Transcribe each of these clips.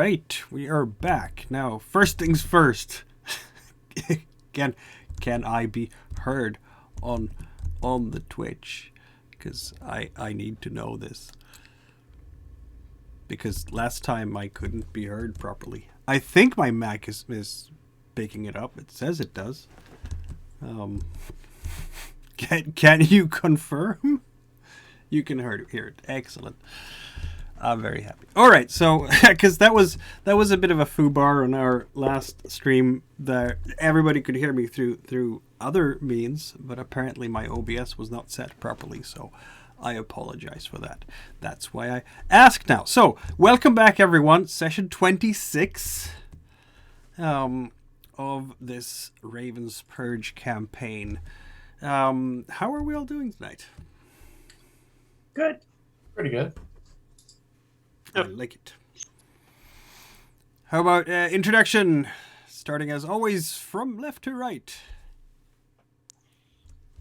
right, we are back. Now, first things first. Can I be heard on the Twitch? Because I need to know this. Because last time I couldn't be heard properly. I think my Mac is picking it up. It says it does. Can you confirm? You can hear it. Excellent. I'm very happy. All right, so because that was a bit of a foobar on our last stream, that everybody could hear me through other means, but apparently my OBS was not set properly, so I apologize for that. That's why I ask now. So welcome back, everyone. Session 26 of this Raven's Purge campaign. How are we all doing tonight? Good. Pretty good. Yep. I like it. How about introduction? Starting as always from left to right.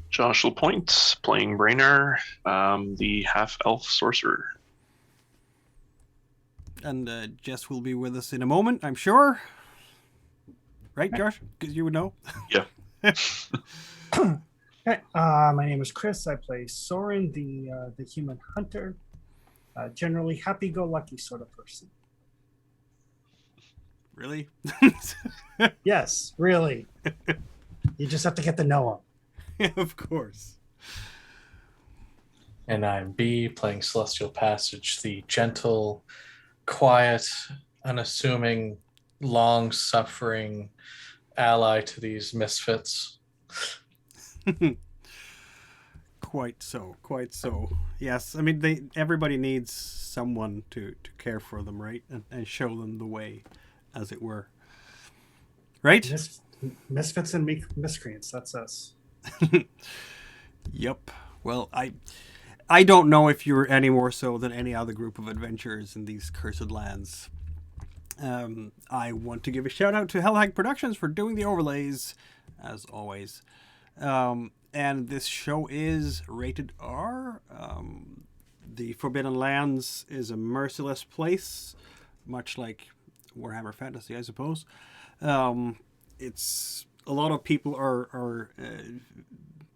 Josh LaPointe, playing Brainer, the half-elf sorcerer. And Jess will be with us in a moment, I'm sure. Right, Josh? Because you would know. Yeah. Okay. My name is Chris. I play Soren, the human hunter. Generally happy-go-lucky sort of person. Really? Yes, really. You just have to get to know him. Of course. And I'm B, playing Celestial Passage, the gentle, quiet, unassuming, long-suffering ally to these misfits. Quite so. Quite so. Yes. I mean, everybody needs someone to care for them, right? And show them the way, as it were. Right? Misfits and miscreants. That's us. Yep. Well, I don't know if you're any more so than any other group of adventurers in these cursed lands. I want to give a shout out to Hellhag Productions for doing the overlays, as always. And this show is rated R. The Forbidden Lands is a merciless place, much like Warhammer Fantasy, I suppose. It's a lot of people are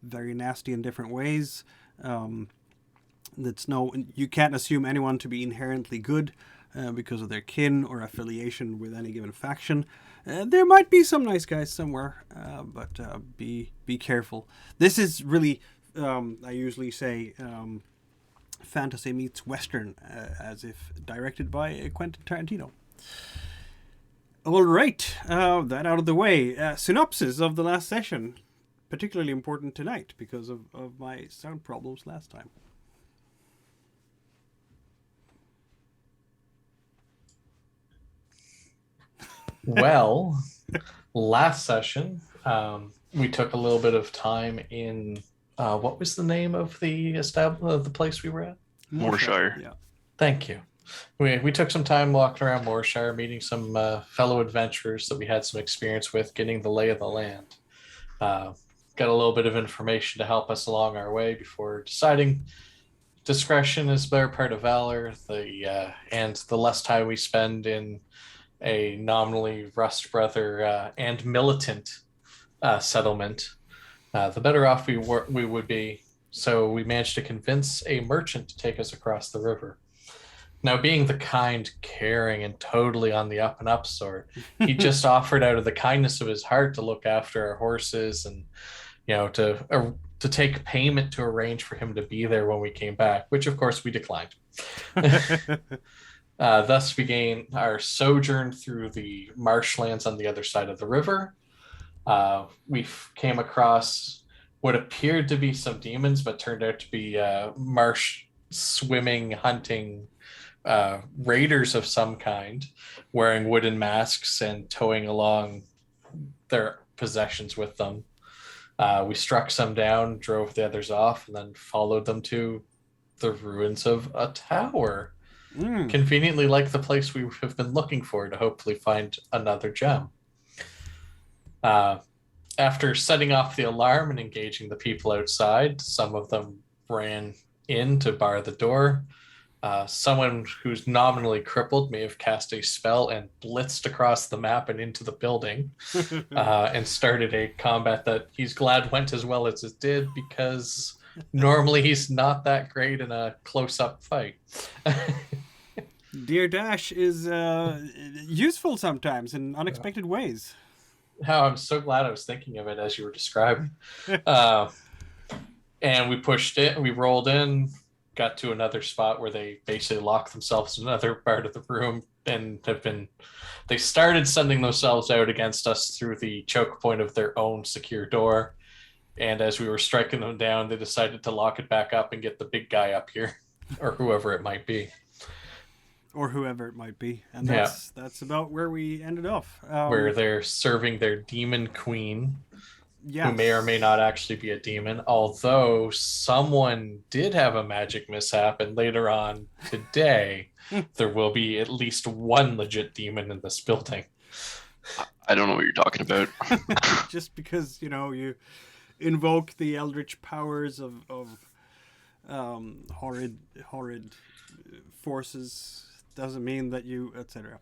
very nasty in different ways. You can't assume anyone to be inherently good because of their kin or affiliation with any given faction. There might be some nice guys somewhere, but be careful. This is really, I usually say, fantasy meets Western, as if directed by Quentin Tarantino. All right, that out of the way. Synopsis of the last session, particularly important tonight because of my sound problems last time. Well, last session, we took a little bit of time in what was the name of the place we were at? Moorshire. Yeah. Thank you. We took some time walking around Moorshire, meeting some fellow adventurers that we had some experience with, getting the lay of the land. Got a little bit of information to help us along our way before deciding discretion is better part of valor. And the less time we spend in a nominally Rust Brother and militant settlement, the better off we would be. So we managed to convince a merchant to take us across the river. Now, being the kind, caring, and totally on the up and up sort, he just offered out of the kindness of his heart to look after our horses and, to take payment to arrange for him to be there when we came back, which of course we declined. Thus began our sojourn through the marshlands on the other side of the river. We came across what appeared to be some demons, but turned out to be marsh swimming, hunting raiders of some kind, wearing wooden masks and towing along their possessions with them. We struck some down, drove the others off, and then followed them to the ruins of a tower. Conveniently like the place we have been looking for to hopefully find another gem. After setting off the alarm and engaging the people outside, some of them ran in to bar the door. Someone who's nominally crippled may have cast a spell and blitzed across the map and into the building and started a combat that he's glad went as well as it did, because normally he's not that great in a close-up fight. Dear Dash is useful sometimes in unexpected ways. How I'm so glad I was thinking of it as you were describing. And we pushed it, we rolled in, got to another spot where they basically locked themselves in another part of the room and they started sending themselves out against us through the choke point of their own secure door. And as we were striking them down, they decided to lock it back up and get the big guy up here, or whoever it might be. Or whoever it might be. And that's about where we ended off. Where they're serving their demon queen, yes, who may or may not actually be a demon, although someone did have a magic mishap, and later on today, there will be at least one legit demon in this building. I don't know what you're talking about. Just because, you invoke the eldritch powers of horrid forces doesn't mean that you, etc.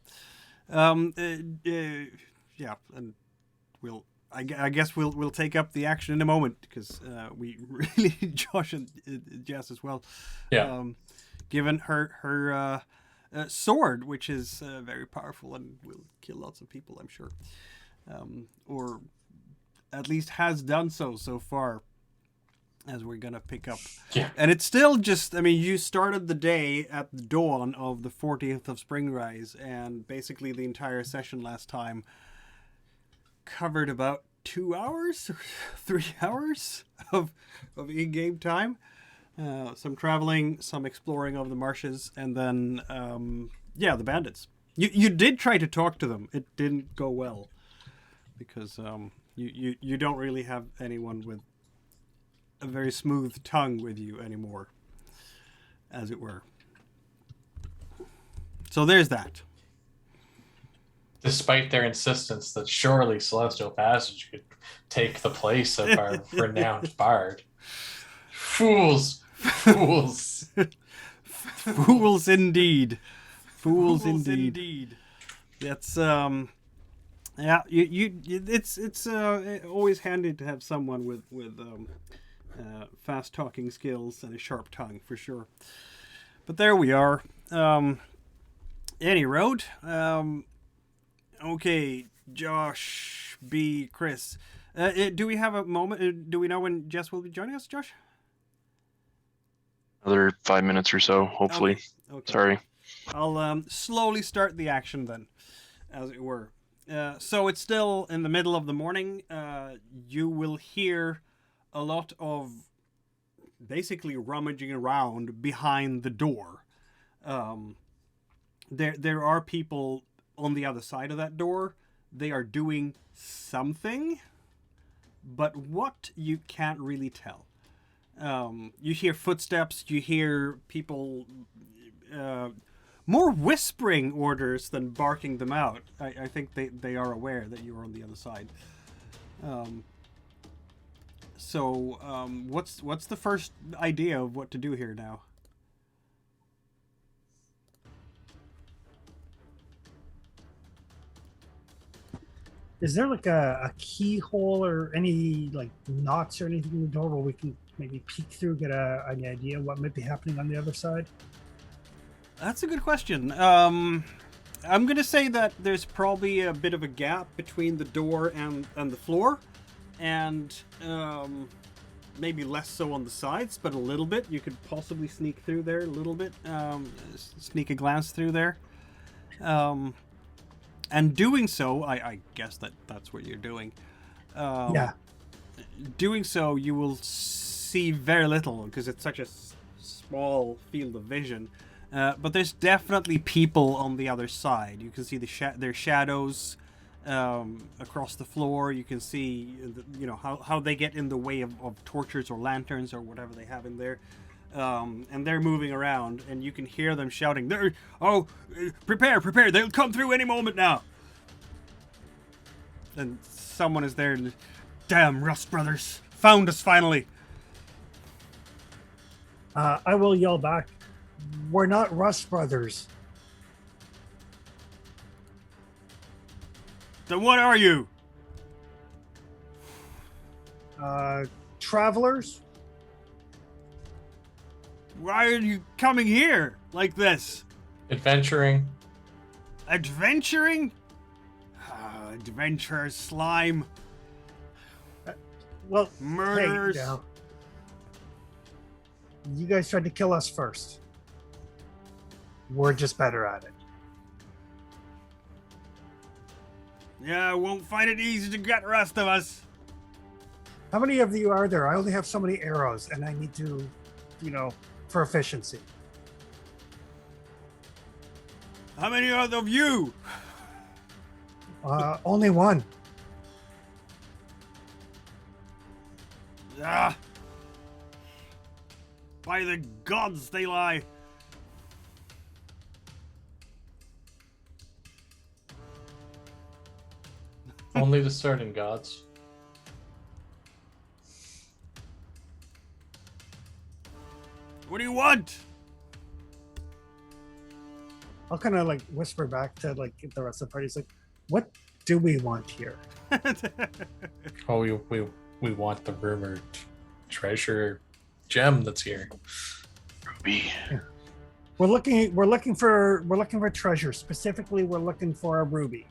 Yeah, and I guess we'll take up the action in a moment, because we really, Josh and Jess as well, yeah, given her sword, which is very powerful and will kill lots of people, I'm sure, or at least has done so far, as we're gonna pick up. Yeah. And it's still just, I mean, you started the day at the dawn of the 40th of Springrise, and basically the entire session last time covered about 2 hours or 3 hours of in-game time. Some traveling, some exploring of the marshes, and then the bandits. You did try to talk to them. It didn't go well because you don't really have anyone with a very smooth tongue with you anymore, as it were. So there's that. Despite their insistence that surely Celestial Passage could take the place of our renowned bard. Fools! Fools! Fools indeed. Fools indeed. That's yeah. It's always handy to have someone with fast talking skills and a sharp tongue for sure. But there we are. Any road. Okay, Josh, B, Chris. Do we have a moment? Do we know when Jess will be joining us, Josh? Another 5 minutes or so, hopefully. Okay. Sorry. I'll slowly start the action then, as it were. So it's still in the middle of the morning. You will hear a lot of basically rummaging around behind the door. There are people on the other side of that door. They are doing something, but what, you can't really tell. You hear footsteps, you hear people more whispering orders than barking them out. I think they are aware that you're on the other side. What's the first idea of what to do here now? Is there like a keyhole or any like knots or anything in the door where we can maybe peek through, get an idea what might be happening on the other side? That's a good question. I'm going to say that there's probably a bit of a gap between the door and the floor, and maybe less so on the sides, but a little bit. You could possibly sneak through there a little bit, sneak a glance through there. And doing so, I guess that's what you're doing. Yeah. Doing so, you will see very little because it's such a small field of vision. But there's definitely people on the other side. You can see their shadows across the floor. You can see, how they get in the way of torches or lanterns or whatever they have in there. And they're moving around, and you can hear them shouting, prepare, they'll come through any moment now. And someone is there, and, damn, Rust Brothers, found us finally. I will yell back, we're not Rust Brothers. Then what are you? Travelers? Why are you coming here like this? Adventuring. Adventuring? Adventure slime. Well, Murders. hey, now, you guys tried to kill us first. We're just better at it. Yeah, I won't find it easy to get the rest of us. How many of you are there? I only have so many arrows, and I need to, for efficiency. How many are of you? Only one. Ah. By the gods, they lie. Only the certain gods. What do you want? I'll kind of whisper back to the rest of the party. It's like, what do we want here? Oh, we want the rumored treasure gem that's here. Ruby. We're looking for treasure. Specifically, we're looking for a ruby.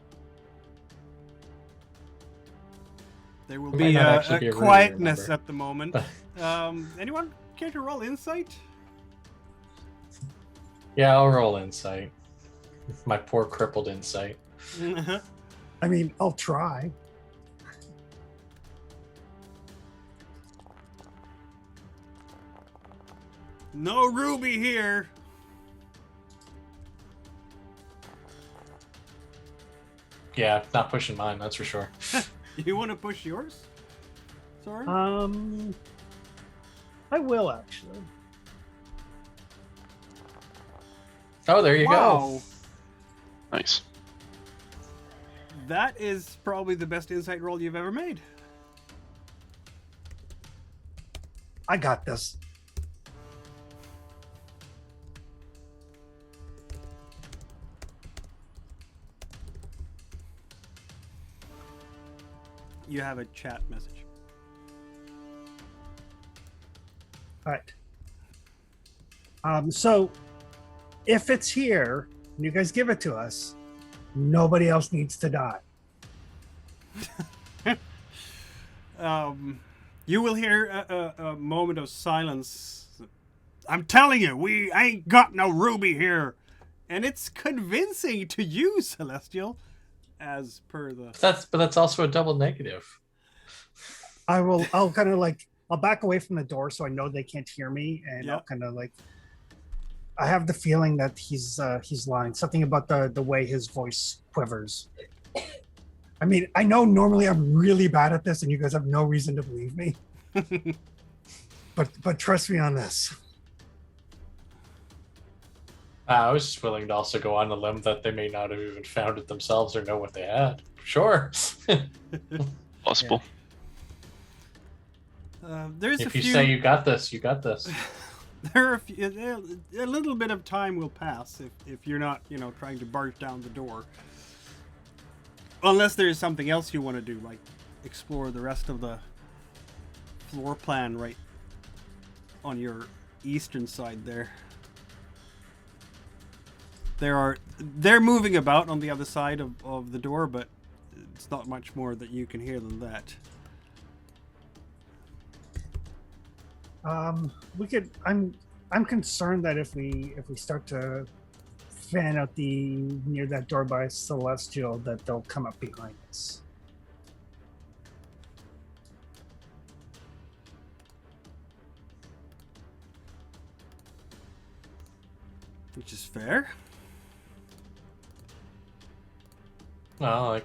There will Might be not actually a be a ruby, quietness remember. at the moment. Anyone care to roll insight? Yeah, I'll roll insight. My poor crippled insight. I mean, I'll try. No ruby here. Yeah, not pushing mine, that's for sure. You want to push yours? Sorry. I will actually. Oh, there you go. Wow. Nice. That is probably the best insight roll you've ever made. I got this. You have a chat message. All right. So if it's here and you guys give it to us, nobody else needs to die. You will hear a moment of silence. I'm telling you, we ain't got no ruby here. And it's convincing to you, Celestial, as per the... But that's also a double negative. I'll kind of like, I'll back away from the door so I know they can't hear me. And Yeah. I'll kind of like, I have the feeling that he's lying. Something about the way his voice quivers. I mean, I know normally I'm really bad at this and you guys have no reason to believe me. But trust me on this. I was just willing to also go on a limb that they may not have even found it themselves or know what they had. Sure. Possible. There's If a you few... say you got this, you got this. There are a little bit of time will pass if you're not, trying to barge down the door. Unless there's something else you want to do, like explore the rest of the floor plan right on your eastern side there. They're moving about on the other side of the door, but it's not much more that you can hear than that. I'm concerned that if we start to fan out near that door by Celestial, that they'll come up behind us. Which is fair. Well,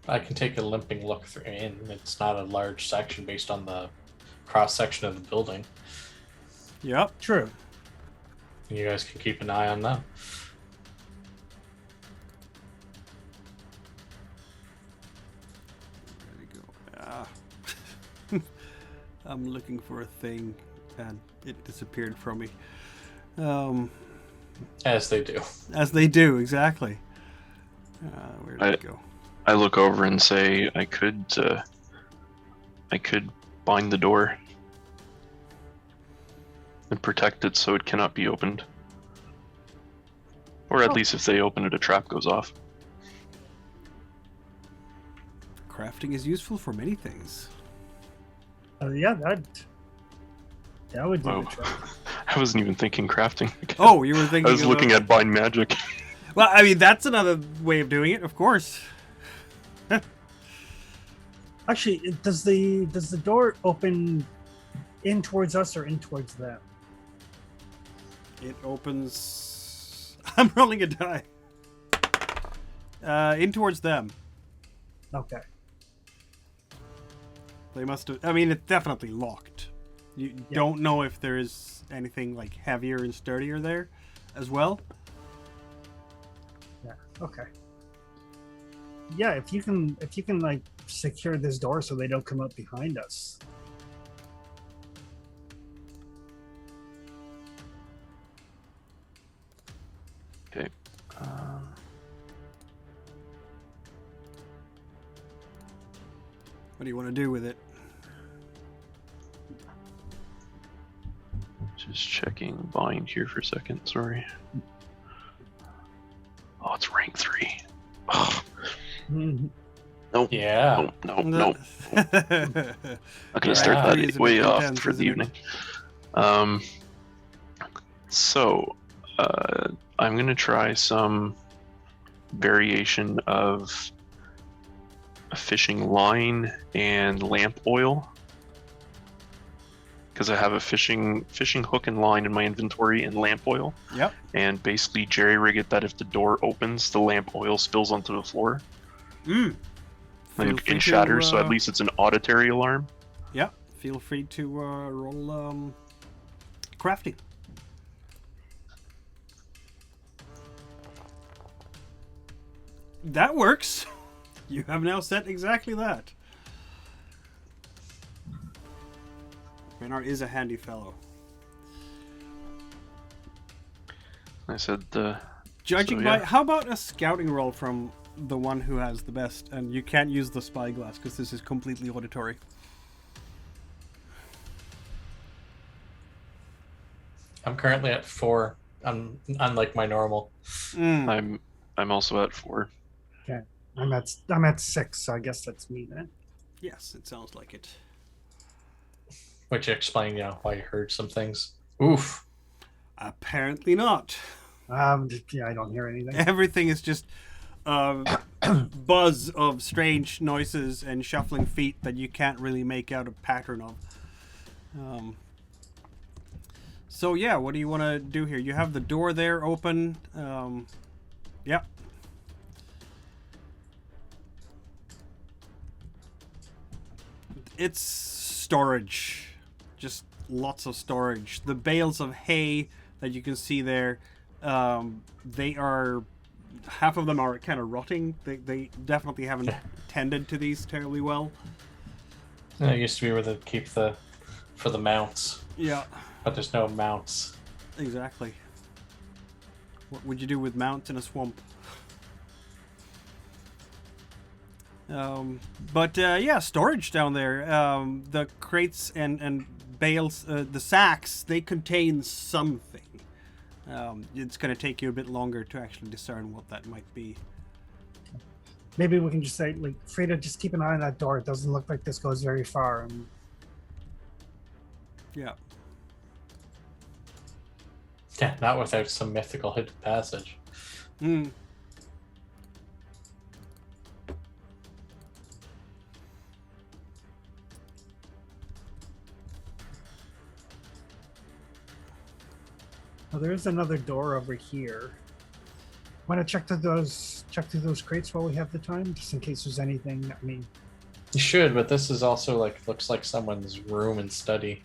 I can take a limping look through in. It's not a large section based on the cross section of the building. Yep. True. You guys can keep an eye on them. There we go. I'm looking for a thing, and it disappeared from me. As they do. As they do, exactly. Where did it go? I look over and say I could bind the door and protect it so it cannot be opened. Or at least if they open it, a trap goes off. Crafting is useful for many things. Yeah, that would do Oh. the trick. I wasn't even thinking crafting. Oh, you were thinking I was looking about... at bind magic. Well, I mean, that's another way of doing it, of course. Actually, does the door open in towards us or in towards them? It opens... I'm rolling a die. In towards them. Okay. They must have... I mean, it's definitely locked. You don't know if there is anything, like, heavier and sturdier there as well. Yeah. Okay. Yeah, if you can like secure this door so they don't come up behind us. Okay. What do you want to do with it? Just checking. bind here for a second. Sorry. Oh, it's rank 3. Oh, nope. Yeah. Nope. I'm gonna Yeah, start rank 3 is that a way bit off intense, for the isn't it? evening. So, I'm gonna try some variation of a fishing line and lamp oil, because I have a fishing hook and line in my inventory and lamp oil, Yep. and basically jerry rig it that if the door opens, the lamp oil spills onto the floor Mm. Feel and, free and shatters, so at to, least it's an auditory alarm. yeah, feel free to roll crafting. That works. You have now set exactly that. Renar is a handy fellow. I said Judging So, by, yeah. how about a scouting roll from the one who has the best? And you can't use the spyglass because this is completely auditory. I'm currently at 4. Unlike my normal. Mm. I'm also at 4. Okay. I'm at 6, so I guess that's me then. Yes, it sounds like it. Which explain, why you heard some things. Oof. Apparently not. Yeah, I don't hear anything. Everything is just buzz of strange noises and shuffling feet that you can't really make out a pattern of. So yeah, what do you want to do here? You have the door there open. Yeah. It's storage. Just lots of storage. The bales of hay that you can see there, they are... half of them are kind of rotting. They definitely haven't tended to these terribly well. It used to be where they keep for the mounts, Yeah, but there's no mounts. exactly. What would you do with mounts in a swamp? Yeah, storage down there. The crates and bales, the sacks, they contain something. It's going to take you a bit longer to actually discern what that might be. Maybe we can just say, like, Frida, just keep an eye on that door. It doesn't look like this goes very far. Yeah. Yeah, not without some mythical hidden passage. Mm. Oh, there is another door over here. Want to check through those crates while we have the time, just in case there's anything. I mean, You should, but this is also looks like someone's room and study.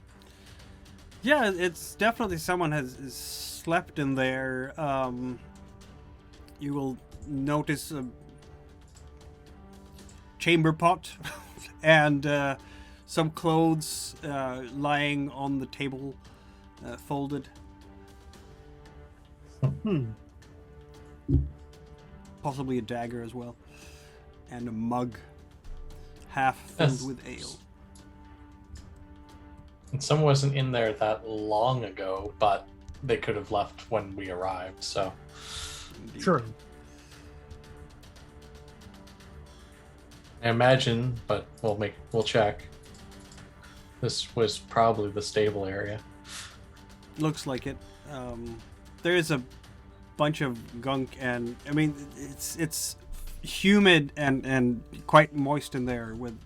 Yeah, it's definitely someone has slept in there. You will notice a chamber pot and some clothes lying on the table, folded. Possibly a dagger as well, and a mug half filled Yes. with ale. And someone wasn't in there that long ago, but they could have left when we arrived, so. Indeed. sure. I imagine, but we'll check. This was probably the stable area. Looks like it. There is a bunch of gunk, and I mean it's humid and quite moist in there with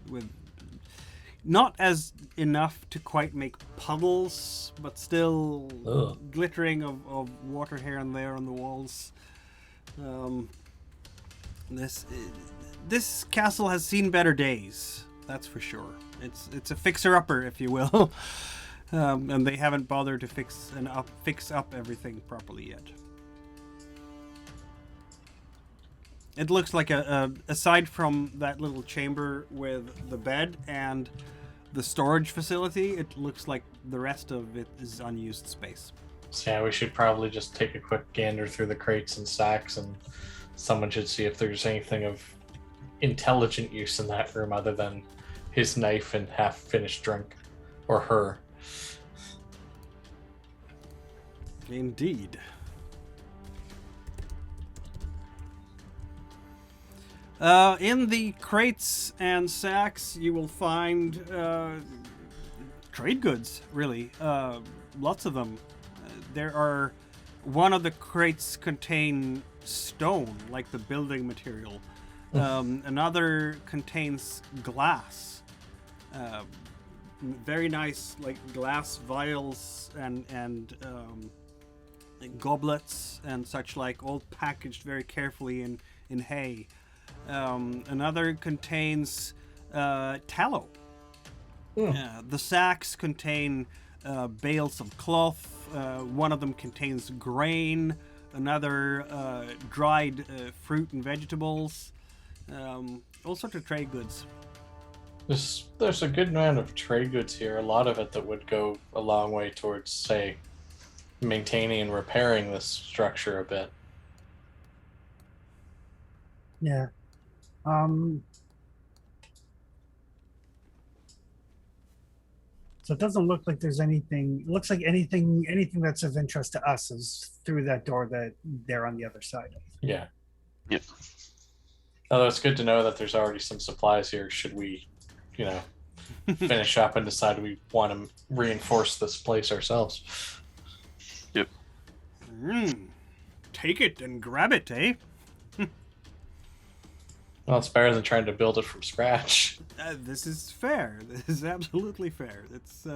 not as enough to quite make puddles, but still Ugh. glittering of water here and there on the walls. This castle has seen better days, that's for sure. It's a fixer-upper, if you will. And they haven't bothered to fix up everything properly yet. It looks like aside from that little chamber with the bed and the storage facility, it looks like the rest of it is unused space. So yeah, we should probably just take a quick gander through the crates and sacks, and someone should see if there's anything of intelligent use in that room other than his knife and half-finished drink. Or her. Indeed. In the crates and sacks, you will find trade goods, really. Lots of them. One of the crates contain stone, like the building material. Another contains glass. Very nice, like glass vials and goblets and such like, all packaged very carefully in hay. Another contains tallow. The sacks contain bales of cloth. One of them contains grain. Another dried fruit and vegetables. All sorts of trade goods. There's a good amount of trade goods here. A lot of it that would go a long way towards, say, maintaining and repairing this structure a bit. Yeah. So it doesn't look like there's anything. It looks like anything that's of interest to us is through that door that they're on the other side of. Yeah. Yep. Although it's good to know that there's already some supplies here. Should we, finish up and decide we want to reinforce this place ourselves? Yep. Take it and grab it, eh? Well, it's better than trying to build it from scratch. This is fair. This is absolutely fair. It's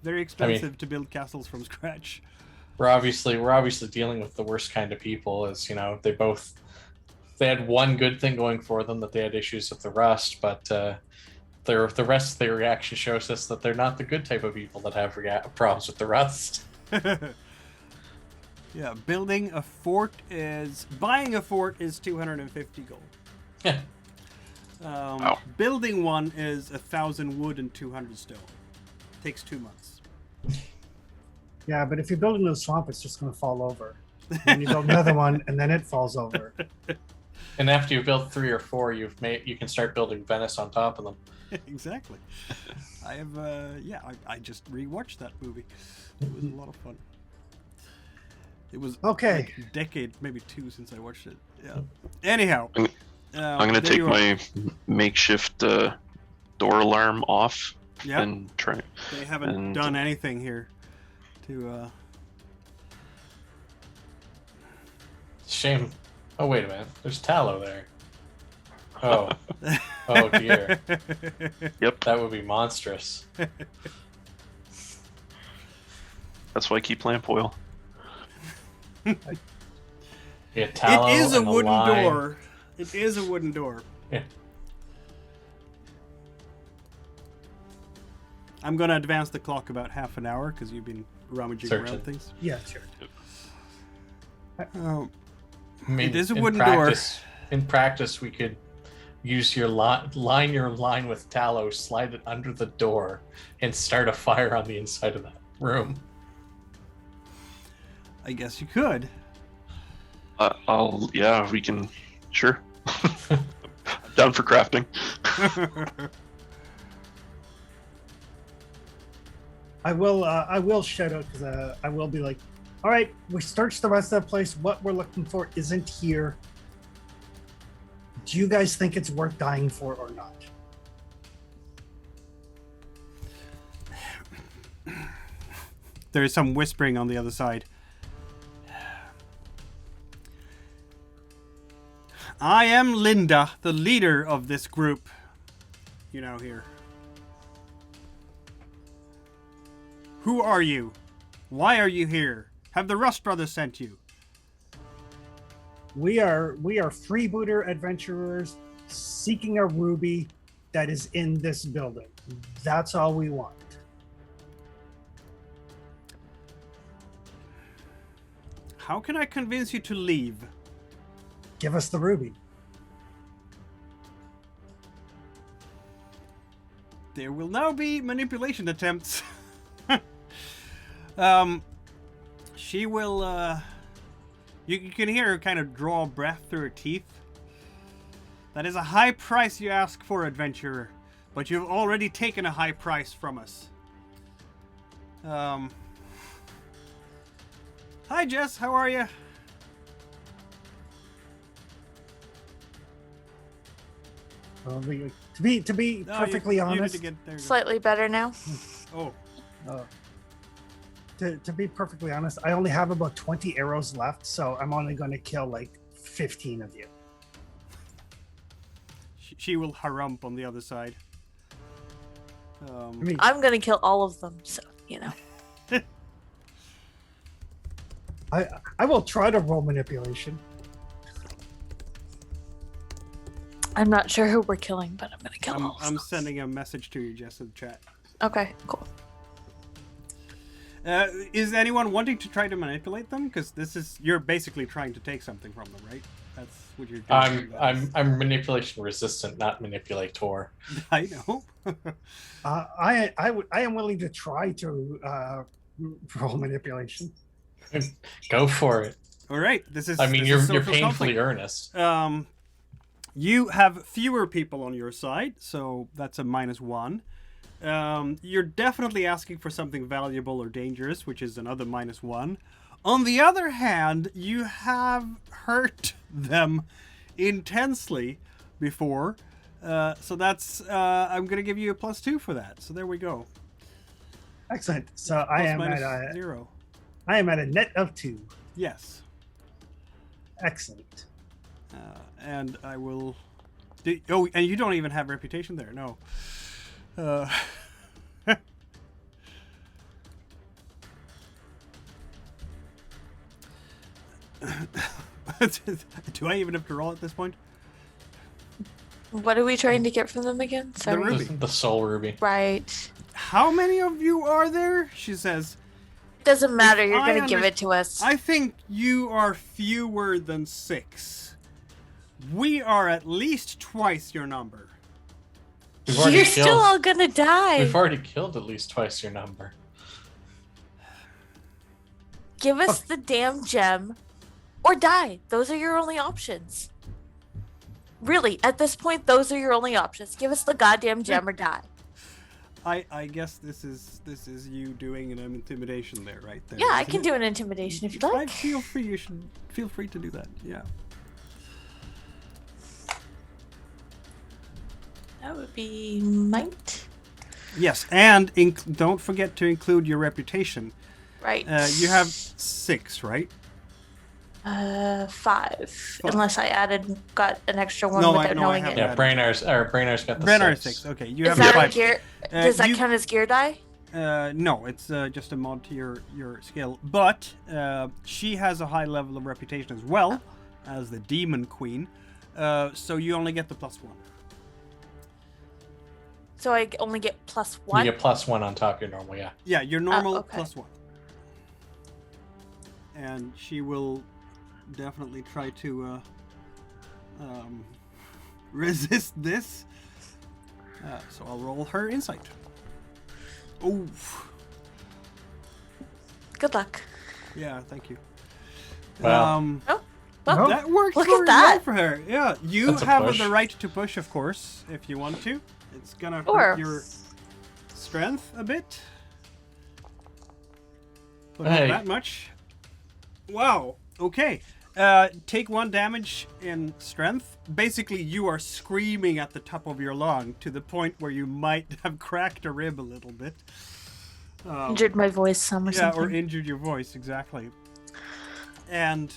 very expensive to build castles from scratch. We're obviously dealing with the worst kind of people. As they had one good thing going for them, that they had issues with the rust, but the rest of their reaction shows us that they're not the good type of people that have problems with the rust. Yeah, buying a fort is 250 gold. Yeah. Wow. Building one is 1,000 wood and 200 stone. Takes 2 months. Yeah, but if you build into the swamp, it's just going to fall over. And you build another one, and then it falls over. And after you build 3 or 4, you can start building Venice on top of them. Exactly. I have I just rewatched that movie. It was a lot of fun. It was Okay. a decade, maybe 2 since I watched it. Yeah. Anyhow, I'm gonna take my makeshift door alarm off and try. They haven't done anything here to. Shame. Oh, wait a minute. There's tallow there. Oh. Oh, dear. Yep. That would be monstrous. That's why I keep lamp oil. Yeah, tallow. It is a and wooden lime. door. It is a wooden door. Yeah. I'm gonna advance the clock about half an hour because you've been rummaging Searching. around things. Yeah, sure. I mean, It is a in wooden practice, In practice, we could use line your line with tallow, slide it under the door, and start a fire on the inside of that room. I guess you could. We can, sure. Down for crafting. I will shout out because I will be like, all right, we searched the rest of the place. What we're looking for isn't here. Do you guys think it's worth dying for or not? There is some whispering on the other side. I am Linda, the leader of this group. You know, here. Who are you? Why are you here? Have the Rust Brothers sent you? We are freebooter adventurers seeking a ruby that is in this building. That's all we want. How can I convince you to leave? Give us the ruby. There will now be manipulation attempts. She will, you can hear her kind of draw breath through her teeth. That is a high price you ask for, adventurer, but you've already taken a high price from us. Hi, Jess. How are you? To be perfectly honest, to get there. Slightly better now. Oh, to be perfectly honest, I only have about 20 arrows left, so I'm only going to kill like 15 of you. she will harump on the other side. I mean, I'm gonna kill all of them, so you know. I will try to roll manipulation. I'm not sure who we're killing, but I'm gonna kill all of I'm them. sending a message to you, Jess, in the chat. Okay, cool. Is anyone wanting to try to manipulate them? Because you're basically trying to take something from them, right? That's what you're doing. I'm manipulation resistant, not manipulator. I know. I am willing to try to roll manipulation. Go for it. All right. This is. I mean, this you're is social painfully conflict. earnest. You have fewer people on your side, so that's a -1. You're definitely asking for something valuable or dangerous, which is another -1. On the other hand, you have hurt them intensely before, so that's I'm gonna give you a +2 for that. So there we go. Excellent. So I am Plus at minus a 0. I am at a net of 2. Yes. Excellent. And I will. And you don't even have reputation there. No. Do I even have to roll at this point? What are we trying to get from them again? Sorry. ruby. The soul ruby. Right. How many of you are there? She says. Doesn't matter. If You're I gonna give it to us. I think you are fewer than 6. We are at least twice your number. You're still all gonna die. We've already killed at least twice your number. Give us the damn gem, or die. Those are your only options. Really, at this point, those are your only options. Give us the goddamn gem or die. I guess this is you doing an intimidation there, right there. Yeah, I isn't can it? do an intimidation if you'd like. Feel free. You should feel free to do that. Yeah. That would be might. Yes, and don't forget to include your reputation. Right. You have 6, right? 5. Unless I got an extra one No, without no, I knowing haven't. it. Yeah, Brainar's got the Brennar 6. 6. Okay, you Is have that 5. a gear? Does that you- count as gear die? No, it's just a mod to your skill. But she has a high level of reputation as well as the Demon Queen. So you only get the +1. So I only get You +1? get +1 on top of your normal, yeah. Yeah, your normal okay. +1. And she will definitely try to resist this. So I'll roll her insight. Oh. Good luck. Yeah, thank you. Wow. Oh, well, That works look very at that. well for her. Yeah, you That's a have push. the right to push, of course, if you want to. It's gonna Sure. hurt your strength a bit. But Hey. not that much. Wow. Okay. Take 1 damage in strength. Basically, you are screaming at the top of your lung to the point where you might have cracked a rib a little bit. injured my voice some or Yeah, something. or injured your voice, exactly. And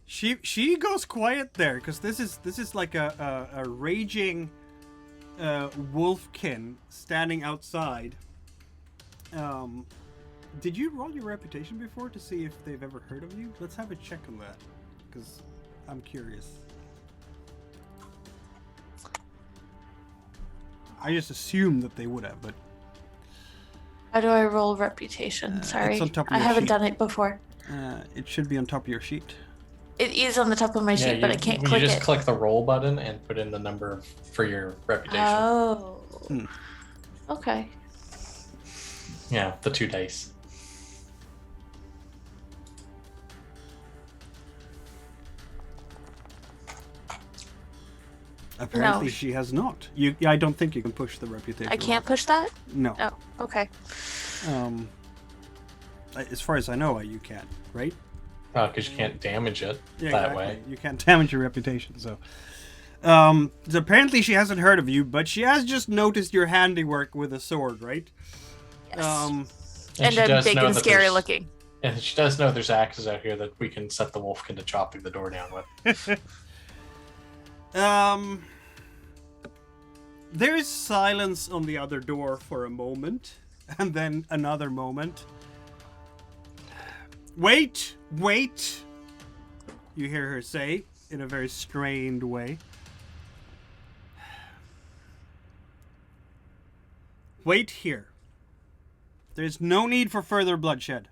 she goes quiet there because this is like a raging wolfkin standing outside. Did you roll your reputation before to see if they've ever heard of you? Let's have a check on that because I'm curious. I just assumed that they would have, but How do I roll reputation? Sorry. it's on top of I your haven't sheet. done it before. it should be on top of your sheet. It is on the top of my sheet, Yeah, but I can't you click just it. click the roll button and put in the number for your reputation. Oh. Hmm. Okay. Yeah, the 2 dice. Apparently, No. she has not. I don't think you can push the reputation. I can't push that? No. Oh, okay. As far as I know, you can't, right? Oh, because you can't damage it that way. You can't damage your reputation, so... so apparently she hasn't heard of you, but she has just noticed your handiwork with a sword, right? Yes. And she I'm does big know and that scary there's- looking. And she does know there's axes out here that we can set the wolfkin to chopping the door down with. There is silence on the other door for a moment, and then another moment. Wait! Wait! You hear her say, in a very strained way. Wait here. There's no need for further bloodshed.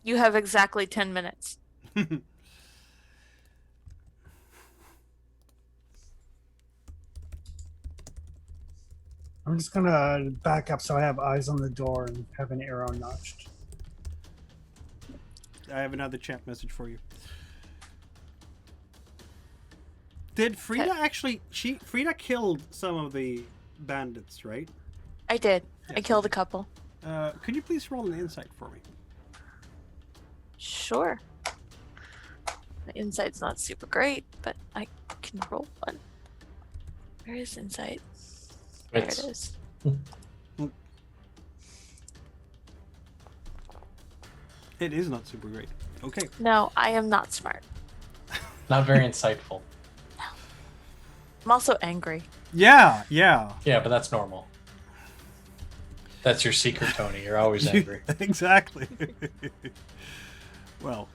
You have exactly 10 minutes. I'm just gonna back up so I have eyes on the door and have an arrow notched. I have another chat message for you. Did Frida actually... Frida killed some of the bandits, right? I did. Yeah. I killed a couple. Could you please roll an insight for me? Sure. My insight's not super great, but I can roll one. Where is insight? There it is. It is not super great. Okay. No, I am not smart. Not very insightful. I'm also angry. Yeah, yeah. Yeah, but that's normal. That's your secret, Tony. You're always angry. Exactly. Well.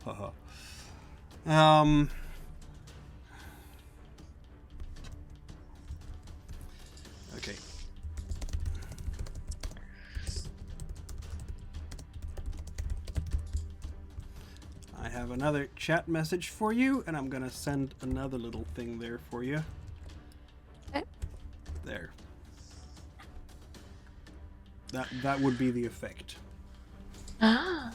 Haha. Okay. I have another chat message for you, and I'm gonna send another little thing there for you. Okay. There. That would be the effect. Ah.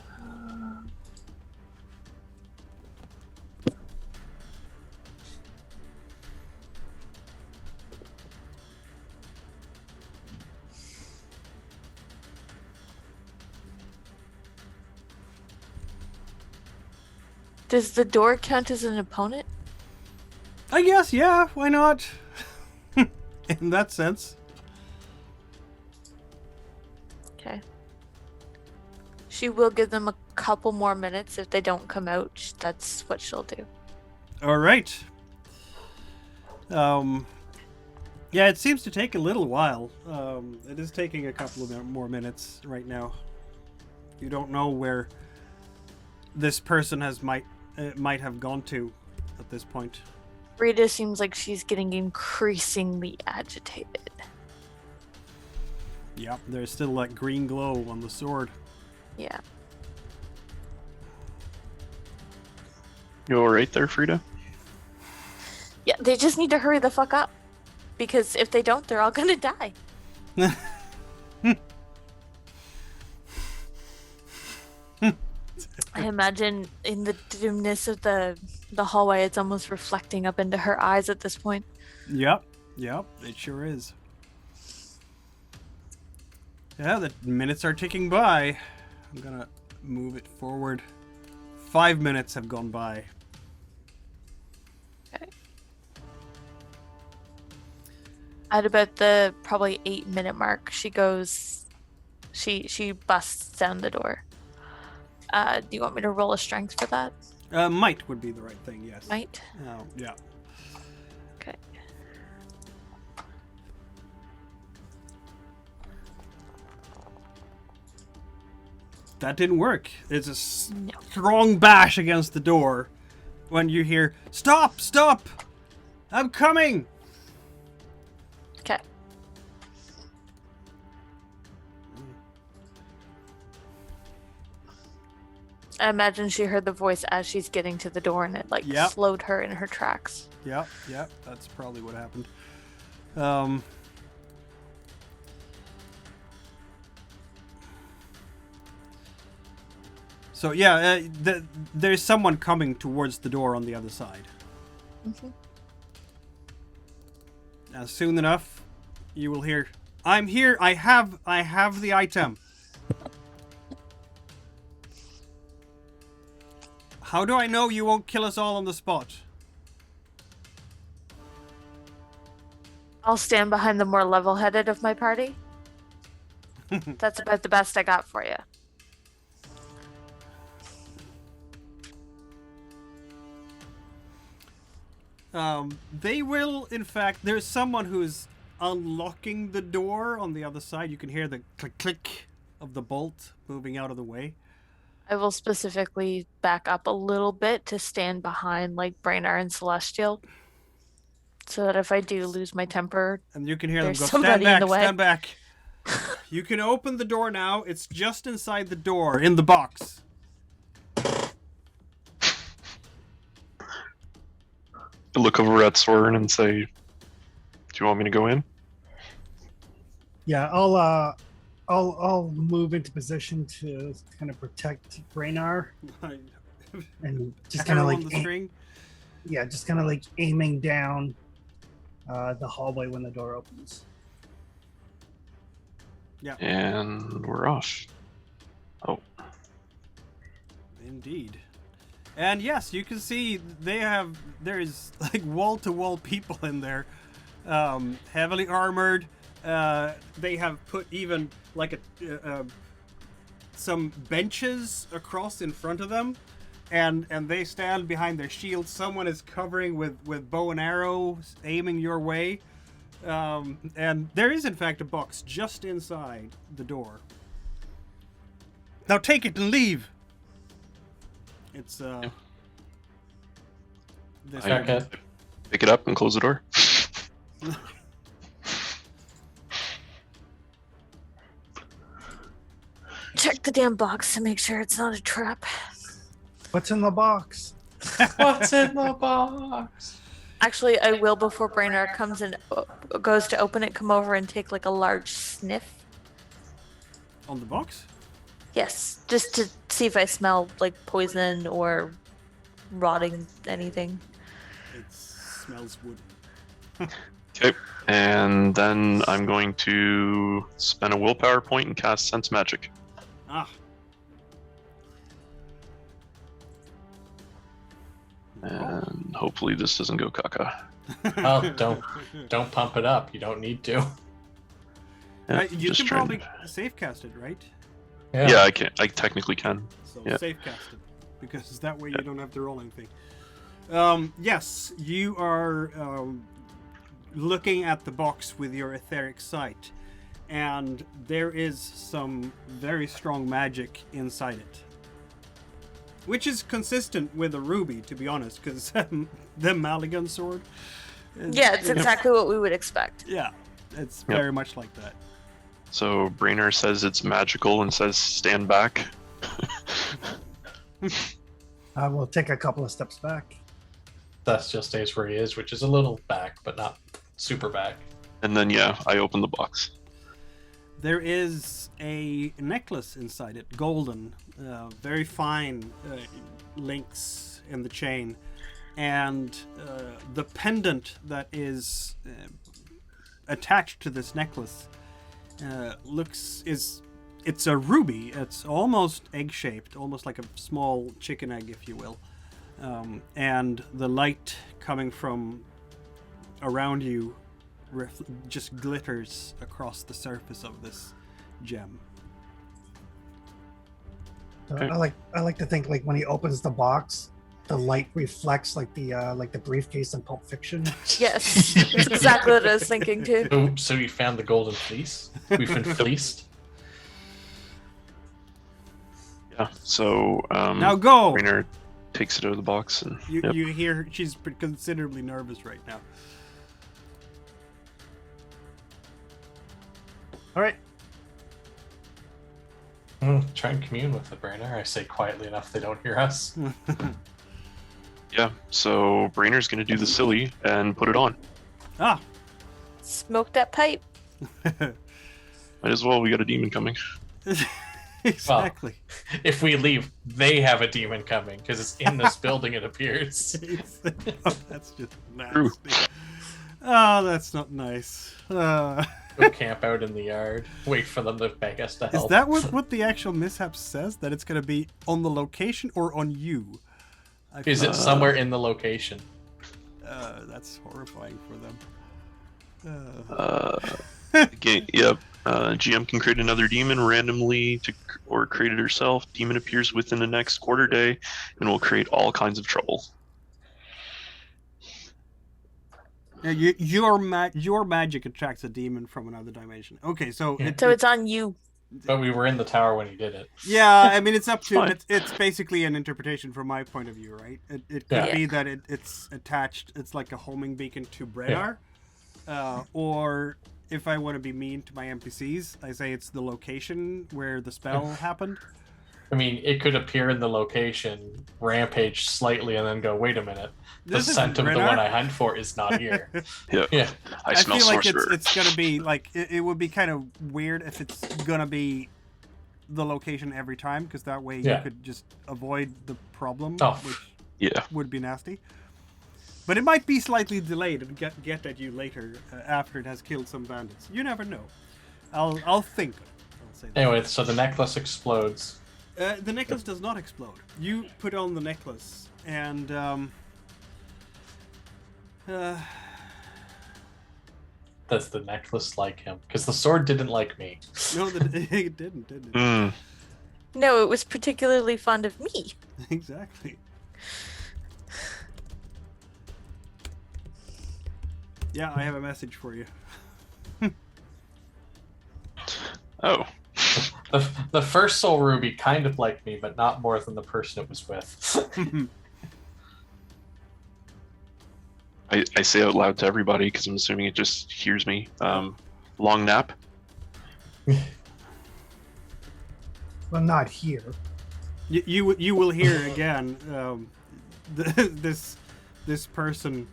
Does the door count as an opponent? I guess, yeah, why not? In that sense. Okay. She will give them a couple more minutes. If they don't come out, that's what she'll do. All right. Yeah, it seems to take a little while. It is taking a couple of more minutes right now. You don't know where this person might have gone to at this point. Rita seems like she's getting increasingly agitated. Yep, there's still that green glow on the sword. Yeah. You all right there, Frida? Yeah, they just need to hurry the fuck up. Because if they don't, they're all gonna die. I imagine in the dimness of the hallway, it's almost reflecting up into her eyes at this point. Yep, it sure is. Yeah, the minutes are ticking by. I'm gonna move it forward. 5 minutes have gone by. Okay. At about the probably 8-minute mark, she goes. She busts down the door. Do you want me to roll a strength for that? Might would be the right thing, yes. Might? Oh, yeah. Okay. That didn't work. It's a strong bash against the door when you hear, "Stop! Stop! I'm coming!" Okay. I imagine she heard the voice as she's getting to the door and it Yep. slowed her in her tracks. Yep, that's probably what happened. So yeah, there's someone coming towards the door on the other side. Mm-hmm. Soon enough, you will hear, "I'm here. I have the item." How do I know you won't kill us all on the spot? I'll stand behind the more level-headed of my party. That's about the best I got for you. They will, in fact, there's someone who's unlocking the door on the other side. You can hear the click of the bolt moving out of the way. I will specifically back up a little bit to stand behind like Brainar and Celestial. So that if I do lose my temper, and you can hear them there's go, somebody stand in the way. Stand back. You can open the door now. It's just inside the door, in the box. I look over at Soren and say, "Do you want me to go in?" Yeah, I'll move into position to kind of protect Brainar and just kind of Arrow like on the string. yeah, just kind of like aiming down the hallway when the door opens. Yeah, And we're off. Oh, indeed. And yes, you can see there is like wall-to-wall people in there, heavily armored. They have put even like some benches across in front of them, and they stand behind their shields. Someone is covering with bow and arrows, aiming your way. And there is in fact a box just inside the door. Now take it and leave. It's this Okay. pick it up and close the door. Check the damn box to make sure it's not a trap. What's in the box? What's in the box? Actually, I will before Brainar comes and goes to open it, come over and take like a large sniff. on the box. Yes, just to see if I smell like poison or rotting anything. It smells wood. Okay, and then I'm going to spend a willpower point and cast Sense Magic. Ah. And hopefully this doesn't go caca. Well, don't pump it up. You don't need to. Yeah, You just can trying probably to- safe cast it, right? Yeah, I can. I technically can. So Yeah. safe cast it, because that way you don't have to roll anything. Yes, you are looking at the box with your etheric sight, and there is some very strong magic inside it, which is consistent with a ruby, to be honest, because the Maligan sword. Yeah, it's exactly what we would expect. Yeah, it's Yep. very much like that. So Brainer says it's magical and says stand back. I will take a couple of steps back. That still stays where he is, which is a little back, but not super back. And then yeah, I open the box. There is a necklace inside it, golden, very fine links in the chain, and the pendant that is attached to this necklace it's a ruby. It's almost egg-shaped, almost like a small chicken egg, if you will. And the light coming from around you just glitters across the surface of this gem. Okay. I like to think like when he opens the box, the light reflects like the briefcase in Pulp Fiction. Yes, that's exactly what I was thinking too. So we found the golden fleece. We've been fleeced. Yeah. So Now go! Brainer takes it out of the box and yep. You hear she's considerably nervous right now. All right. Try and commune with the Brainer. I say quietly enough they don't hear us. Yeah. So Brainer's gonna do the silly and put it on. Ah! Smoke that pipe. Might as well. We got a demon coming. Exactly. If we leave, they have a demon coming because it's in this building. It appears. That's just True. nasty. Oh, that's not nice. Go camp out in the yard. Wait for them to beg us to Is help. that what the actual mishap says? That it's going to be on the location or on you? Is it somewhere in the location? That's horrifying for them. Yep. GM can create another demon randomly or create it herself. Demon appears within the next quarter day and will create all kinds of trouble. Yeah, your magic attracts a demon from another dimension. Okay, so it's on you. But we were in the tower when he did it. Yeah, I mean it's up to it's basically an interpretation from my point of view, right? It could be that it's attached. It's like a homing beacon to Brenar, or if I want to be mean to my NPCs, I say it's the location where the spell happened. I mean, it could appear in the location, rampage slightly, and then go, wait a minute. The scent of the one I hunt for is not here. Yeah. I smell feel like sorcerer. it's going to be, like, it would be kind of weird if it's going to be the location every time, because that way you could just avoid the problem, which would be nasty. But it might be slightly delayed and get at you later after it has killed some bandits. You never know. I'll think. I'll say that. Anyway, so the necklace explodes. The necklace does not explode. You put on the necklace, and Does the necklace like him? Because the sword didn't like me. No, it didn't, did it? No, it was particularly fond of me. Exactly. Yeah, I have a message for you. Oh. The first Soul Ruby kind of liked me, but not more than the person it was with. I say out loud to everybody because I'm assuming it just hears me. Long nap. Well, not here. You will hear again. This person.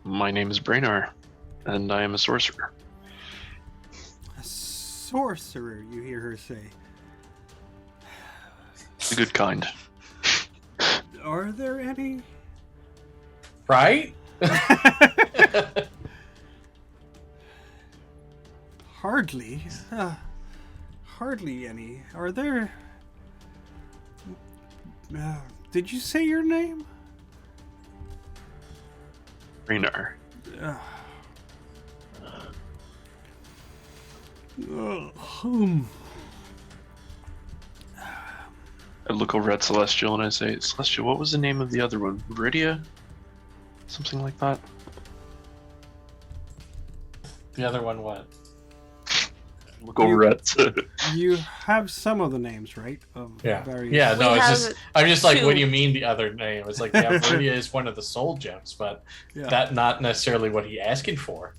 My name is Brainar, and I am a sorcerer. A sorcerer, you hear her say. The good kind. Are there any? Right? Hardly. Hardly any. Are there... did you say your name? Brainar. I look over at Celestial and I say, Celestial, what was the name of the other one? Viridia? Something like that? The other one what? Look over at... You have some of the names, right? Yeah. Various... No, I'm just like, two. what do you mean the other name? It's like, yeah, Viridia is one of the soul gems, but that not necessarily what he asking for.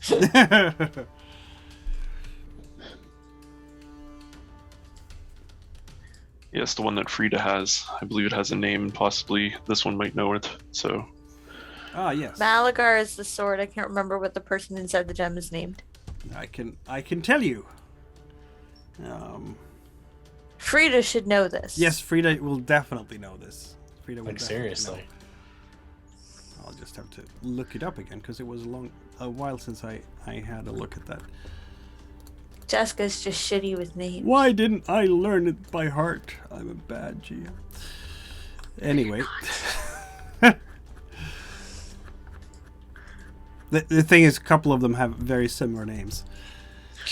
Yes, the one that Frida has. I believe it has a name, and possibly this one might know it, so... Ah, yes. Malagar is the sword. I can't remember what the person inside the gem is named. I can tell you. Frida should know this. Yes, Frida will definitely know this. Frida will Like, definitely seriously. know. I'll just have to look it up again because it was a while since I had a look at that. Jessica's just shitty with names. Why didn't I learn it by heart? I'm a bad GM. Anyway. The thing is, a couple of them have very similar names.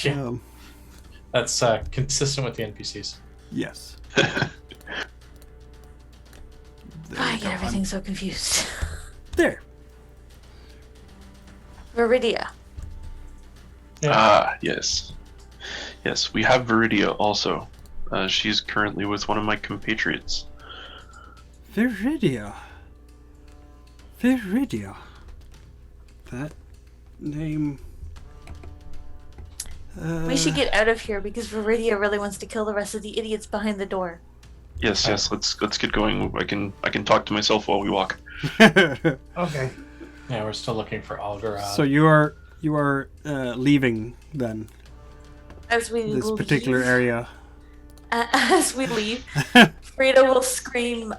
Yeah. That's consistent with the NPCs. Yes. I get everything so confused. There. Viridia. Yeah. Ah, yes. Yes, we have Viridia also. She's currently with one of my compatriots. Viridia. That name... We should get out of here because Viridia really wants to kill the rest of the idiots behind the door. Yes, let's get going. I can talk to myself while we walk. Okay. Yeah, we're still looking for Algarad. So you are leaving then As we this leave, particular area. As we leave, Frida will scream,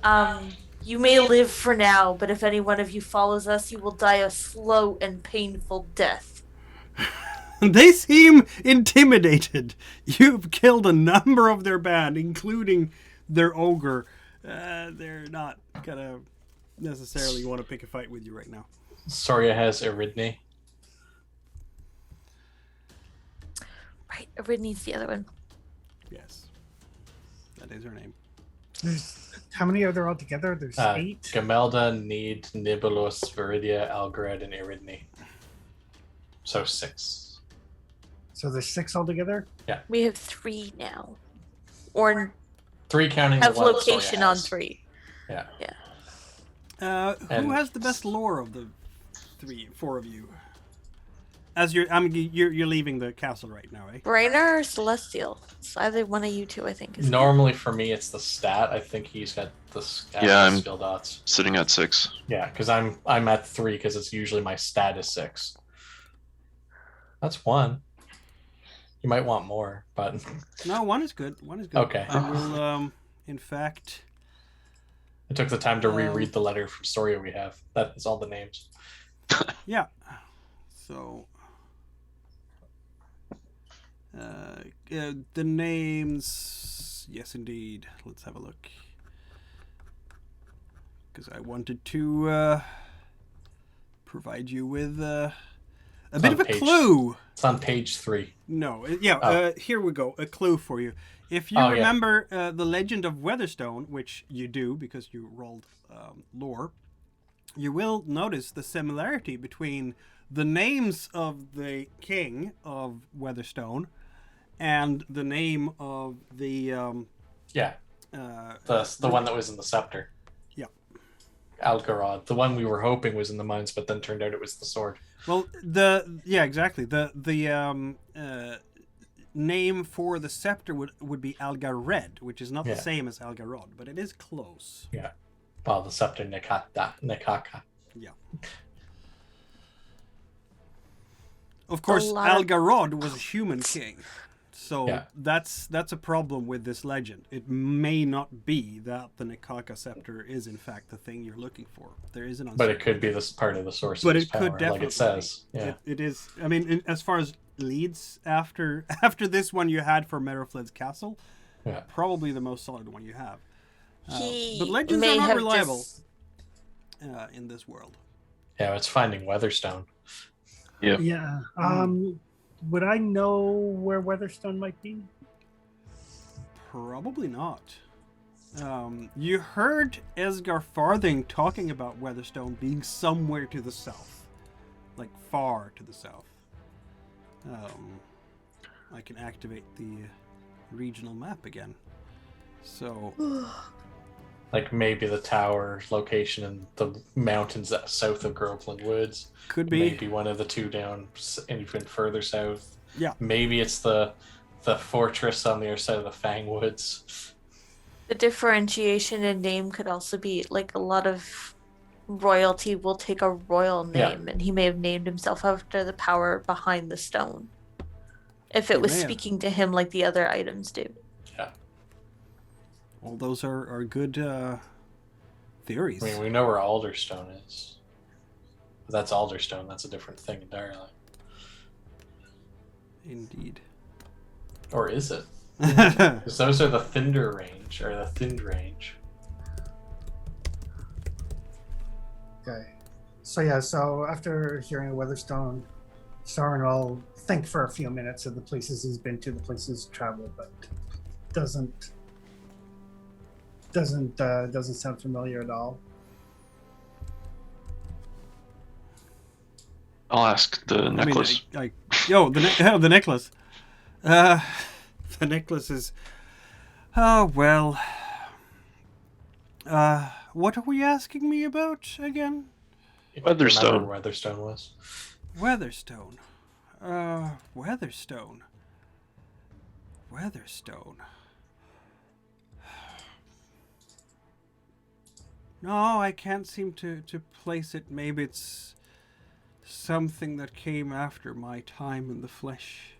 You may live for now, but if any one of you follows us, you will die a slow and painful death. They seem intimidated. You've killed a number of their band, including their ogre. They're not gonna necessarily want to pick a fight with you right now. Soria has Eridne. Right, Aridne's the other one. Yes, that is her name. How many are there altogether? There's 8. Gamelda, Need, Nibelus, Viridia, Algrad, and Eridne. So 6. So there's 6 altogether? We have 3 now. Or 3 counting have the one that location Soria on has. 3. Yeah. Who And- has the best lore of the 4 of you? As you're leaving the castle right now, eh? Brainer or Celestial? It's either one of you two, I think. Is Normally for me it's the stat. I think he's got the Yeah, I'm- skill dots. Sitting at 6. Yeah, because I'm at 3 because it's usually my stat is 6. That's 1. You might want more, but No, 1 is good. 1 is good. Okay. I will, in fact. I took the time to reread the letter from Soria we have. That is all the names. Yeah. So. The names. Yes, indeed. Let's have a look. Because I wanted to provide you with a bit of a page- clue. It's on page 3. No, yeah. Oh. Here we go. A clue for you. If you Oh, yeah. remember the Legend of Weatherstone, which you do because you rolled lore, you will notice the similarity between the names of the king of Weatherstone and the name of the Yeah, the one that was in the scepter. Yeah. Algarod, the one we were hoping was in the mines, but then turned out it was the sword. well, exactly. The name for the scepter would be Algared, which is not Yeah. the same as Algarod, but it is close. Yeah. Well, the scepter Nekaka. Yeah. Of course, lot of- Algarod was a human king, so Yeah. that's a problem with this legend. It may not be that the Nekaka scepter is in fact the thing you're looking for. There is an But uncertainty. it could be this part of the source But of his it could power, definitely like it says. be. Yeah. It is. I mean, as far as leads after this one you had for Merofled's castle, Yeah. probably the most solid one you have. He But legends may are not have reliable just- in this world. Yeah, it's finding Weatherstone. Yeah. Yeah. Would I know where Weatherstone might be? Probably not. You heard Esgar Farthing talking about Weatherstone being somewhere to the south, like far to the south. I can activate the regional map again. So Like maybe the tower location in the mountains south of Groveland Woods. could be. Maybe one of the two down even further south. Yeah. Maybe it's the fortress on the other side of the Fang Woods. The differentiation in name could also be like a lot of royalty will take a royal Yeah. name, and he may have named himself after the power behind the stone. If it He was may have. speaking to him like the other items do. Yeah. All those are good theories. I mean, we know where Alderstone is. But that's Alderstone. That's a different thing entirely. Indeed. Or is it? Because those are the Thinder range, or the Thind range. Okay. So after hearing of Weatherstone, Soren will think for a few minutes of the places he's been to, the places he's traveled, but doesn't sound familiar at all. I'll ask the necklace. The necklace. The necklace is. Oh well. What are we asking me about again? Remember Weatherstone. where Weatherstone was? Weatherstone. Weatherstone. Weatherstone. No, I can't seem to place it. Maybe it's something that came after my time in the flesh.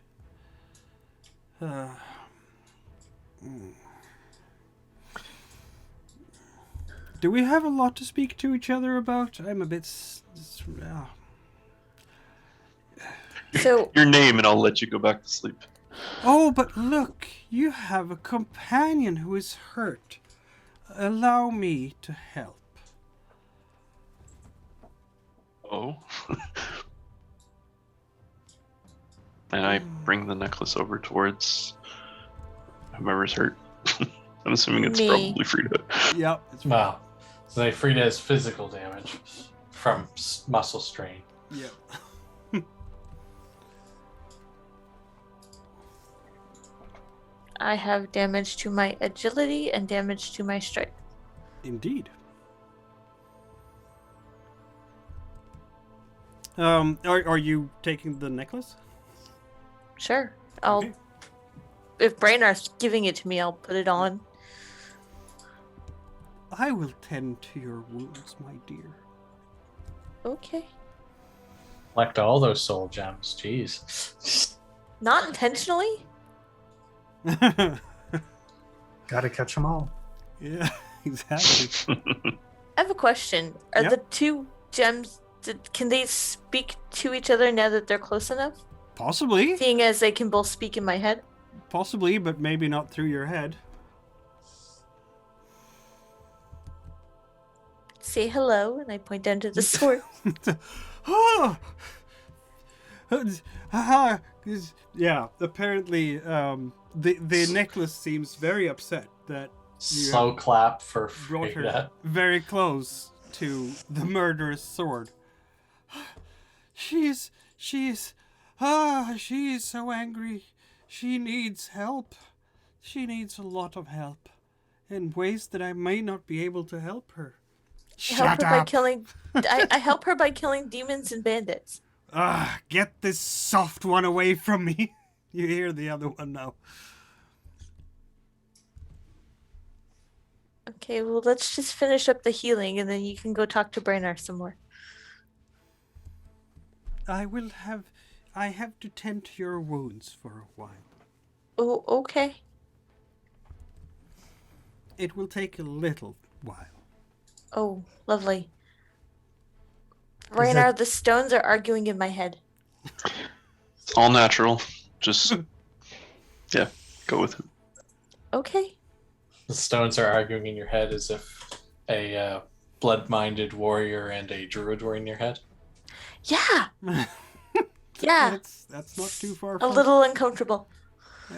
Do we have a lot to speak to each other about? I'm a bit... So, Your name, and I'll let you go back to sleep. Oh, but look, you have a companion who is hurt. Allow me to help. Oh. And I bring the necklace over towards whomever's hurt. I'm assuming it's Me. probably Frida. Yep, it's Wow. So Frida has physical damage from muscle strain. Yep. I have damage to my agility and damage to my strength. Indeed. Are you taking the necklace? Sure. I'll. Okay. If Brainar's giving it to me, I'll put it on. I will tend to your wounds, my dear. Okay. Collect all those soul gems. Jeez. Not intentionally. Gotta catch them all. Yeah, exactly. I have a question. Are Yep. the two gems? Can they speak to each other now that they're close enough? Possibly. Seeing as they can both speak in my head. Possibly, but maybe not through your head. Say hello, and I point down to the sword. Oh! Yeah, apparently the necklace seems very upset that you Slow have clap for brought her Frida. very close to the murderous sword. She's she's so angry. She needs help. She needs a lot of help in ways that I may not be able to help her. Help her by killing. I help her by killing demons and bandits. Get this soft one away from me. You hear the other one now. Okay, well, let's just finish up the healing, and then you can go talk to Brainar some more. I have to tend to your wounds for a while. Oh, okay. It will take a little while. Oh, lovely. Brainar, it- the stones are arguing in my head. It's all natural. Just, yeah, go with it. Okay. The stones are arguing in your head as if a blood-minded warrior and a druid were in your head. Yeah. Yeah. That's not too far A from little uncomfortable. Yeah.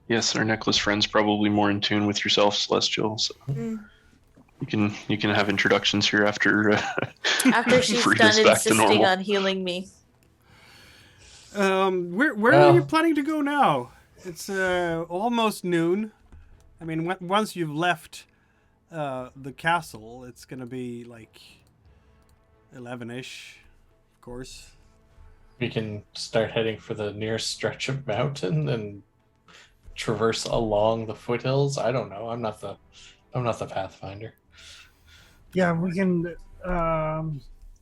Yes, our necklace friend's probably more in tune with yourself, Celestial. So Mm. you can have introductions here after After she's Frida's done back to insisting normal. on healing me. Where are you planning to go now? It's almost noon. I mean, once you've left the castle, it's gonna be like 11-ish, of course. We can start heading for the nearest stretch of mountain and traverse along the foothills. I don't know. I'm not the pathfinder. Yeah, we can.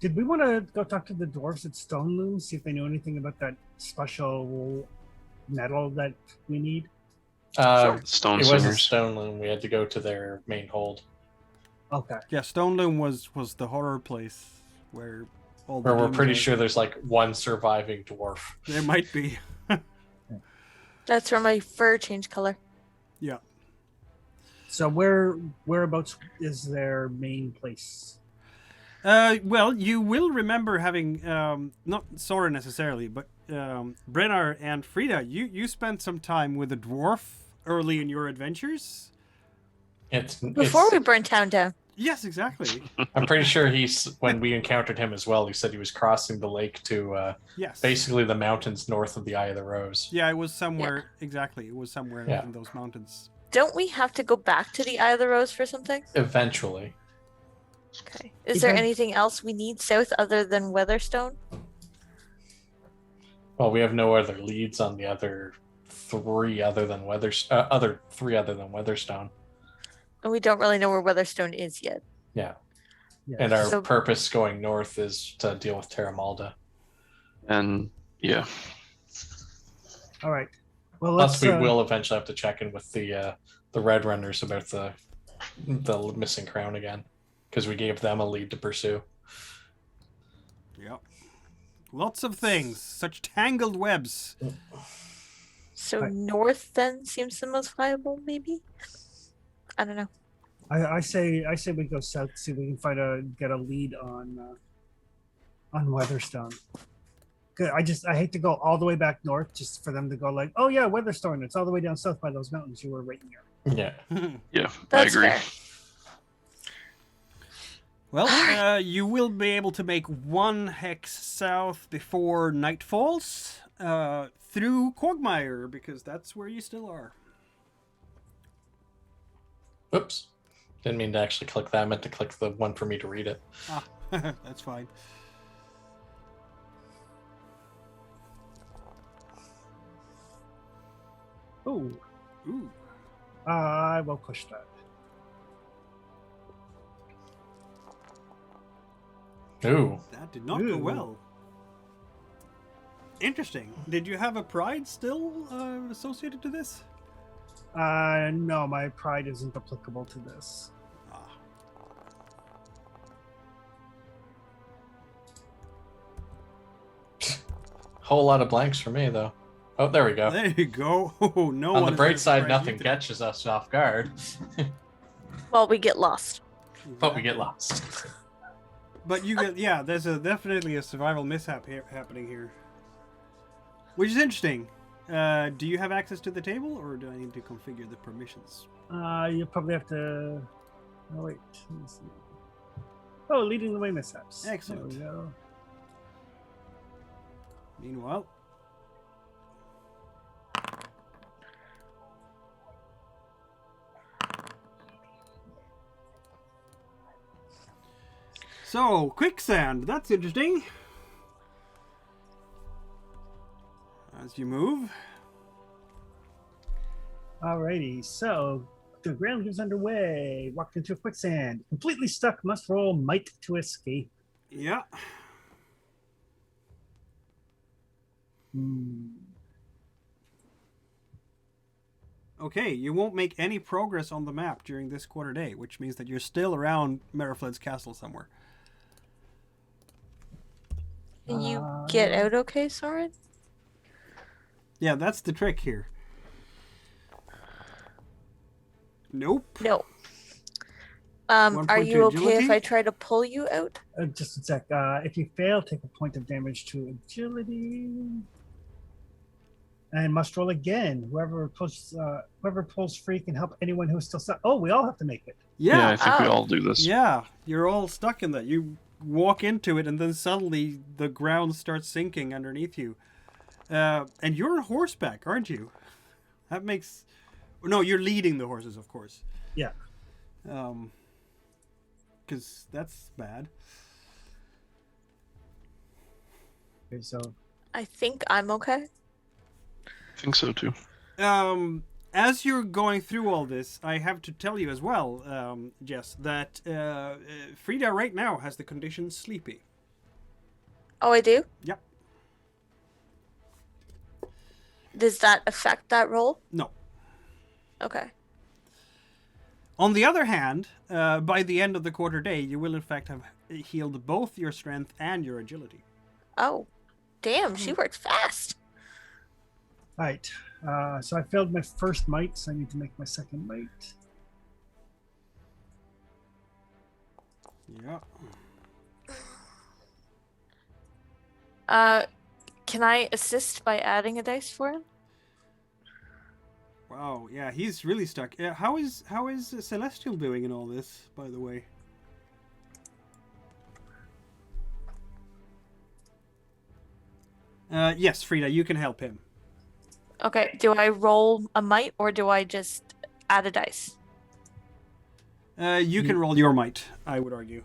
Did we want to go talk to the dwarves at Stone Loom, see if they know anything about that special metal that we need? Stone It wasn't Singers. Stone Loom. We had to go to their main hold, Okay. Yeah, Stone Loom was the horror place where all the where we're demons pretty are. sure there's like one surviving dwarf. There might be. That's where my fur changed color. Yeah. So whereabouts is their main place? Well, you will remember having not Sora necessarily, but Brennar and Frida. You spent some time with a dwarf early in your adventures. Before we burned town down. Yes, exactly. I'm pretty sure when we encountered him as well, he said he was crossing the lake to Yes. basically the mountains north of the Eye of the Rose. Yeah, it was somewhere. Exactly, it was somewhere Yeah. in those mountains. Don't we have to go back to the Eye of the Rose for something? Eventually. Okay. Is there Because- anything else we need south other than Weatherstone? Well, we have no other leads on the other three other than Weatherstone. And we don't really know where Weatherstone is yet. Yeah. Yes. And our So- purpose going north is to deal with Terra Malda. And yeah, All right. Well, Plus, let's. we will eventually have to check in with the Red Runners about the missing crown again, because we gave them a lead to pursue. Yep. Lots of things. Such tangled webs. So I- north then seems the most viable, maybe. I don't know. I say we go south, see if we can get a lead on Weatherstone. Good. I hate to go all the way back north just for them to go like, oh yeah, Weatherstone. It's all the way down south by those mountains. You were right near. Yeah. Yeah, That's I agree. fair. Well, you will be able to make one hex south before night falls through Quagmire, because that's where you still are. Whoops. Didn't mean to actually click that. I meant to click the one for me to read it. Ah, that's fine. Ooh. Ooh. I will push that. Ooh. That did not go Ooh. well. Interesting. Did you have a pride still associated to this? No, my pride isn't applicable to this. Ah. Whole lot of blanks for me, though. Oh, there we go. There you go. Oh, no On one the is bright gonna side, surprise you nothing today. catches us off guard, Well, we get lost. but we get lost. But you get, yeah, there's definitely a survival mishap happening here. Which is interesting. Do you have access to the table, or do I need to configure the permissions? You probably have to. Oh wait. Let me see. Oh, leading the way mishaps. Excellent. There we go. Meanwhile, so quicksand. That's interesting. As you move. Alrighty, so the ground gives underway. Walked into quicksand. Completely stuck. Must roll might to escape. Yeah. Okay, you won't make any progress on the map during this quarter day, which means that you're still around Merofled's castle somewhere. Can you get out okay, Soren? Yeah, that's the trick here. Nope. No. 1 Are point you to okay if agility? I try to pull you out? Just a sec. If you fail, take a point of damage to agility. And must roll again. Whoever pulls free can help anyone who's still stuck. Oh, we all have to make it. Yeah, I Yeah. think we Oh. all do this. Yeah, you're all stuck in that. You walk into it, and then suddenly the ground starts sinking underneath you. And you're on horseback, aren't you? That makes... No, you're leading the horses, of course. Yeah. Because that's bad. Okay, so I think I'm okay. I think so too. As you're going through all this, I have to tell you as well, Jess, that Frida right now has the condition sleepy. Oh, I do? Yep. Does that affect that roll? No. Okay. On the other hand, by the end of the quarter day, you will in fact have healed both your strength and your agility. Oh, damn, she works fast. all right. So I failed my first might, so I need to make my second might. Yeah. Can I assist by adding a dice for him? Wow. Yeah, he's really stuck. How is Celestial doing in all this, by the way? Yes, Frida, you can help him. Okay, do I roll a might or do I just add a dice? You can roll your might, I would argue.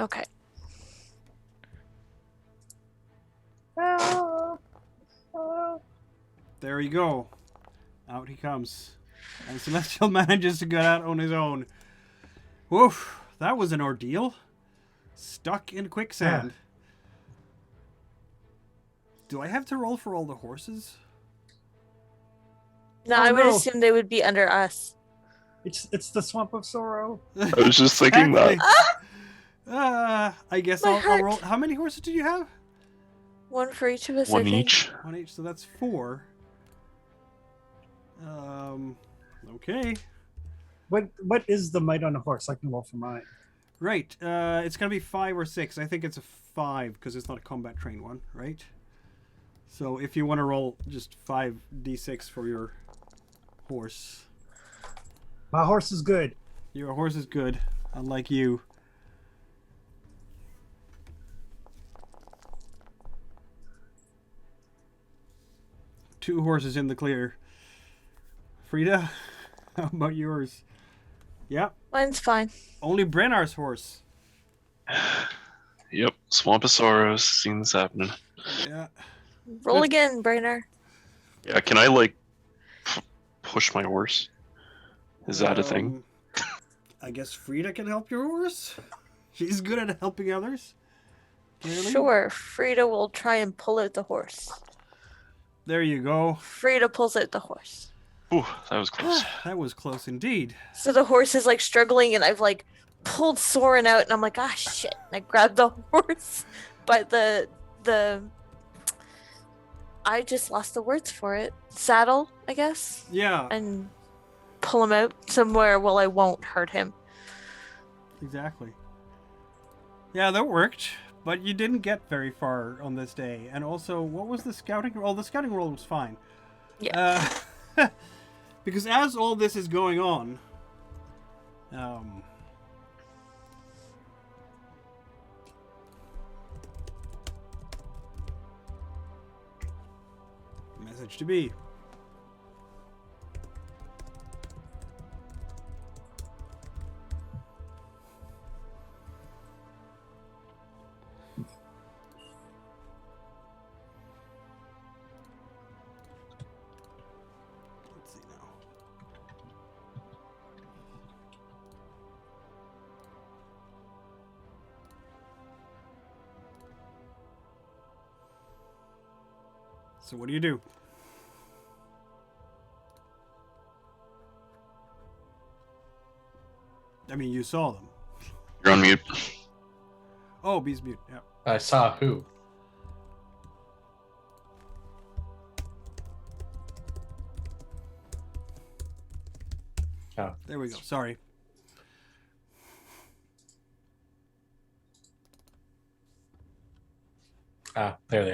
Okay. There you go. Out he comes. And Celestial manages to get out on his own. Woof, that was an ordeal. Stuck in quicksand. Do I have to roll for all the horses? No, Oh, I would no. assume they would be under us. It's the swamp of sorrow. I was just thinking that. I guess My I'll heart. roll. How many horses did you have? One for each of us. I One think. each. One each, so that's 4. Okay. What is the might on a horse? I can roll for mine. Right. It's gonna be 5 or 6. I think it's a 5 because it's not a combat trained one, right? So if you want to roll just 5d6 for your horse. My horse is good. Your horse is good, unlike you. Two horses in the clear. Frida, how about yours? Yeah, Mine's fine. only Brennar's horse. Yep. Swamp of Sorrows. Seen this happening. Yeah. Roll again, Brainer. Yeah. Can I like push my horse? Is that a thing? I guess Frida can help your horse. She's good at helping others. Clearly. Sure, Frida will try and pull out the horse. There you go. Frida pulls out the horse. Ooh, that was close. That was close indeed. So the horse is like struggling, and I've like pulled Soren out, and I'm like, ah, shit. And I grabbed the horse, but the I just lost the words for it. Saddle, I guess, Yeah, and pull him out somewhere. Well, I won't hurt him. exactly. Yeah, that worked. But you didn't get very far on this day. And also, what was the scouting roll? The scouting roll was fine. Yeah. Because as all this is going on, message to be. Let's see now. So what do you do? I mean, you saw them. You're on mute. Oh, Bee's mute. Yeah. I saw who? Oh, There we go. Sorry. there they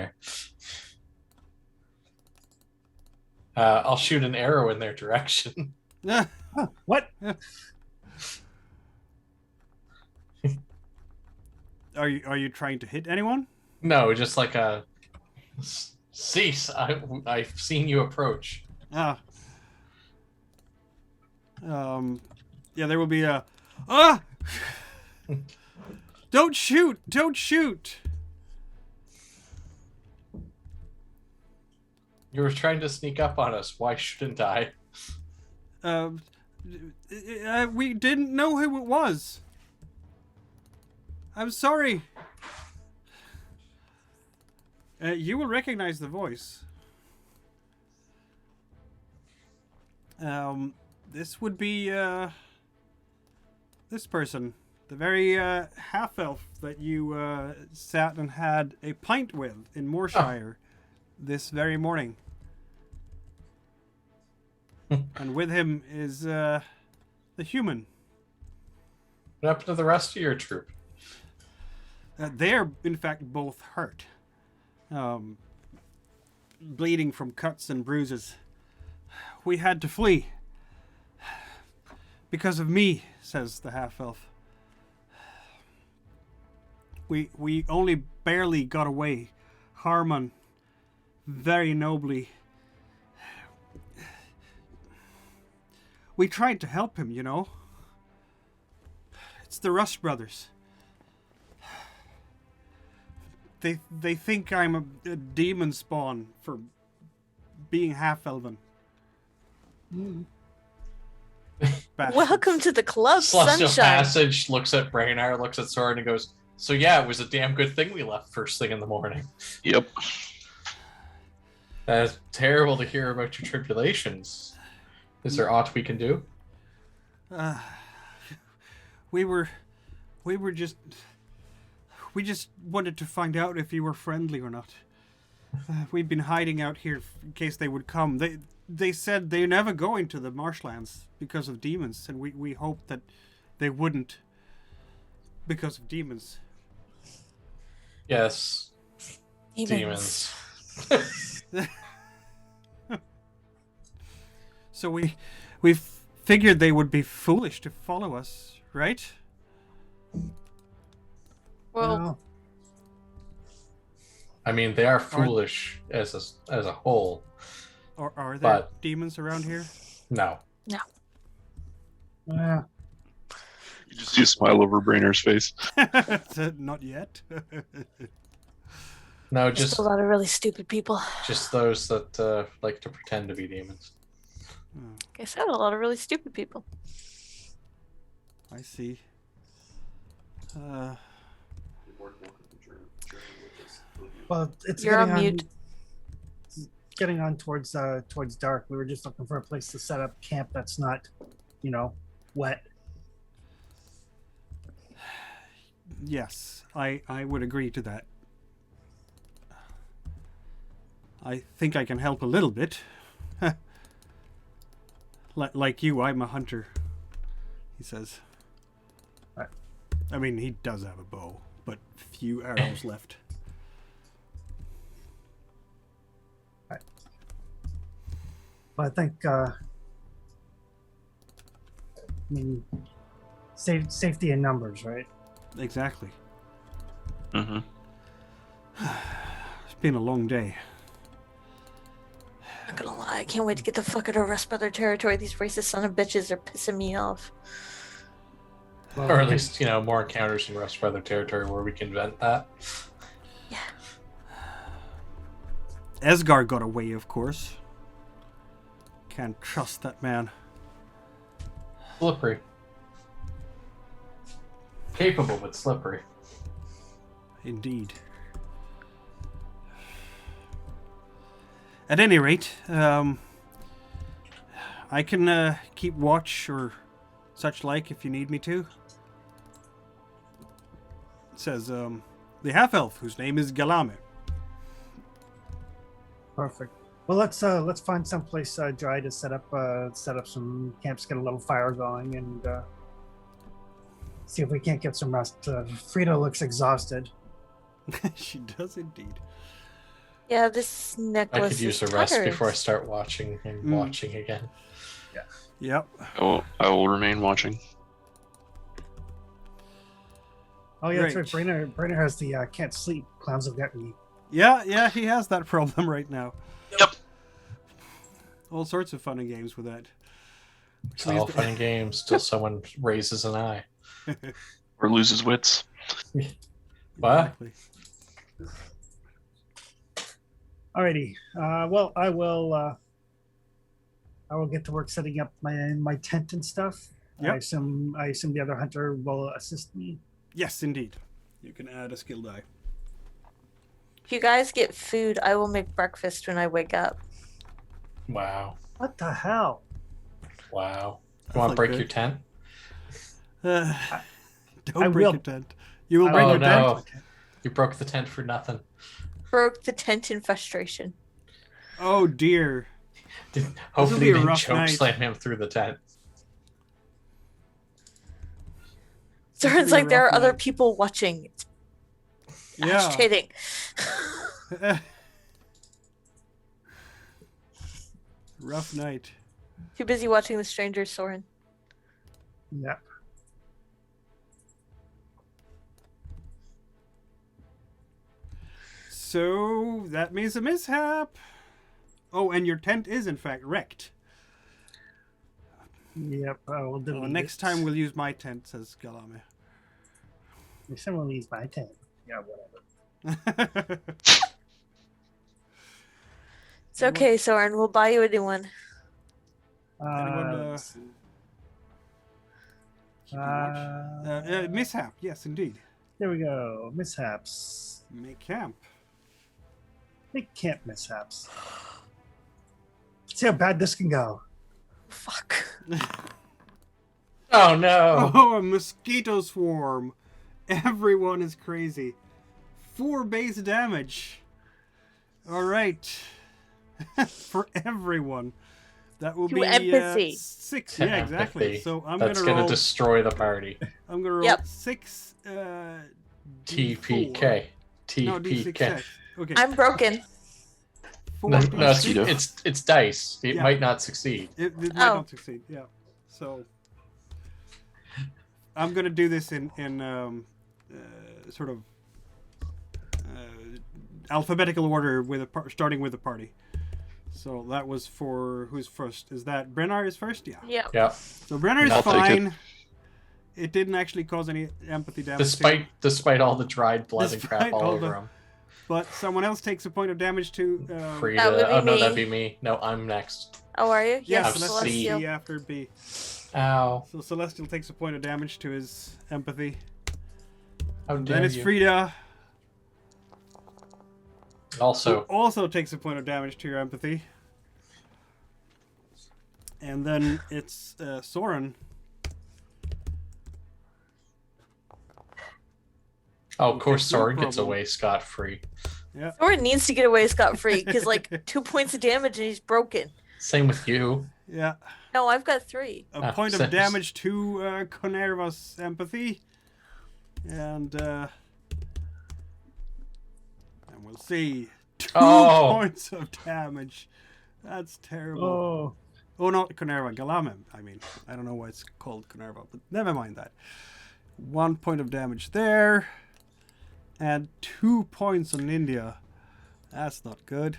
are. I'll shoot an arrow in their direction. Huh, what? Are you trying to hit anyone? No, just like a cease. I've seen you approach. Ah. Yeah, there will be a. Ah! Don't shoot! Don't shoot! You were trying to sneak up on us. Why shouldn't I? We didn't know who it was. I'm sorry. You will recognize the voice. This would be this person, the very half-elf that you sat and had a pint with in Moorshire this very morning. And with him is the human. What happened to the rest of your troop? They're, in fact, both hurt. Bleeding from cuts and bruises. We had to flee. Because of me, says the half-elf. We only barely got away. Harmon, very nobly. We tried to help him, you know. It's the Rust brothers. They think I'm a demon spawn for being half-elven. Bastards. Welcome to the club, Celestial sunshine. Passage looks at Brainar, looks at Soren, and goes, "So yeah, it was a damn good thing we left first thing in the morning." Yep. That's terrible to hear about your tribulations. Is there aught we can do? We were just... We just wanted to find out if you were friendly or not. We've been hiding out here in case they would come. They said they're never going to the marshlands because of demons, and we hoped that they wouldn't because of demons. Yes. Demons. So we figured they would be foolish to follow us, right? Well, I mean, they are foolish as a whole. Or are there But- demons around here? No. Yeah. You just see a smile over Brainer's face. Not yet. No, just just a lot of really stupid people. just those that like to pretend to be demons. Like I said, a lot of really stupid people. I see. Well, it's You're getting on mute. Getting on towards dark. We were just looking for a place to set up camp that's not, wet. Yes, I would agree to that. I think I can help a little bit. Like you, I'm a hunter, he says. Right. I mean, he does have a bow, but few arrows left. But I think, safety in numbers, right? Exactly. Mm-hmm. It's been a long day. Not gonna lie, I can't wait to get the fuck out of rest by their territory. These racist son of bitches are pissing me off. Well, Or at least, more encounters in Rust Brother territory where we can vent that. Yeah. Esgar got away, of course. Can't trust that man. Slippery. Capable, but slippery. Indeed. At any rate, I can keep watch or such like if you need me to. It says, the half-elf, whose name is Galame. Perfect. Well, let's find someplace dry to set up some camps, get a little fire going, and see if we can't get some rest. Frida looks exhausted. She does indeed. Yeah, this necklace I could use a is rest tattered. before I start watching and watching again. Yep. I will remain watching. Oh yeah, that's right. Great. Brainer has the can't sleep. Clowns have got me. Yeah, he has that problem right now. Yep. All sorts of fun and games with that. It's all fun and games till someone raises an eye. Or loses wits. What? Exactly. Alrighty. Well, I will get to work setting up my tent and stuff. Yep. I assume the other hunter will assist me. Yes, indeed. You can add a skill die. If you guys get food, I will make breakfast when I wake up. Wow. What the hell? Wow. That's You want not to break good. your tent? Don't I break will- your tent. You will I break Oh your no. tent. You broke the tent for nothing. Broke the tent in frustration. Oh dear. Hopefully be you a didn't rough choke night. slam him through the tent. Soren's be a like, there rough are other night. people watching. It's Yeah. agitating. Rough night. Too busy watching the strangers, Soren. Yeah. So that means a mishap. Oh, and your tent is in fact wrecked. Yep. We'll do Oh, next time we'll use my tent, says Galame. Next time we'll use my tent. Yeah, whatever. It's okay, Soren. We'll buy you a new one. Anyone, Let's see. keep watch. Mishap, yes, indeed. There we go. Mishaps. Make camp. Big camp mishaps. See how bad this can go. Fuck. Oh no! Oh, a mosquito swarm. Everyone is crazy. 4 base damage. All right. For everyone. That will To be empathy. 6. To Yeah, exactly. empathy. So I'm That's gonna gonna roll. destroy the party. I'm gonna roll Yep. 6. TPK. No, D6. TPK. Okay. I'm broken. 4 No, D6. Mosquito. it's dice. It Yeah. might not succeed. It might Oh. not succeed. Yeah. So I'm gonna do this in sort of alphabetical order with starting with the party. So that was for who's first? Is that Brennar is first? Yeah. Yeah. Yeah. So Brennar is I'll take it. fine. It didn't actually cause any empathy damage. to him, Despite all the dried blood and Despite crap all all over the- him. but someone else takes a point of damage to. Frida. That would be Oh no, me. that'd be me. No, I'm next. Oh, are you? Yeah, Yes, I've Celestial Celestial. C after B. Ow. So Celestial takes a point of damage to his empathy. How And dare then it's you. Frida, who Also, also takes a point of damage to your empathy. And then it's Soren. of course, It's your Soren gets problem. away scot-free. Yeah. Soren needs to get away scot-free because, like, 2 points of damage and he's broken. Same with you. Yeah. No, I've got 3. A point of same. damage to Conerva's empathy. And we'll see. 2 Oh. points of damage. That's terrible. Oh. Oh, not Conerva, Galamem. I mean, I don't know why it's called Conerva, but never mind that. 1 point of damage there. And 2 points on India. That's not good.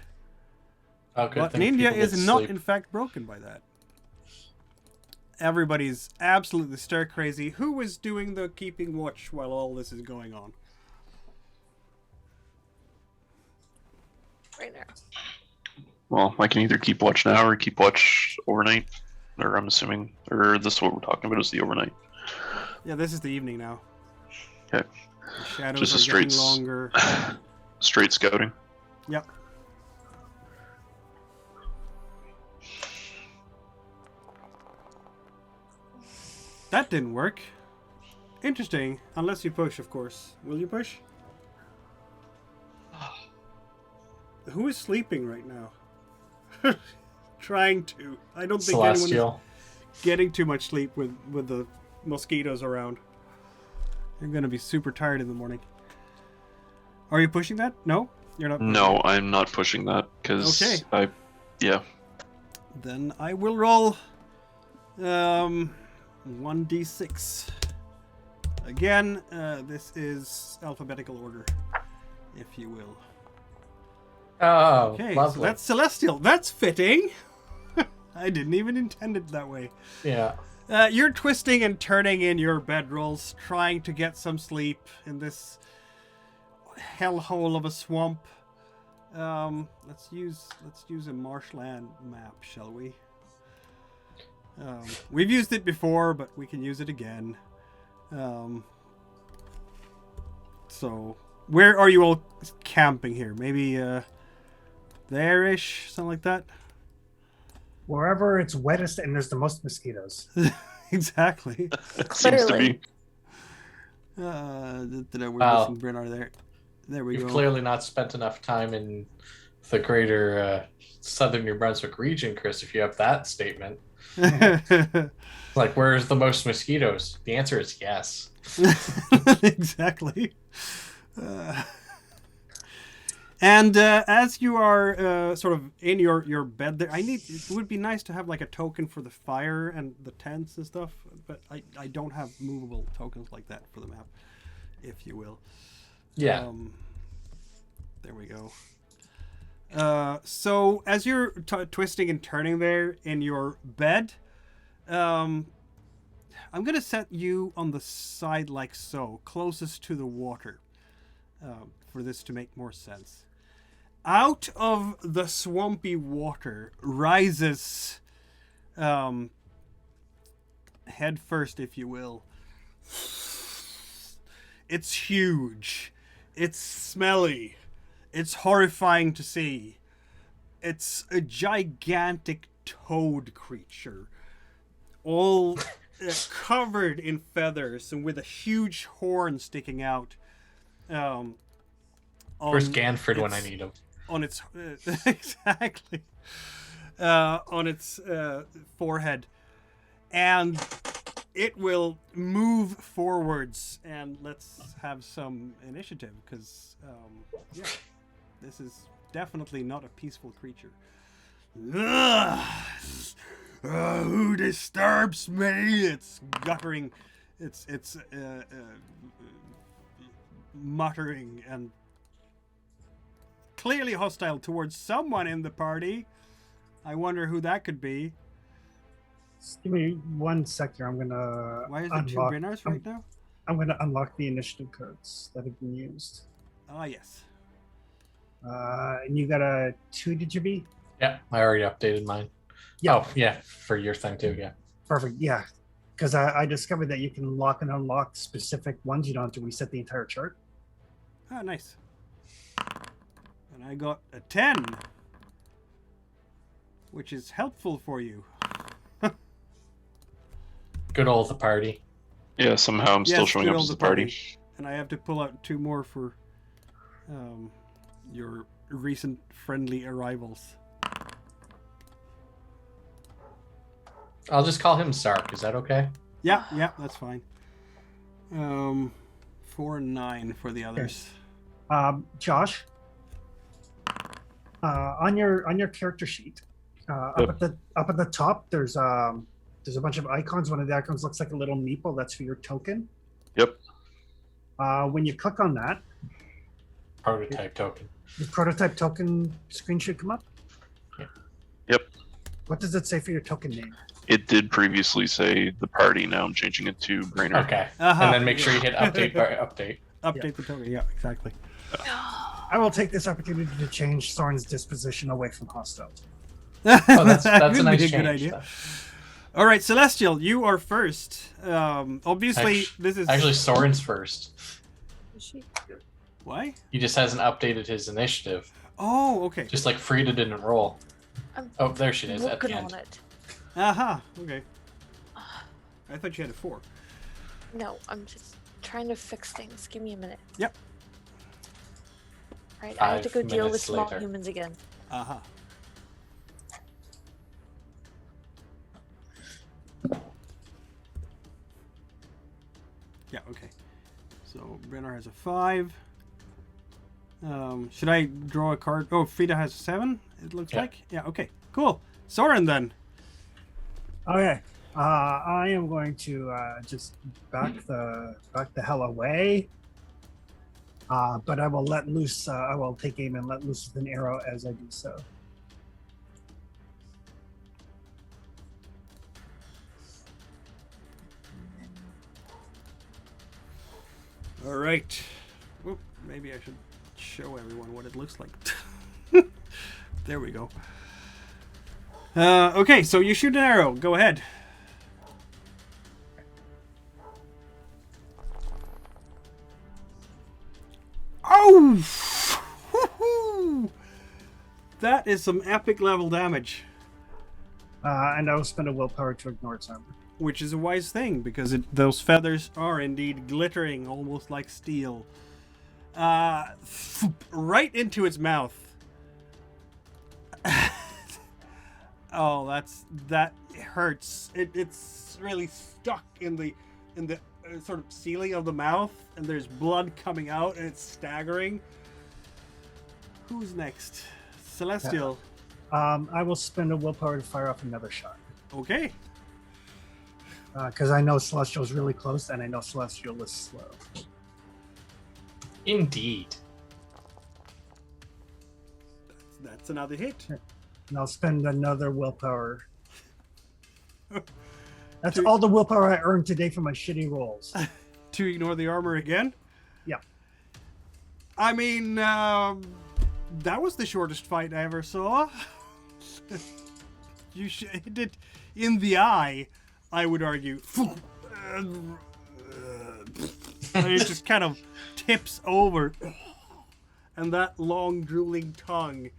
Oh, good But thing India people get is not, sleep. in fact, broken by that. Everybody's absolutely stir crazy. Who is doing the keeping watch while all this is going on? Right now. Well, I can either keep watch now or keep watch overnight. Or I'm assuming, or this is what we're talking about is the overnight. Yeah, this is the evening now. Okay. The shadows Just a are straight getting longer. Straight scouting. Yep. That didn't work. Interesting. Unless you push, of course. Will you push? Who is sleeping right now? Trying to. I don't think anyone Celestial. is getting too much sleep with the mosquitoes around. You're gonna be super tired in the morning. Are you pushing that? No? You're not pushing No, it? I'm not pushing that because Okay. yeah. Then I will roll 1d6. Again, this is alphabetical order, if you will. Oh, Okay, lovely. so that's Celestial. That's fitting. I didn't even intend it that way. Yeah. You're twisting and turning in your bedrolls, trying to get some sleep in this hellhole of a swamp. Let's use a marshland map, shall we? We've used it before, but we can use it again. So, where are you all camping here? Maybe there-ish, something like that. Wherever it's wettest and there's the most mosquitoes. Exactly. Seems to Clearly. be. We're Wow. missing Brennar there. There we You've go. clearly not spent enough time in the greater southern New Brunswick region, Chris, if you have that statement. Like, where's the most mosquitoes? The answer is yes. Exactly. And as you are sort of in your bed there, it would be nice to have like a token for the fire and the tents and stuff, but I don't have movable tokens like that for the map, if you will. Yeah. There we go. So as you're twisting and turning there in your bed, I'm gonna set you on the side like so, closest to the water, for this to make more sense. Out of the swampy water rises, head first, if you will. It's huge. It's smelly. It's horrifying to see. It's a gigantic toad creature all covered in feathers and with a huge horn sticking out. Where's Ganford when I need him? On its exactly on its forehead, and it will move forwards. And let's have some initiative, because yeah, this is definitely not a peaceful creature. Who disturbs me? It's guttering. It's muttering and clearly hostile towards someone in the party. I wonder who that could be. Just give me 1 sec here. I'm gonna. Why is there two Brennars right now? I'm gonna unlock the initiative cards that have been used. Ah, yes. And you got a 2, did you be? Yeah, I already updated mine. Yeah. Oh, yeah, for your thing too, yeah. Perfect. Yeah, because I discovered that you can lock and unlock specific ones. You don't have to reset the entire chart. Ah, nice. And I got a 10, which is helpful for you. Good old the party. Yeah, somehow I'm still Yes, showing good up old as the the party. And I have to pull out 2 more for your recent friendly arrivals. I'll just call him Sark. Is that okay? Yeah, that's fine. 4 and 9 for the others. Josh, on your character sheet, up at the top, there's a bunch of icons. One of the icons looks like a little meeple. That's for your token. Yep. When you click on that, Prototype token. the prototype token screen should come up. Yep. What does it say for your token name? It did previously say the party. Now I'm changing it to Brainerd. Okay. Uh-huh. And then make sure you hit update. Update. Update the token. Yeah, exactly. I will take this opportunity to change Soren's disposition away from hostile. Oh, that's a Could nice be a change. good idea. All right, Celestial, you are first. Obviously, this is Actually, Soren's first. why? He just hasn't updated his initiative. Oh, okay. Just like Frida didn't roll. Oh, there she is at the Working end. on it. Aha. Okay. I thought you had a 4. No, I'm just trying to fix things. Give me a minute. Yep. Alright, I have to 5 go deal with minutes small later. humans again. Aha. Yeah. Okay. So Brenner has a 5. Should I draw a card? Oh, Frida has a 7. It looks Yeah. like. Yeah. Okay. Cool. Soren then. Okay. I am going to just back the hell away. But I will let loose. I will take aim and let loose with an arrow as I do so. All right. Oop, maybe I should show everyone what it looks like. There we go. Okay, so you shoot an arrow. Go ahead. Oh! Woo-hoo! That is some epic level damage, And I will spend a willpower to ignore its armor. which is a wise thing because those feathers are indeed glittering, almost like steel. Right into its mouth. Oh, that hurts. It's really stuck in the sort of ceiling of the mouth, and there's blood coming out, and it's staggering. Who's next? Celestial. I will spend a willpower to fire off another shot. Okay. Because I know Celestial's really close, and I know Celestial is slow. Indeed. That's another hit. And I'll spend another willpower. That's all the willpower I earned today from my shitty rolls. To ignore the armor again? Yeah. I mean, that was the shortest fight I ever saw. You hit it in the eye, I would argue. And it just kind of tips over. And that long, drooling tongue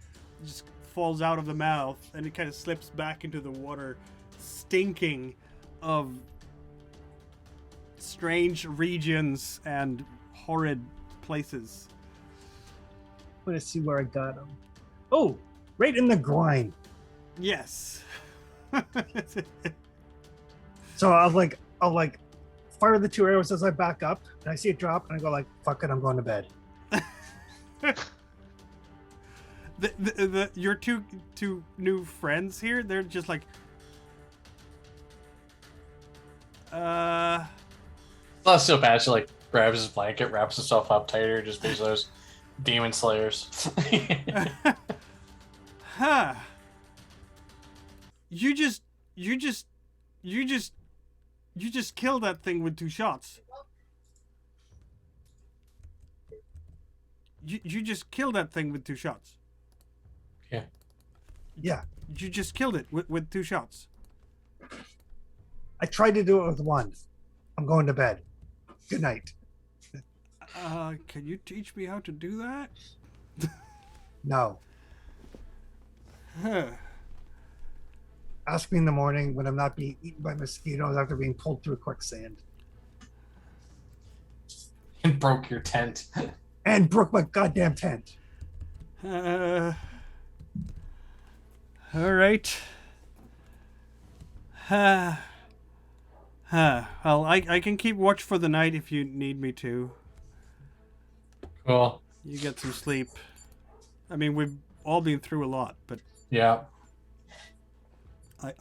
just falls out of the mouth, and it kind of slips back into the water, stinking of strange regions and horrid places. I'm gonna see where I got him. Oh, right in the groin. Yes. So I'll fire the 2 arrows as I back up, and I see it drop, and I go like, "Fuck it, I'm going to bed." Your two new friends here, they're just like, Celestial Patch like grabs his blanket, wraps himself up tighter, just these those demon slayers. huh. You just killed that thing with 2 shots. You just killed that thing with 2 shots. Yeah. Yeah. You just killed it with 2 shots. I tried to do it with 1. I'm going to bed. Good night. Can you teach me how to do that? No. Huh. Ask me in the morning when I'm not being eaten by mosquitoes after being pulled through quicksand. And broke your tent. And broke my goddamn tent. All right. Well, I can keep watch for the night if you need me to. Cool. You get some sleep. I mean, we've all been through a lot, but Yeah.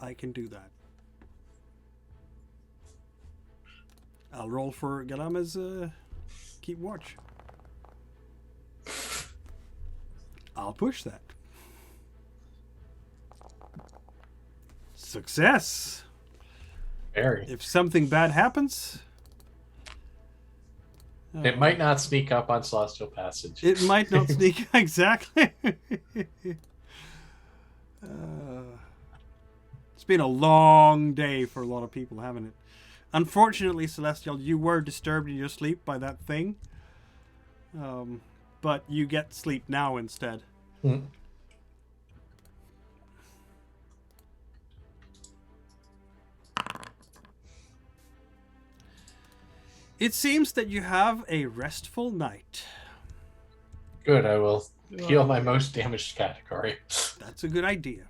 I can do that. I'll roll for Galama's keep watch. I'll push that. Success. Very. If something bad happens, It might not sneak up on Celestial Passage. it might not sneak. Exactly. It's been a long day for a lot of people, haven't it? Unfortunately, Celestial, you were disturbed in your sleep by that thing. But you get sleep now instead. Hmm. It seems that you have a restful night. Good, I will heal my most damaged category. That's a good idea.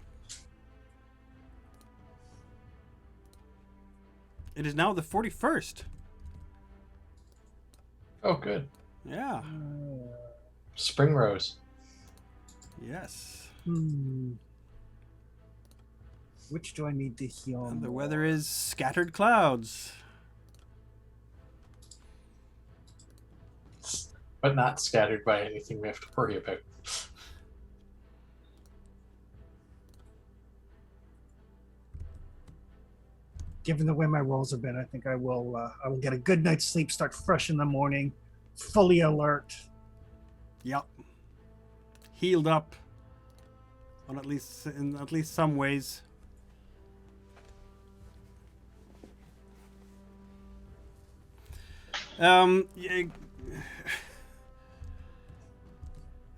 It is now the 41st. Oh, good. Yeah. Spring Rose. Yes. Which do I need to heal? And the more? weather is scattered clouds. But not scattered by anything we have to worry about. Given the way my rolls have been, I think I will get a good night's sleep, start fresh in the morning, fully alert. Yep. Healed up. In at least some ways.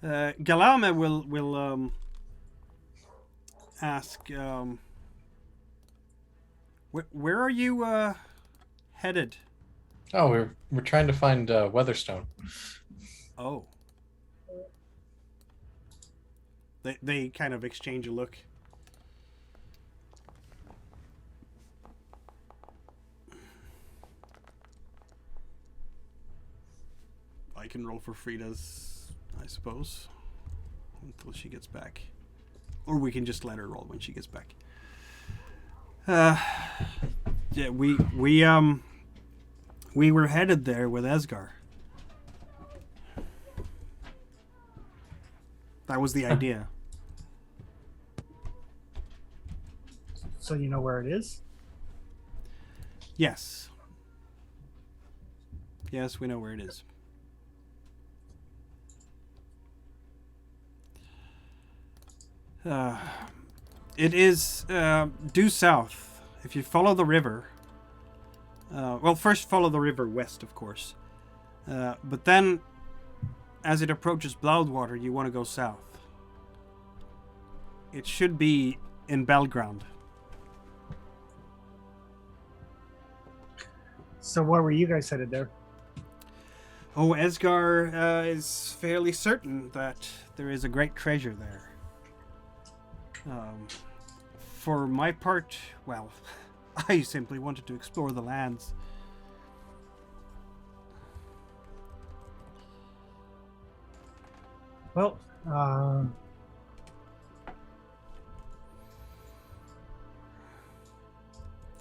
Galame will ask, where are you headed? Oh, we're trying to find Weatherstone. Oh. They kind of exchange a look. I can roll for Frida's, I suppose, until she gets back. Or we can just let her roll when she gets back. Yeah, we were headed there with Esgar. That was the idea. So you know where it is? Yes. Yes, we know where it is. It is due south. If you follow the river, well, first follow the river west, of course. But then, as it approaches Bloodwater, you want to go south. It should be in Belground. So where were you guys headed there? Oh, Esgar is fairly certain that there is a great treasure there. For my part, well, I simply wanted to explore the lands. Well,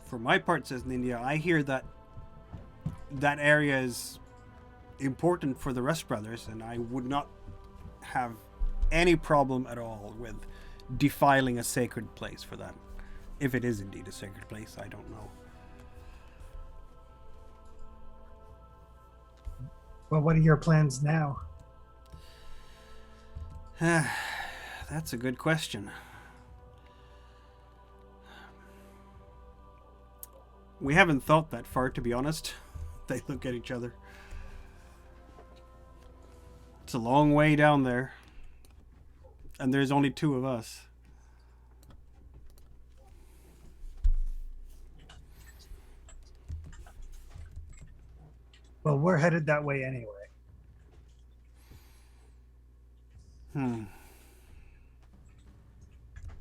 For my part, says Ninja, I hear that that area is important for the Rust Brothers, and I would not have any problem at all with defiling a sacred place for them. If it is indeed a sacred place, I don't know. well, what are your plans now? That's a good question. We haven't thought that far, to be honest. They look at each other. It's a long way down there. And there's only two of us. Well, we're headed that way anyway.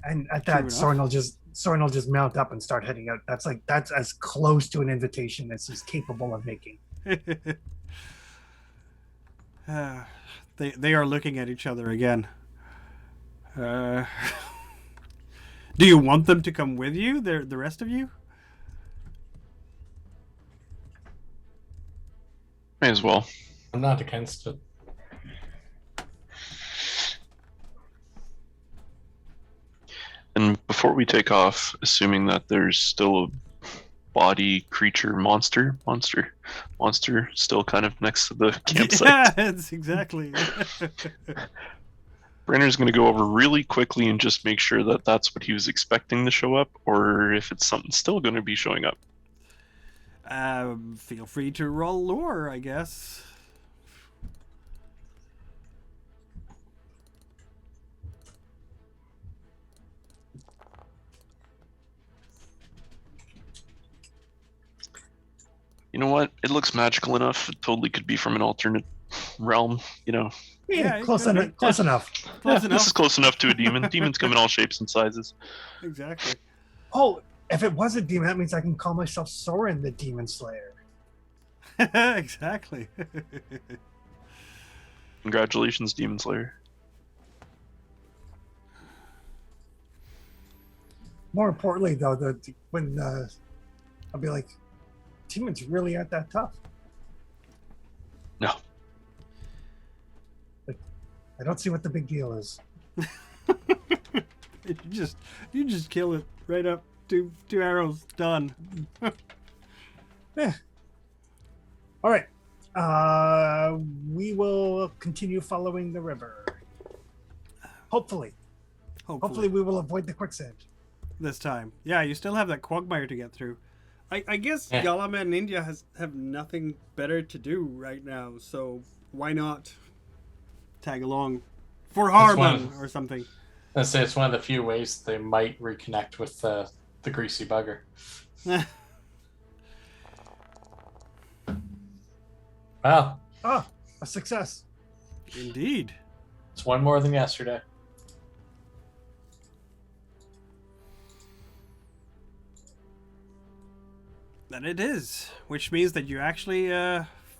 And at that, True Soren will just mount up and start heading out. That's as close to an invitation as he's capable of making. They are looking at each other again. Do you want them to come with you, the rest of you? May as well. I'm not against it. And before we take off, assuming that there's still a body creature monster still kind of next to the campsite. Yeah, that's exactly. Brenner's going to go over really quickly and just make sure that that's what he was expecting to show up, or if it's something still going to be showing up. Feel free to roll lore, I guess. You know what? It looks magical enough. It totally could be from an alternate realm, you know. Yeah, Yeah, close it could enough. be. Close enough. Close This enough. is close enough to a demon. Demons come in all shapes and sizes. Exactly. Oh, if it was a demon, that means I can call myself Soren the Demon Slayer. Exactly. Congratulations, Demon Slayer. More importantly, though, when I'll be like, demons really aren't that tough. No. Like, I don't see what the big deal is. you just kill it right up. Two arrows, done. Yeah. All right. We will continue following the river. Hopefully we will avoid the quicksand. This time. Yeah, you still have that quagmire to get through. I guess Yeah. Yalama and India have nothing better to do right now, so why not tag along for That's Harmon one. or something? I'd say it's one of the few ways they might reconnect with the greasy bugger. Well, Ah, a success. Indeed. it's one more than yesterday. That it is, which means that you actually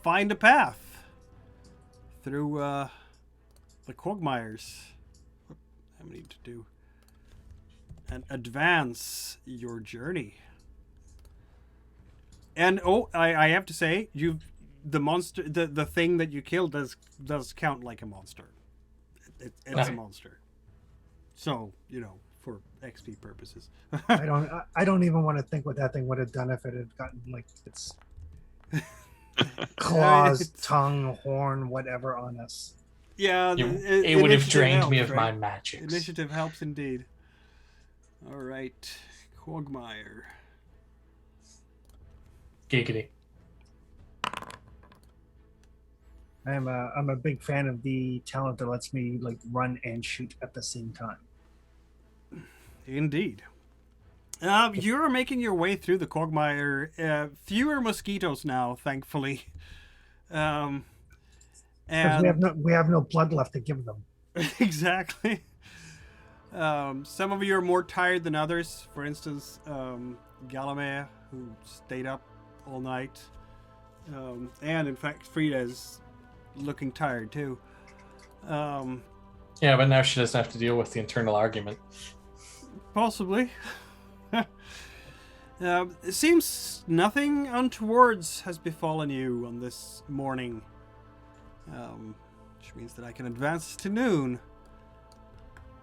find a path through the quagmires. What I need to do and advance your journey. And I have to say, the monster, the thing that you killed does count like a monster. It's a Right. monster. So for XP purposes. I don't even want to think what that thing would have done if it had gotten like its claws, It's- tongue, horn, whatever on us. Yeah, It would have initiative drained me helps, of right? my magics. Initiative helps indeed. All right, quagmire. Giggity. I'm a big fan of the talent that lets me like run and shoot at the same time. Indeed. You're making your way through the quagmire. Fewer mosquitoes now, thankfully. Because And we have no blood left to give them. exactly. Some of you are more tired than others. For instance, Galame, who stayed up all night. And in fact, Frida is looking tired too. Yeah, but now she doesn't have to deal with the internal argument. Possibly. It seems nothing untowards has befallen you on this morning. Which means that I can advance to noon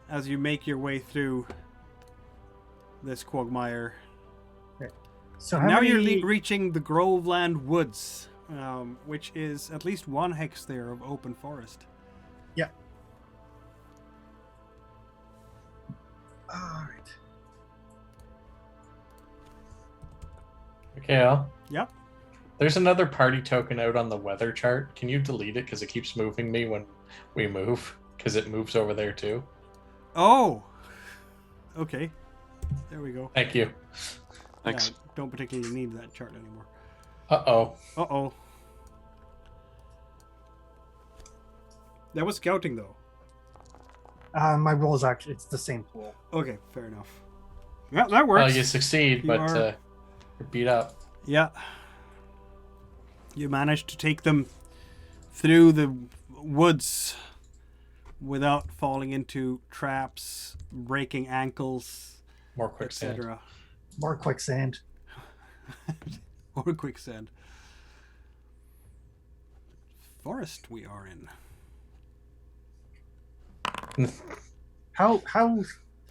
as you make your way through this quagmire. So Now you're reaching the Groveland Woods, which is at least 1 hex there of open forest. Yeah. All right. Okay, Al. Yep. There's another party token out on the weather chart. Can you delete it because it keeps moving me when we move? Because it moves over there too. Oh! Okay. There we go. Thank you. Thanks. Yeah, don't particularly need that chart anymore. Uh-oh. Uh-oh. That was scouting, though. My roll is actually it's the same pool. Okay, fair enough. Yeah, that works. Well, you succeed, You but are- you're beat up. Yeah. You managed to take them through the woods without falling into traps, breaking ankles, More quicksand. etc. More quicksand. Or quicksand. Forest we are in. How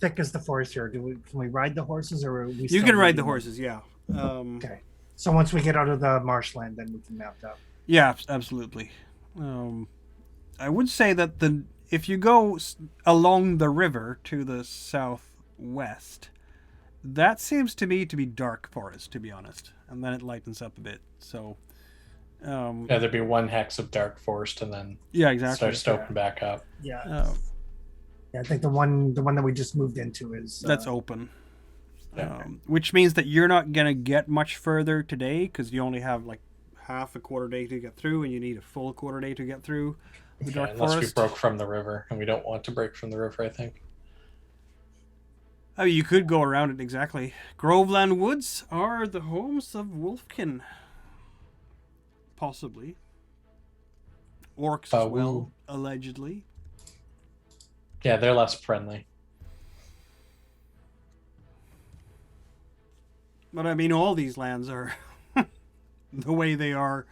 thick is the forest here? Can we ride the horses, or are we You still can ride the moving? horses, yeah. Okay. So once we get out of the marshland, then we can map out. Yeah, absolutely. I would say that if you go along the river to the southwest, that seems to me to be dark forest, to be honest, and then it lightens up a bit. So, Yeah, there'd be 1 hex of dark forest and then yeah, exactly. starts to open back up. Yeah. Yeah, I think the one that we just moved into is That's open. Yeah. Which means that you're not gonna get much further today because you only have like half a quarter day to get through, and you need a full quarter day to get through the Yeah, dark unless forest. we broke from the river, and we don't want to break from the river, I think. Oh, you could go around it exactly. Groveland Woods are the homes of Wolfkin. Possibly. Orcs as well, Woo. allegedly. Yeah, they're less friendly. But I mean, all these lands are the way they are.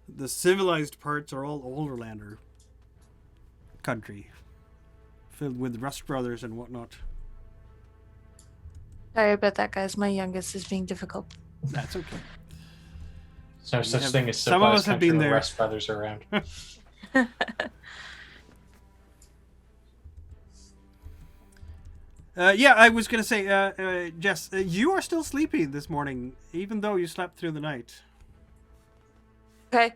The civilized parts are all Olderlander country, filled with Rust Brothers and whatnot. Sorry about that, guys. My youngest is being difficult. That's okay. There's no such have- thing as some of civilized us have country been when there. Rust Brothers are around. Yeah, I was going to say, Jess, you are still sleepy this morning, even though you slept through the night. Okay.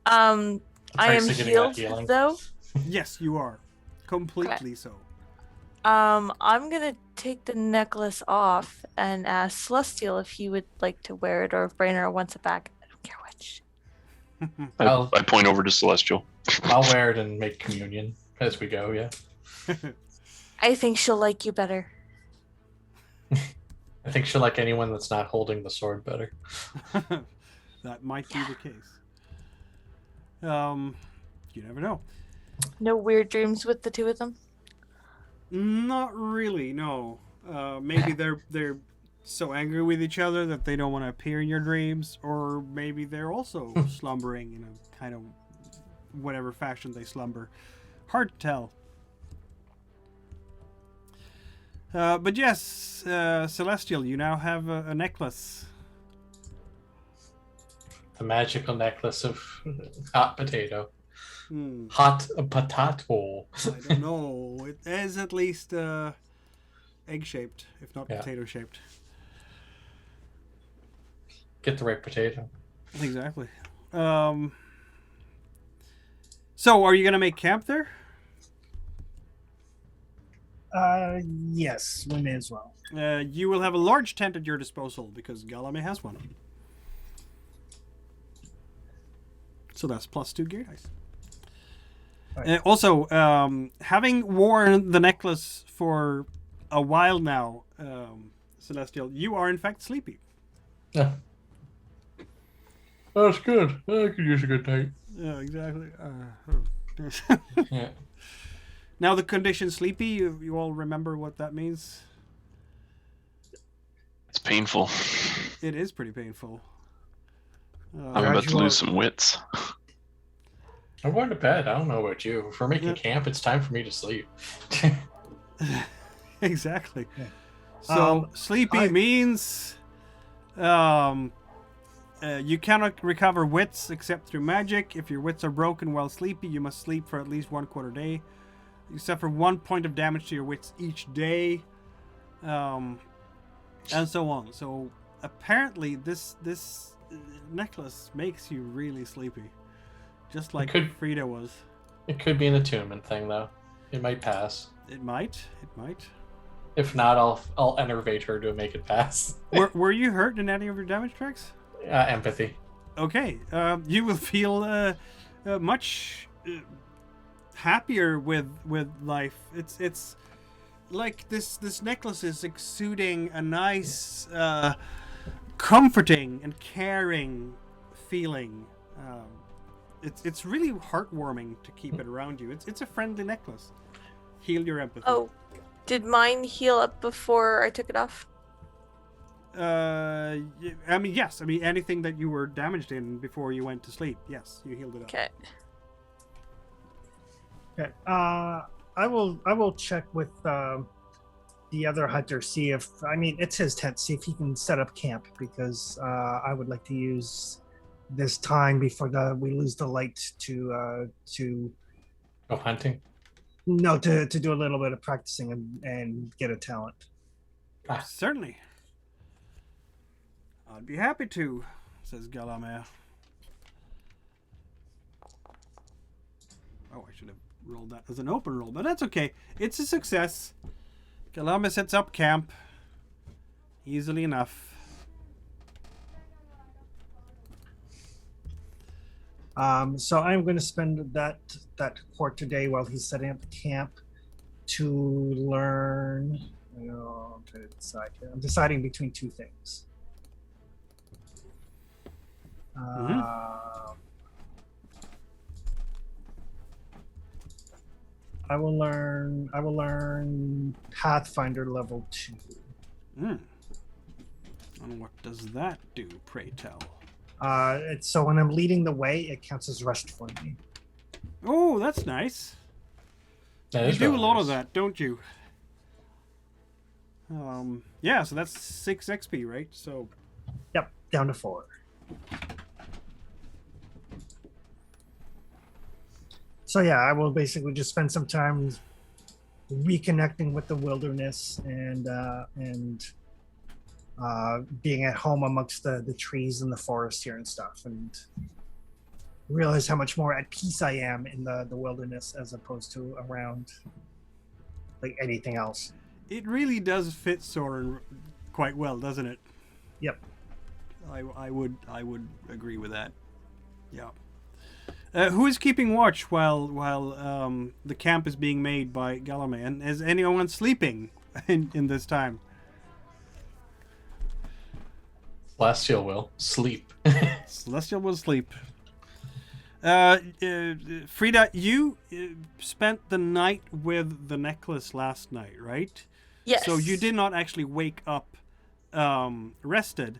I am Thanks to getting that healed healing. though. Yes, you are. Completely so. I'm gonna take the necklace off and ask Celestial if he would like to wear it or if Brainer wants it back. I don't care which. I'll- I point over to Celestial. I'll wear it and make communion as we go, yeah. I think she'll like you better. I think she'll like anyone that's not holding the sword better. That might be the case. You never know. No weird dreams with the two of them. Not really, no. Maybe they're so angry with each other that they don't want to appear in your dreams, or maybe they're also slumbering in a kind of whatever fashion they slumber. Hard to tell. But yes, Celestial, you now have a necklace. The magical necklace of hot potato. Hmm, Hot potato. I don't know. It is at least egg-shaped, if not Yeah. potato-shaped. Get the right potato. Exactly. So, are you gonna make camp there? Yes, we may as well. You will have a large tent at your disposal because Galame has one. So that's +2 gear dice. Right. Also, having worn the necklace for a while now, Celestial, you are in fact sleepy. Yeah. That's good. I could use a good night. Yeah, exactly. Yeah. Now the condition sleepy, you all remember what that means? It's painful. It is pretty painful. I'm about to lose some wits. I'm going to bed. I don't know about you. If we're making camp, it's time for me to sleep. Exactly. Yeah. So sleepy means you cannot recover wits except through magic. If your wits are broken while sleepy, you must sleep for at least 1/4 day. You suffer 1 point of damage to your wits each day, and so on. So apparently, this necklace makes you really sleepy, just like Frida was. It could be an attunement thing, though. It might pass. It might. If not, I'll enervate her to make it pass. Were you hurt in any of your damage tracks? Empathy. Okay, you will feel much happier with life. It's like this necklace is exuding a nice, comforting and caring feeling. It's really heartwarming to keep it around you. It's a friendly necklace. Heal your empathy. Oh, did mine heal up before I took it off? I mean, yes. I mean, anything that you were damaged in before you went to sleep, yes, you healed it up. Okay. Okay. I will check with the other hunter, see if it's his tent, see if he can set up camp because I would like to use this time before we lose the light to Go hunting. no to do a little bit of practicing and get a talent. Certainly. I'd be happy to, says Galamer. Oh, I should have rolled that as an open roll, but that's okay. It's a success. Galamer sets up camp easily enough. So I'm going to spend that quarter day while he's setting up camp to learn. I'm trying to decide here. I'm deciding between two things. I will learn Pathfinder level 2. And what does that do, pray tell? So when I'm leading the way, it counts as rest for me. Oh, that's nice. That You is do really a lot nice. of that, don't you? Yeah, so that's 6 XP, right? So Yep, down to 4. So yeah, I will basically just spend some time reconnecting with the wilderness and being at home amongst the trees and the forest here and stuff, and realize how much more at peace I am in the wilderness as opposed to around like anything else. it really does fit Soren quite well, doesn't it? Yep. I would agree with that. Yeah. Who is keeping watch while the camp is being made by Galame? And is anyone sleeping in this time? Celestial will sleep. Celestial will sleep. Frida, you spent the night with the necklace last night, right? Yes. So you did not actually wake up rested.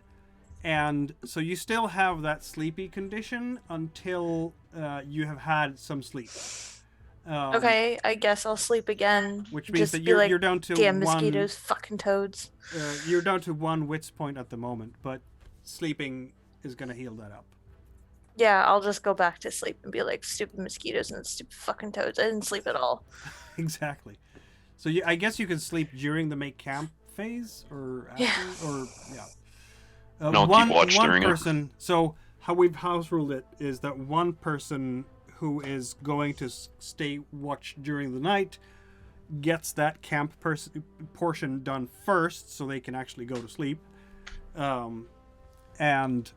And so you still have that sleepy condition until you have had some sleep. Okay, I guess I'll sleep again. Which means Just that be like, you're down to damn one. mosquitoes, fucking toads. You're down to 1 wits point at the moment, but sleeping is going to heal that up. Yeah, I'll just go back to sleep and be like, stupid mosquitoes and stupid fucking toads. I didn't sleep at all. Exactly. So I guess you can sleep during the make camp phase, or after, Yeah. or yeah. And I'll keep watch one during it. person. So how we've house ruled it is that one person who is going to stay watch during the night gets that camp portion done first so they can actually go to sleep. And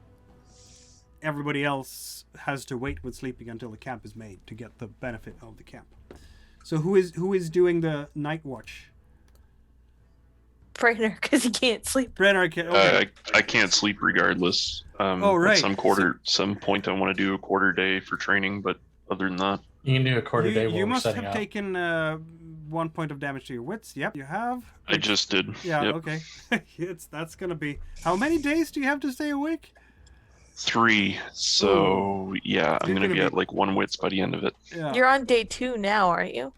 everybody else has to wait with sleeping until the camp is made to get the benefit of the camp. So who is doing the night watch? Brainer, because he can't sleep. Brenner, okay. I can't sleep regardless. Right. At some point I want to do a quarter day for training, but other than that, You can do a quarter day while You we're must setting have up. taken 1 point of damage to your wits. Yep, you have. I just did. Yeah, Yep. okay. That's gonna be. How many days do you have to stay awake? 3. So yeah, I'm You're gonna gonna be be- at like 1 wits by the end of it. Yeah. You're on day 2 now, aren't you?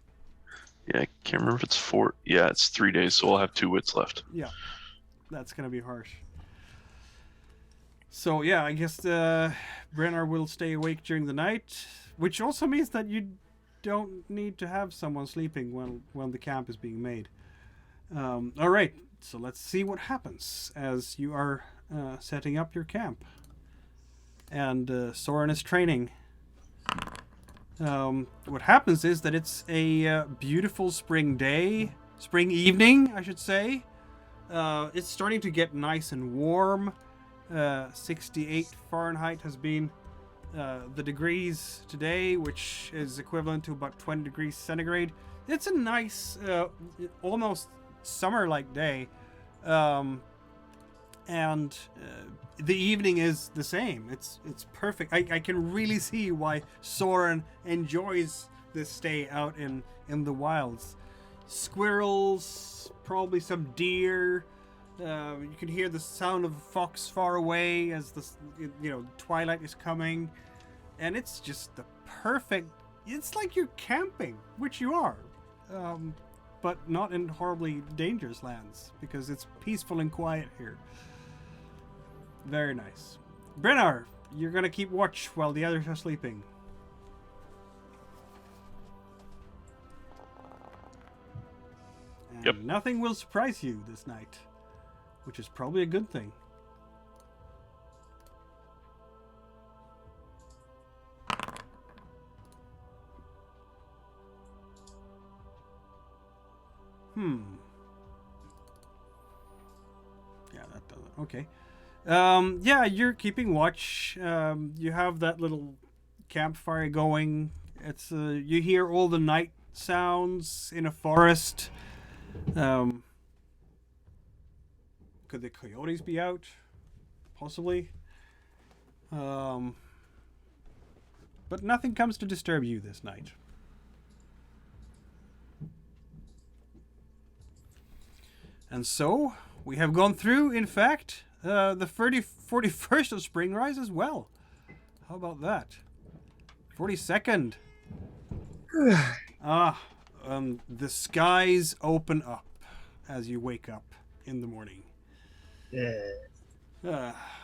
Yeah, I can't remember if it's 4. Yeah, it's 3 days, so I'll have 2 wits left. Yeah, that's gonna be harsh. So yeah, I guess Brenner will stay awake during the night, which also means that you don't need to have someone sleeping when the camp is being made. All right, so let's see what happens as you are setting up your camp, and Soren is training. What happens is that it's a beautiful spring evening, I should say. It's starting to get nice and warm. 68 Fahrenheit has been the degrees today, which is equivalent to about 20 degrees centigrade. It's a nice, almost summer-like day. And the evening is the same. It's perfect. I can really see why Soren enjoys this stay out in the wilds. Squirrels, probably some deer. You can hear the sound of a fox far away as the twilight is coming, and it's just the perfect. It's like you're camping, which you are, but not in horribly dangerous lands because it's peaceful and quiet here. Very nice. Brennar, you're gonna keep watch while the others are sleeping. And Yep. nothing will surprise you this night, which is probably a good thing. Yeah, that doesn't. Okay. Yeah, you're keeping watch. You have that little campfire going. It's you hear all the night sounds in a forest. Could the coyotes be out? Possibly. But nothing comes to disturb you this night. And so, we have gone through, in fact, the 41st of Spring Rise as well. How about that? 42nd. The skies open up as you wake up in the morning.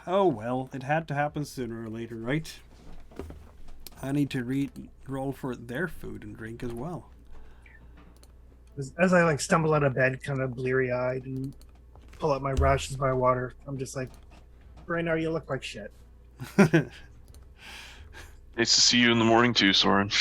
Oh well, it had to happen sooner or later, right? I need to roll for their food and drink as well. As I stumble out of bed, kind of bleary-eyed, and pull out my rations by water, I'm just like, Brainard, you look like shit. Nice to see you in the morning too, Soren.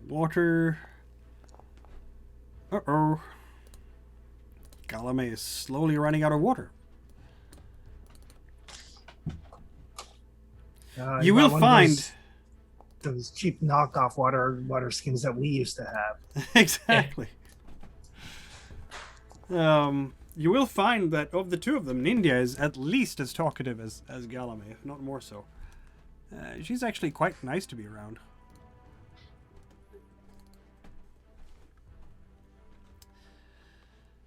Water. Uh-oh. Galame is slowly running out of water. You will got one of find... those cheap knockoff water skins that we used to have. Exactly. You will find that of the two of them, Ninja is at least as talkative as Galame, if not more so. She's actually quite nice to be around.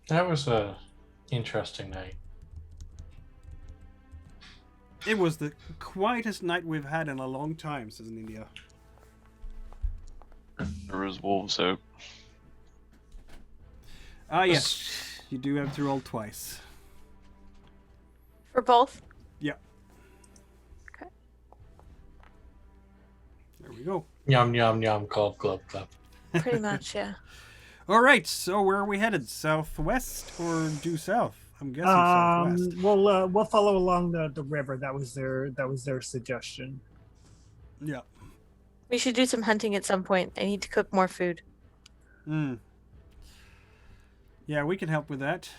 That was a interesting night. It was the quietest night we've had in a long time, says Ninja. There was wolves out. Ah, yes. You do have to roll twice. For both? Yeah. Okay. There we go. Yum, yum, yum, glub, glub, glub. Pretty much, yeah. All right, so where are we headed? Southwest or due south? I'm guessing southwest. We'll follow along the river. That was their suggestion. Yeah. We should do some hunting at some point. I need to cook more food. Yeah, we can help with that.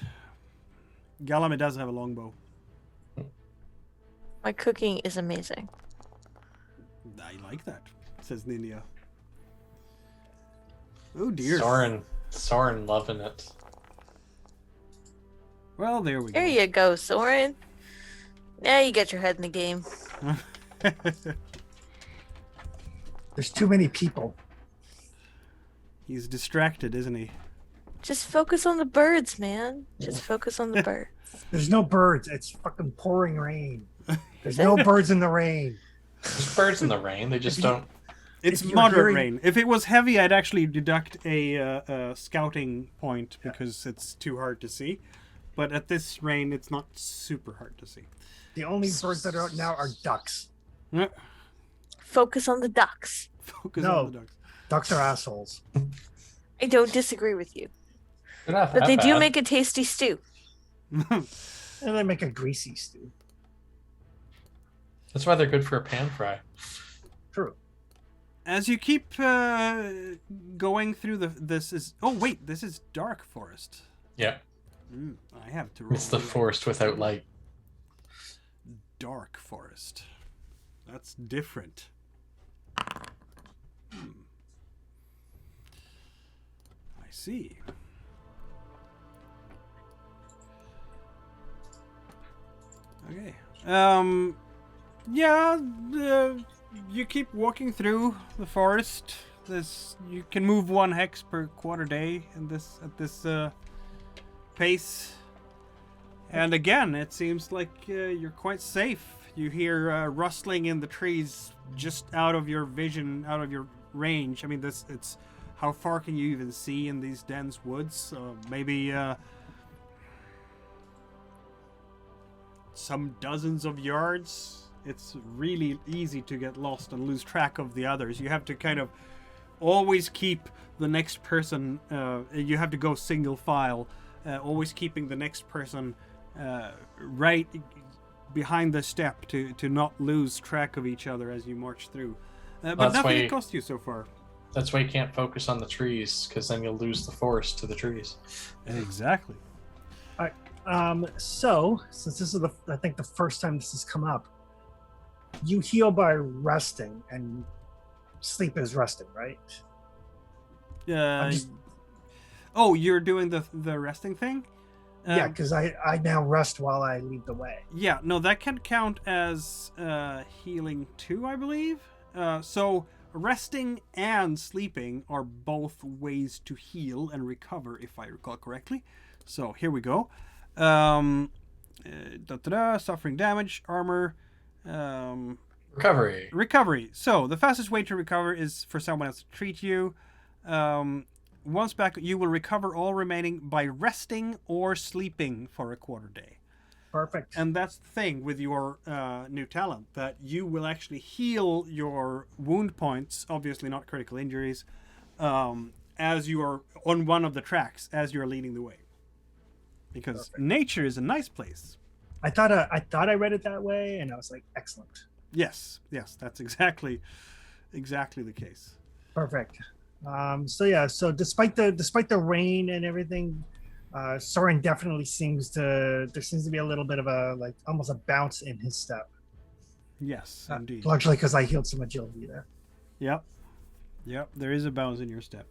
Galame does have a longbow. My cooking is amazing. I like that, says Ninia. Oh dear. Soren loving it. Well, there we go. There you go, Soren. Now you get your head in the game. There's too many people. He's distracted, isn't he? Just focus on the birds, man. Just focus on the birds. There's no birds. It's fucking pouring rain. There's no birds in the rain. There's birds in the rain. They just don't. It's If you're moderate hearing- rain. If it was heavy, I'd actually deduct a scouting point because it's too hard to see. But at this rain, it's not super hard to see. The only birds that are out now are ducks. Focus on the ducks. Focus No. on the ducks. Ducks are assholes. I don't disagree with you. They're not But that they do bad. make a tasty stew. And they make a greasy stew. That's why they're good for a pan fry. True. As you keep going through this is... Oh, wait, this is dark forest. Yeah, I have to roll. it's the forest without light. Dark forest. That's different. I see. Okay. Yeah, you keep walking through the forest. You can move 1 hex per quarter day at this pace. And again, it seems like you're quite safe. You hear rustling in the trees just out of your vision, out of your range. I mean, it's how far can you even see in these dense woods? Maybe some dozens of yards. It's really easy to get lost and lose track of the others. You have to kind of always keep the next person. You have to go single file, always keeping the next person right behind the step to not lose track of each other as you march through. But That's nothing why- it cost you so far. That's why you can't focus on the trees, because then you'll lose the forest to the trees. Exactly. So since this is I think the first time this has come up, you heal by resting, and sleep is resting, right? just- Oh, you're doing the resting thing? Yeah, because I now rest while I lead the way. Yeah, no, that can count as healing too, I believe. So resting and sleeping are both ways to heal and recover, if I recall correctly. So here we go. Suffering damage, armor, Recovery. recovery. So the fastest way to recover is for someone else to treat you. Once back, you will recover all remaining by resting or sleeping for a quarter day. Perfect. And that's the thing with your new talent, that you will actually heal your wound points, obviously not critical injuries, as you are on one of the tracks, as you're leading the way. Because nature is a nice place. I thought I read it that way, and I was like, excellent. Yes, that's exactly the case. Perfect. So despite the rain and everything, Soren definitely there seems to be a little bit of a, like, almost a bounce in his step. Yes, indeed. Largely because I healed some agility there. Yep, there is a bounce in your step.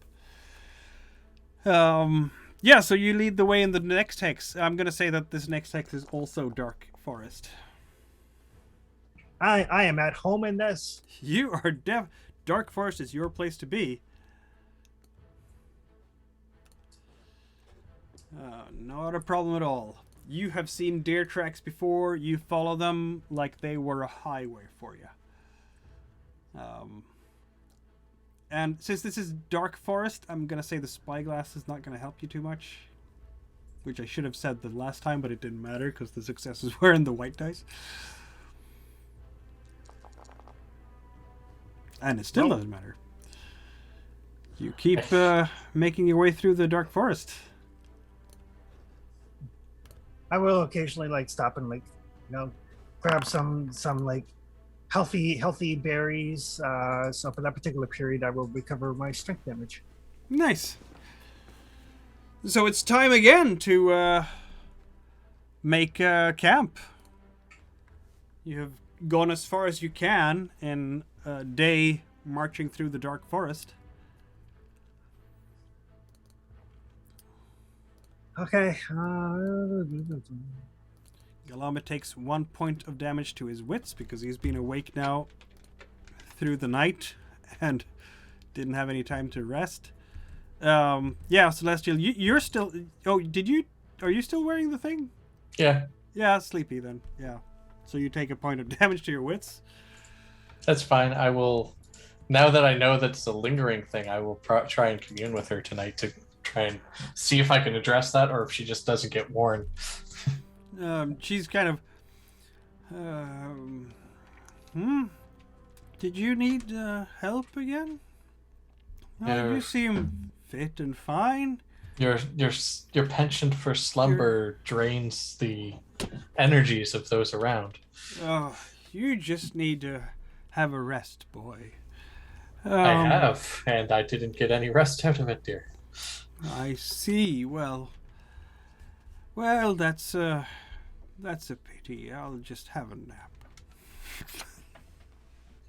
Yeah, so you lead the way in the next hex. I'm going to say that this next hex is also Dark Forest. I am at home in this. You are Dark Forest is your place to be. Not a problem at all. You have seen deer tracks before. You follow them like they were a highway for you. And since this is Dark Forest, I'm going to say the spyglass is not going to help you too much. Which I should have said the last time, but it didn't matter because the successes were in the white dice. And it still doesn't matter. You keep making your way through the Dark Forest. I will occasionally like stop and grab some like healthy berries. So for that particular period, I will recover my strength damage. Nice. So it's time again to make camp. You have gone as far as you can in a day marching through the dark forest. Okay. Galama takes 1 point of damage to his wits because he's been awake now through the night and didn't have any time to rest. Yeah, Celestial, you're still... Oh, are you still wearing the thing? Yeah, Yeah, sleepy then. Yeah. So you take a point of damage to your wits. that's fine. I will. Now that I know that it's a lingering thing, I will try and commune with her tonight to try and see if I can address that, or if she just doesn't get worn. She's kind of... Did you need help again? No. You seem fit and fine. Your penchant for slumber drains the energies of those around. Oh, you just need to have a rest, boy. I have, and I didn't get any rest out of it, dear. I see. Well, that's a pity. I'll just have a nap.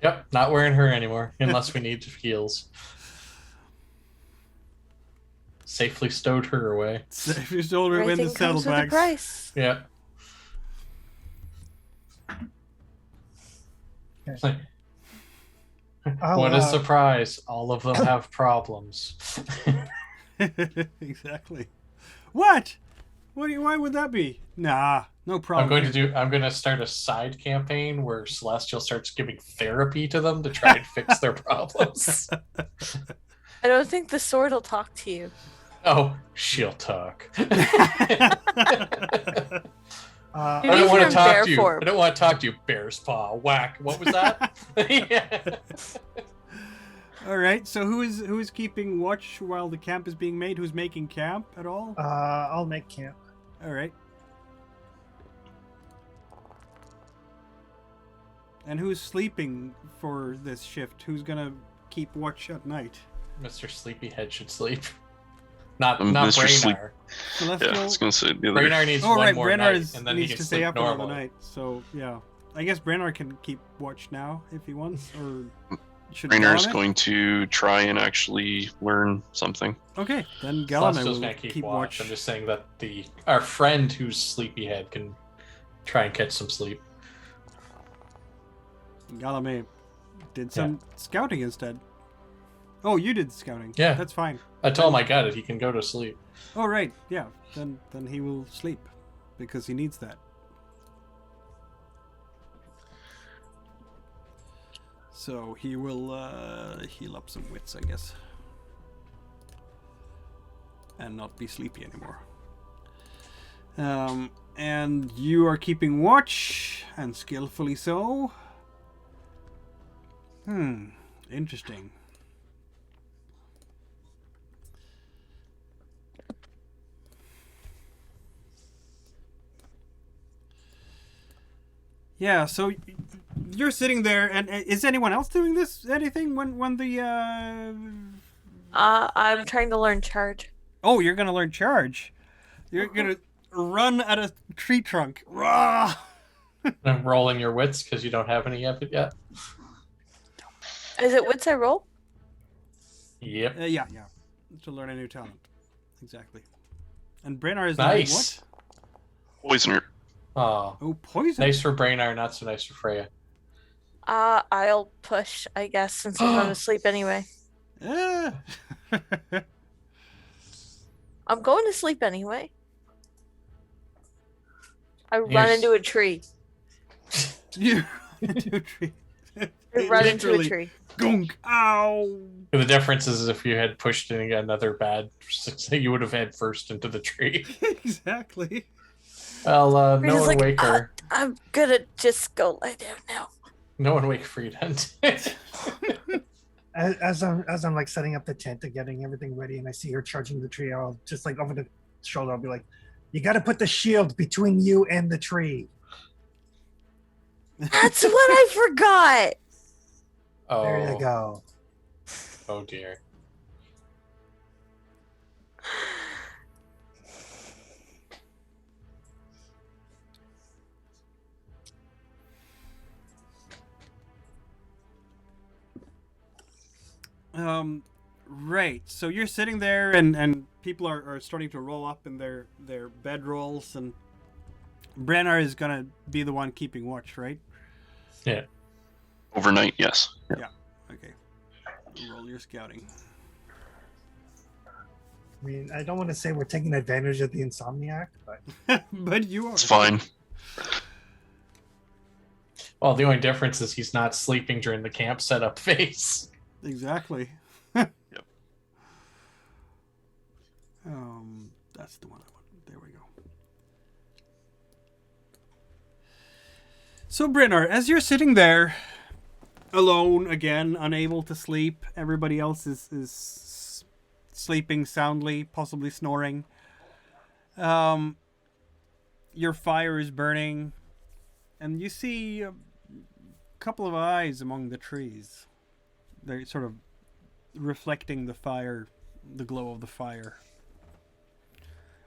Yep, not wearing her anymore, unless we need heals. Safely stowed her away. If you stole her in the Everything comes with a saddlebags. price. Yeah. Okay. What a surprise. All of them have problems. Exactly. What? Why would that be? Nah, no problem. I'm going to start a side campaign where Celestial starts giving therapy to them to try and fix their problems. I don't think the sword will talk to you. Oh, she'll talk. You I need don't want her to in talk bear to you. form. I don't want to talk to you, bear's paw. Whack. What was that? Yeah. All right. So who is keeping watch while the camp is being made? Who's making camp at all? I'll make camp. All right. And who's sleeping for this shift? Who's gonna keep watch at night? Mr. Sleepyhead should sleep. Not Mr. Sleep- Braynar. Celestial? Yeah, I was gonna say the other. Braynar needs Oh, one right. more Brennar night, and then he needs can to stay sleep up another normally. night. So yeah, I guess Brennar can keep watch now if he wants, or should Braynar is Galame? going to try and actually learn something. Okay, then Galame Celestial's will gonna keep keep watch. I'm just saying that our friend who's Sleepyhead can try and catch some sleep. Galame did some scouting instead. Oh, you did scouting. Yeah. That's fine. I told him I got it. He can go to sleep. Oh, right. Yeah. Then he will sleep because he needs that. So he will heal up some wits, I guess. And not be sleepy anymore. And you are keeping watch, and skillfully so. Interesting. Yeah, so you're sitting there, and is anyone else doing this? Anything when the I'm trying to learn charge. Oh, you're gonna learn charge. You're gonna run at a tree trunk. Rah! And rolling your wits because you don't have any of it yet. Is it wits I roll? Yep. Yeah. To learn a new talent. Exactly. And Braynar is Nice. what? Poisoner. Oh, Oh, poison. nice for Braynar, not so nice for Freya. I'll push, I guess, since I'm going to sleep anyway. Ah. I'm going to sleep anyway. I run Yes. into a tree. You into a tree. I run into a Literally. tree. Gunk. Ow. The difference is if you had pushed in another bad, you would have head first into the tree. Exactly. Well, no Rita's one like, wake her. I'm gonna just go lie down now. No one wake Frida. As I'm like setting up the tent and getting everything ready, and I see her charging the tree, I'll just like over the shoulder, I'll be like, You got to put the shield between you and the tree. That's what I forgot. Oh, There you go. Oh dear. Right. So you're sitting there, and people are starting to roll up in their bedrolls, and Brennar is gonna be the one keeping watch, right? Yeah. Overnight, yes. Yeah. Yeah. Okay. Roll your scouting. I mean, I don't want to say we're taking advantage of the insomniac, but But you are. It's fine. Well, the only difference is he's not sleeping during the camp setup phase. Exactly. Yep. That's the one I want. There we go. So, Brennar, as you're sitting there, alone again, unable to sleep, everybody else is sleeping soundly, possibly snoring. Your fire is burning, and you see a couple of eyes among the trees. They're sort of reflecting the fire, the glow of the fire.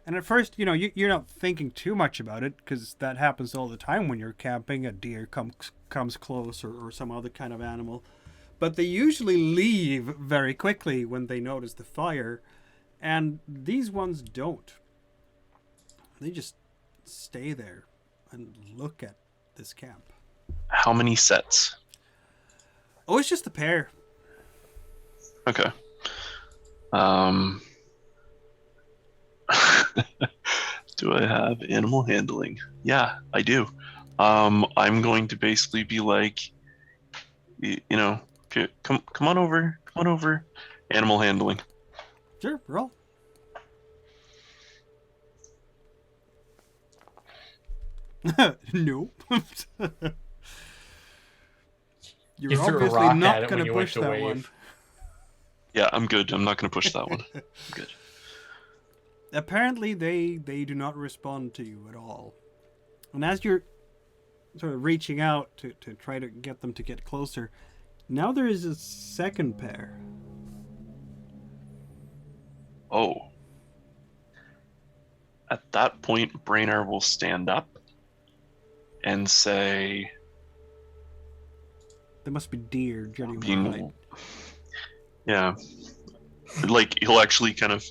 And at first, you're not thinking too much about it, because that happens all the time when you're camping. A deer comes close, or some other kind of animal. But they usually leave very quickly when they notice the fire. And these ones don't. They just stay there and look at this camp. How many sets? Oh, it's just a pair. Okay. Do I have animal handling? Yeah, I do. I'm going to basically be like, come on over. Animal handling. Sure, roll. No. You're You threw a obviously rock at not it going when to you went push to that wave. one. Yeah, I'm good. I'm not going to push that one. I'm good. Apparently, they do not respond to you at all. And as you're sort of reaching out to try to get them to get closer, now there is a second pair. Oh. At that point, Brainard will stand up and say, They must be deer, judging by the being, height. yeah, like he'll actually kind of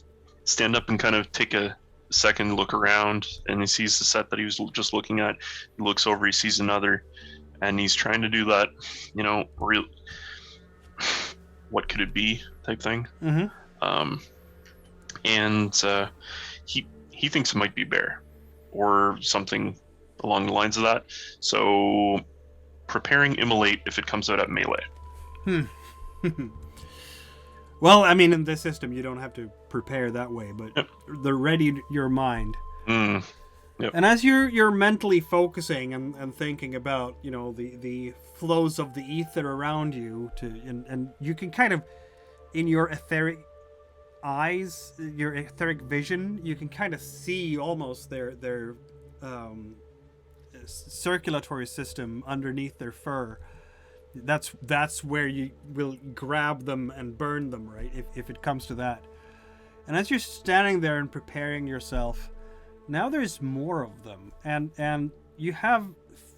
stand up and kind of take a second look around, and he sees the set that he was just looking at. He looks over, he sees another, and he's trying to do that, real, what could it be type thing. Mm-hmm. And he thinks it might be bear or something along the lines of that. So preparing immolate if it comes out at melee. Well, I mean, in this system, you don't have to prepare that way, but Yep. they're ready your mind. Yep. And as you're mentally focusing and thinking about, the flows of the ether around you, and you can kind of, in your etheric eyes, your etheric vision, you can kind of see almost their circulatory system underneath their fur. That's where you will grab them and burn them, right? If it comes to that. And as you're standing there and preparing yourself, now there's more of them, and you have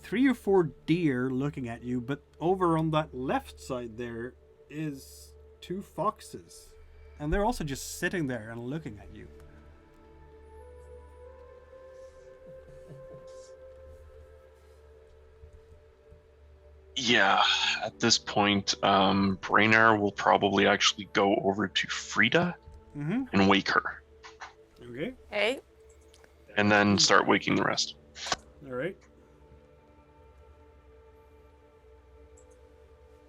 3 or 4 deer looking at you, but over on that left side there is 2 foxes, and they're also just sitting there and looking at you. Yeah, at this point, Brainard will probably actually go over to Frida Mm-hmm. and wake her, Okay. Hey, and then start waking the rest. All right.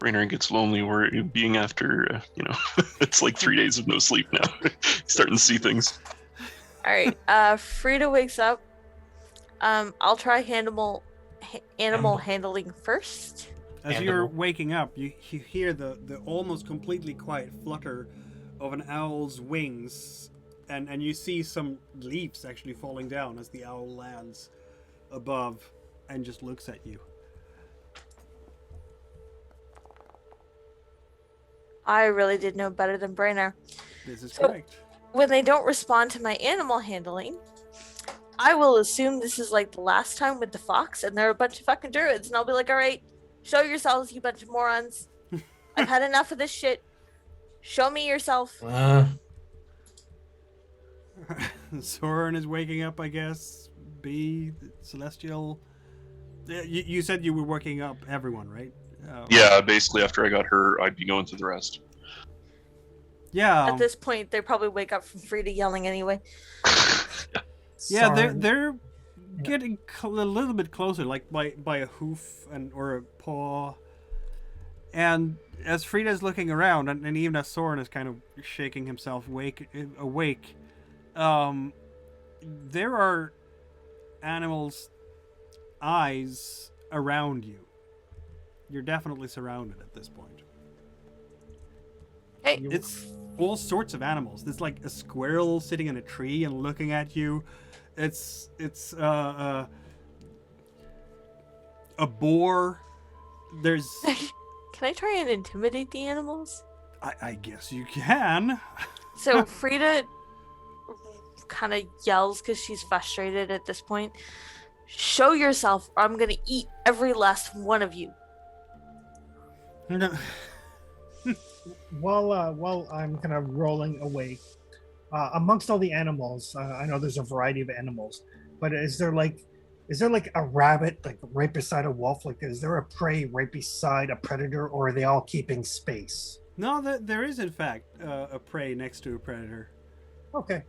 Brainard gets lonely where being after, it's like 3 days of no sleep now. He's starting to see things. all right. Frida wakes up. I'll try animal handling first. As Animal. you're waking up, you hear the almost completely quiet flutter of an owl's wings and you see some leaves actually falling down as the owl lands above and just looks at you. I really did know better than Brainer. This is So- correct. When they don't respond to my animal handling, I will assume this is like the last time with the fox, and they're a bunch of fucking druids, and I'll be like, all right, show yourselves, you bunch of morons. I've had enough of this shit. Show me yourself. Soren is waking up, I guess. B, Celestial. You said you were waking up everyone, right? Yeah, basically after I got her, I'd be going through the rest. Yeah. At this point, they probably wake up from Frida yelling anyway. Yeah, Soren- they're getting a little bit closer, like by a hoof or a paw. And as Frida's looking around, and even as Soren is kind of shaking himself awake, there are animals' eyes around you. You're definitely surrounded at this point. Hey, It's all sorts of animals. There's like a squirrel sitting in a tree and looking at you. It's a boar. There's can I try and intimidate the animals? I guess you can. So Frida kind of yells because she's frustrated at this point. Show yourself, or I'm gonna eat every last one of you. While I'm kind of rolling awake, amongst all the animals, I know there's a variety of animals, but is there like a rabbit like right beside a wolf? Like, is there a prey right beside a predator, or are they all keeping space? No, there is in fact a prey next to a predator. Okay.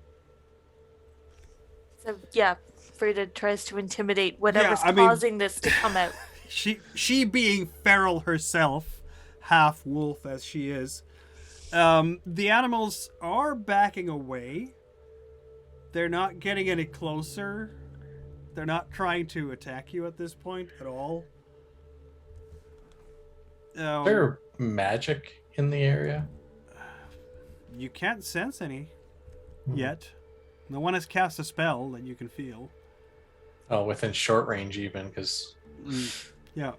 So yeah, Frida tries to intimidate whatever's I mean- causing this to come out. She being feral herself, half wolf as she is. The animals are backing away. They're not getting any closer. They're not trying to attack you at this point at all. Is there magic in the area? You can't sense any yet. No one has cast a spell that you can feel. Oh, within short range even, because Yeah.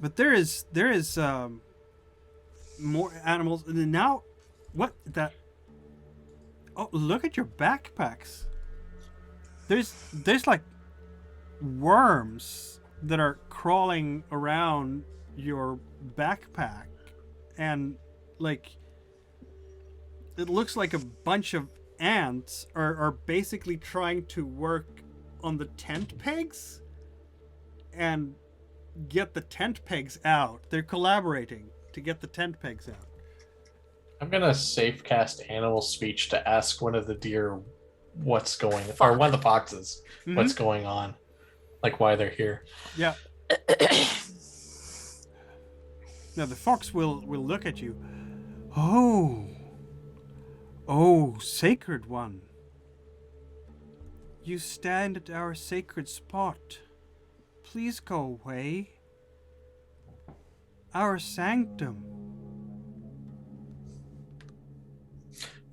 But there is more animals. And now, what that? Oh, look at your backpacks. There's like worms that are crawling around your backpack, and like it looks like a bunch of ants are basically trying to work on the tent pegs and get the tent pegs out. They're collaborating to get the tent pegs out. I'm gonna safe cast animal speech to ask one of the deer what's going, or one of the foxes what's going on, like why they're here. Yeah. Now the fox will look at you. Oh, sacred one. You stand at our sacred spot. Please go away. Our sanctum.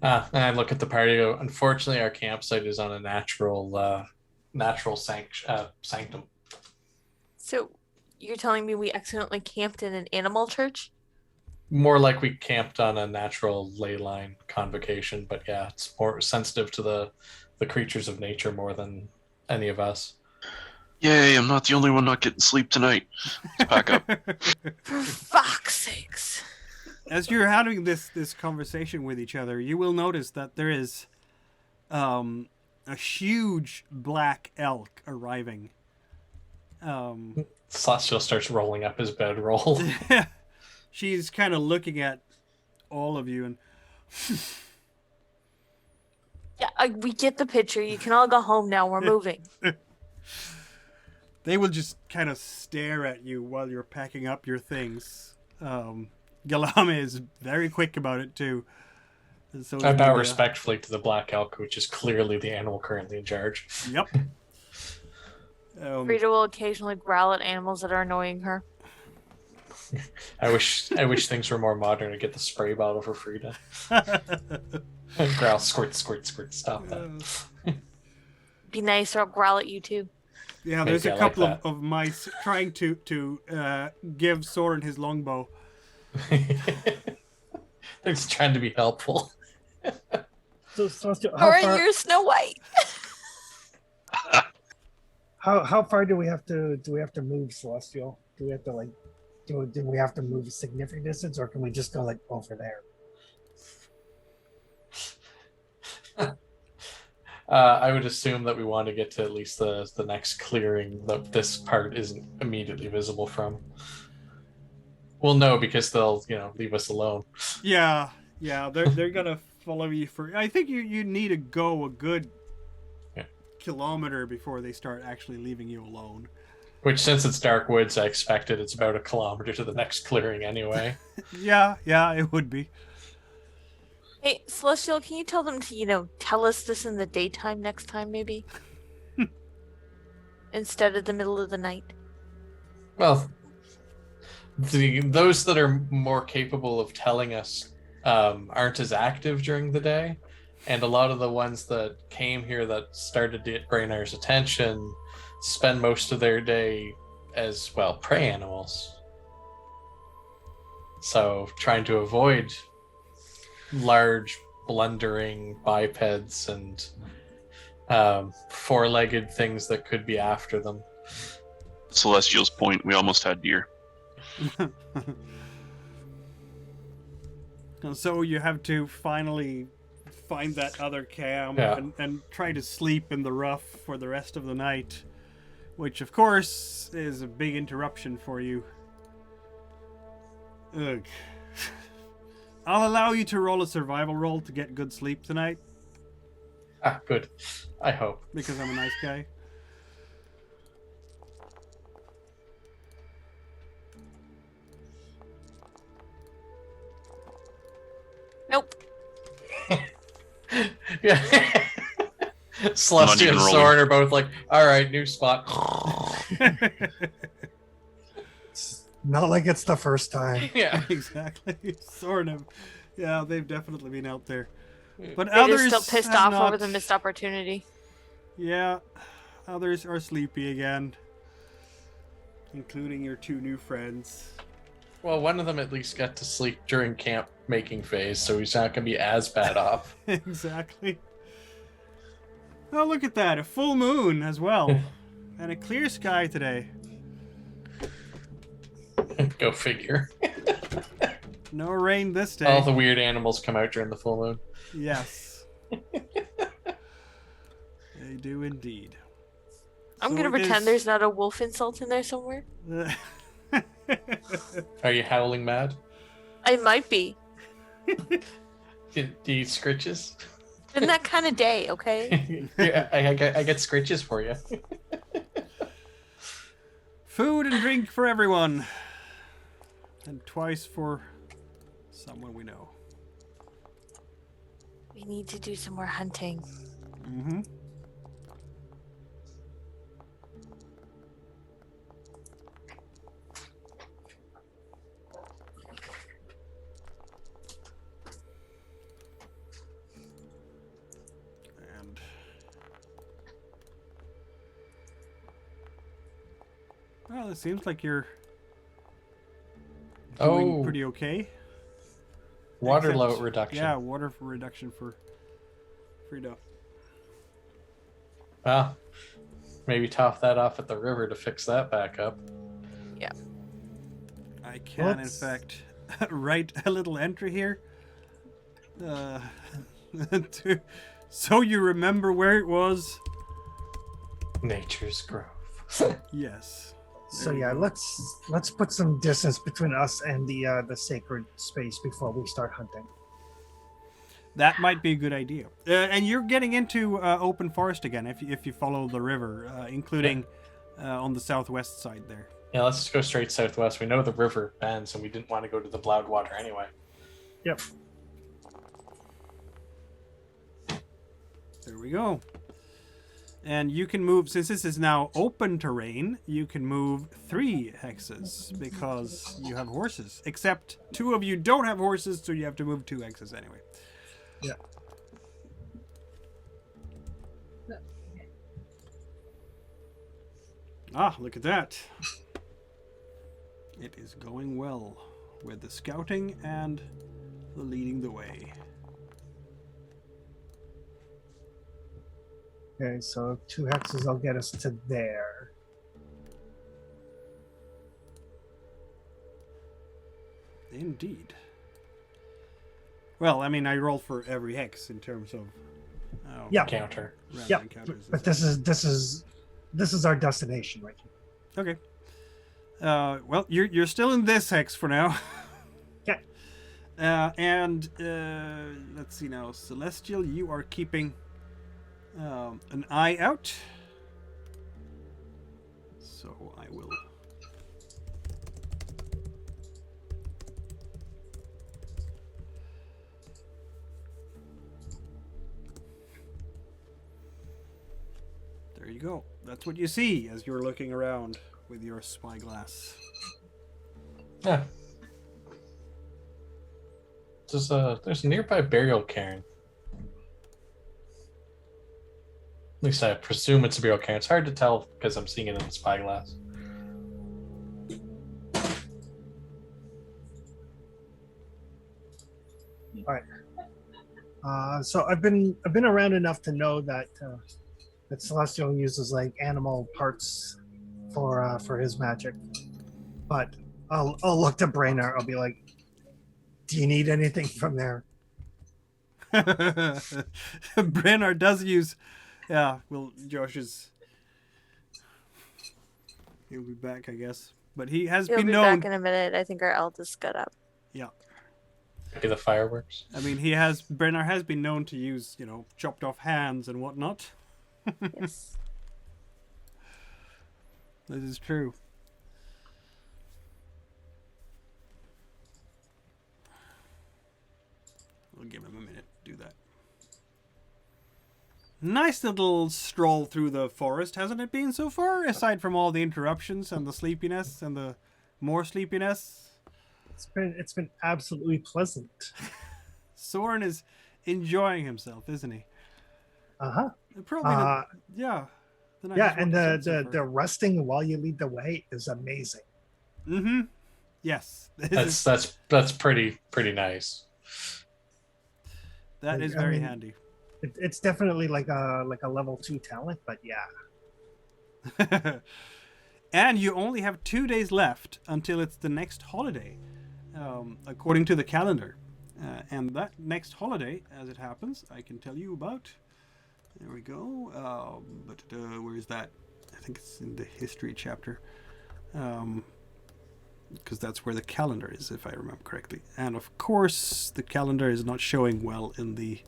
And I look at the party and go, unfortunately our campsite is on a natural sanctum. So you're telling me we accidentally camped in an animal church? More like we camped on a natural ley line convocation, but yeah, it's more sensitive to the creatures of nature more than any of us. Yay, I'm not the only one not getting sleep tonight. Let's pack up. For fuck's sakes. As you're having this conversation with each other, you will notice that there is a huge black elk arriving. Celestial starts rolling up his bedroll. She's kind of looking at all of you and Yeah, we get the picture. You can all go home now. We're moving. they will just kind of stare at you while you're packing up your things. Galame is very quick about it too. And so I is bow Lydia. respectfully to the black elk, which is clearly the animal currently in charge. Yep. Frida will occasionally growl at animals that are annoying her. I wish things were more modern to get the spray bottle for Frida. Growl, squirt, squirt, squirt. Stop that. Be nice, or I'll growl at you too. Yeah, there's Maybe a I like couple that. of mice trying to give Soren his longbow. They're just trying to be helpful. So Celestial, Or you're Snow White. how far do we have to move, Celestial? Do we have to like do we have to move a significant distance, or can we just go like over there? I would assume that we want to get to at least the next clearing that this part isn't immediately visible from. We'll know because they'll, leave us alone. Yeah, they're gonna follow you for. I think you need to go a good kilometer before they start actually leaving you alone. Which, since it's dark woods, I expected it's about a kilometer to the next clearing anyway. Yeah, it would be. Hey, Celestial, can you tell them to, tell us this in the daytime next time, maybe? Instead of the middle of the night. Well, those that are more capable of telling us aren't as active during the day, and a lot of the ones that came here that started to bring our attention spend most of their day as prey animals. So trying to avoid large blundering bipeds and four-legged things that could be after them. Celestial's point, we almost had deer. So you have to finally find that other camp and try to sleep in the rough for the rest of the night, which of course is a big interruption for you. Ugh. I'll allow you to roll a survival roll to get good sleep tonight. Ah, good. I hope. Because I'm a nice guy. Nope. Yeah. Celestia and Soren are both like, all right, new spot. Not like it's the first time. Yeah. Exactly. Sort of. Yeah, they've definitely been out there. But They're others just still pissed have off not. over the missed opportunity. Yeah, others are sleepy again. Including your two new friends. Well, one of them at least got to sleep during camp making phase, so he's not going to be as bad off. Exactly. Oh, look at that. A full moon as well. And a clear sky today. Go figure. No rain this day. All the weird animals come out during the full moon. Yes. They do indeed. I'm So gonna it pretend is- there's not a wolf insult in there somewhere. Are you howling mad? I might be. Do you eat scritches? Been that kind of day, okay? Yeah, I get scritches for you. Food and drink for everyone. And twice for someone we know. We need to do some more hunting. Mm-hmm. And well, it seems like you're doing pretty okay. Water Except- load reduction. Yeah, water for reduction for Frida. Well, maybe top that off at the river to fix that back up. I can, in fact, write a little entry here. So you remember where it was? Nature's grove. Yes. So yeah, let's put some distance between us and the sacred space before we start hunting. That might be a good idea. And you're getting into open forest again if you follow the river, including on the southwest side there. Yeah, let's just go straight southwest. We know the river bends, and we didn't want to go to the Bloodwater anyway. Yep. There we go. And you can move, since this is now open terrain, you can move 3 hexes because you have horses. Except 2 of you don't have horses, so you have to move 2 hexes anyway. Yeah. Ah, look at that. It is going well with the scouting and the leading the way. Okay, so 2 hexes will get us to there. Indeed. Well, I mean, I roll for every hex in terms of Yeah. Counter. random Yeah, encounters. but this is our destination right here. Okay. Well, you're still in this hex for now. Okay. And let's see now, Celestial, you are keeping an eye out. So I will. There you go. That's what you see as you're looking around with your spyglass. Yeah. There's a nearby burial cairn. At least I presume it's a burial cairn. It's hard to tell because I'm seeing it in the spyglass. So I've been around enough to know that that Celestial uses like animal parts for his magic. But I'll look to Brainard. I'll be like, "Do you need anything from there?" Brenner does use. Yeah, well, Josh is. He'll be back, I guess. But he has He'll been be known. back in a minute. I think our eldest got up. Yeah. Maybe the fireworks. I mean, Brenner has been known to use, chopped off hands and whatnot. Yes. This is true. We'll give him a minute to do that. Nice little stroll through the forest, hasn't it been so far? Aside from all the interruptions and the sleepiness and the more sleepiness. It's been absolutely pleasant. Soren is enjoying himself, isn't he? Uh-huh. Probably not, yeah. The Yeah, nicest and one I've seen so the far. resting while you lead the way is amazing. Mm-hmm. Yes. That's pretty nice. That is I very mean, handy. It's definitely like a level 2 talent, but yeah. And you only have 2 days left until it's the next holiday, according to the calendar. And that next holiday, as it happens, I can tell you about. There we go. Where is that? I think it's in the history chapter. Because that's where the calendar is, if I remember correctly. And of course, the calendar is not showing well in the...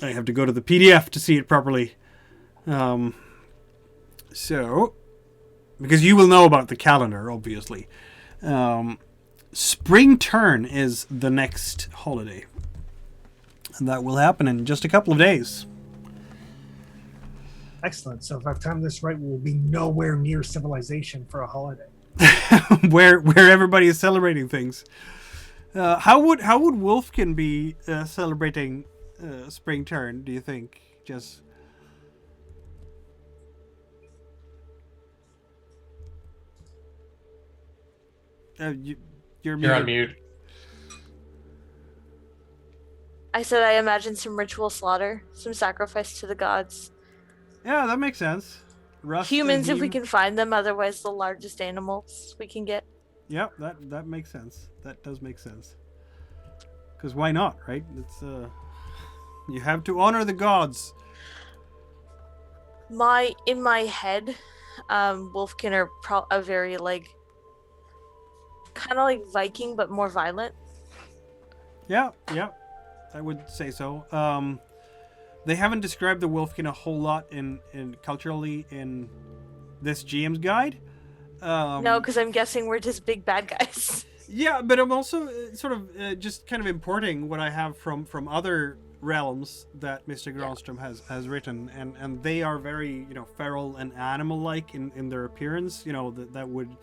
I have to go to the PDF to see it properly. So, because you will know about the calendar, obviously. Spring Turn is the next holiday. And that will happen in just a couple of days. Excellent. So if I've timed this right, we'll be nowhere near civilization for a holiday. where everybody is celebrating things. How would Wolfkin be celebrating Spring Turn, do you think? Just... You're on mute. I said I imagine some ritual slaughter, some sacrifice to the gods. Yeah, that makes sense. Rust Humans, and if we heme. can find them, otherwise the largest animals we can get. Yeah, that makes sense. That does make sense. Because why not, right? It's you have to honor the gods. In my head, Wolfkin are a very kind of like Viking, but more violent. Yeah, I would say so. They haven't described the Wolfkin a whole lot in culturally in this GM's guide. No, because I'm guessing we're just big bad guys. Yeah, but I'm also sort of just kind of importing what I have from other realms that Mr. Granstrom has written, and they are very, feral and animal-like in their appearance. That would,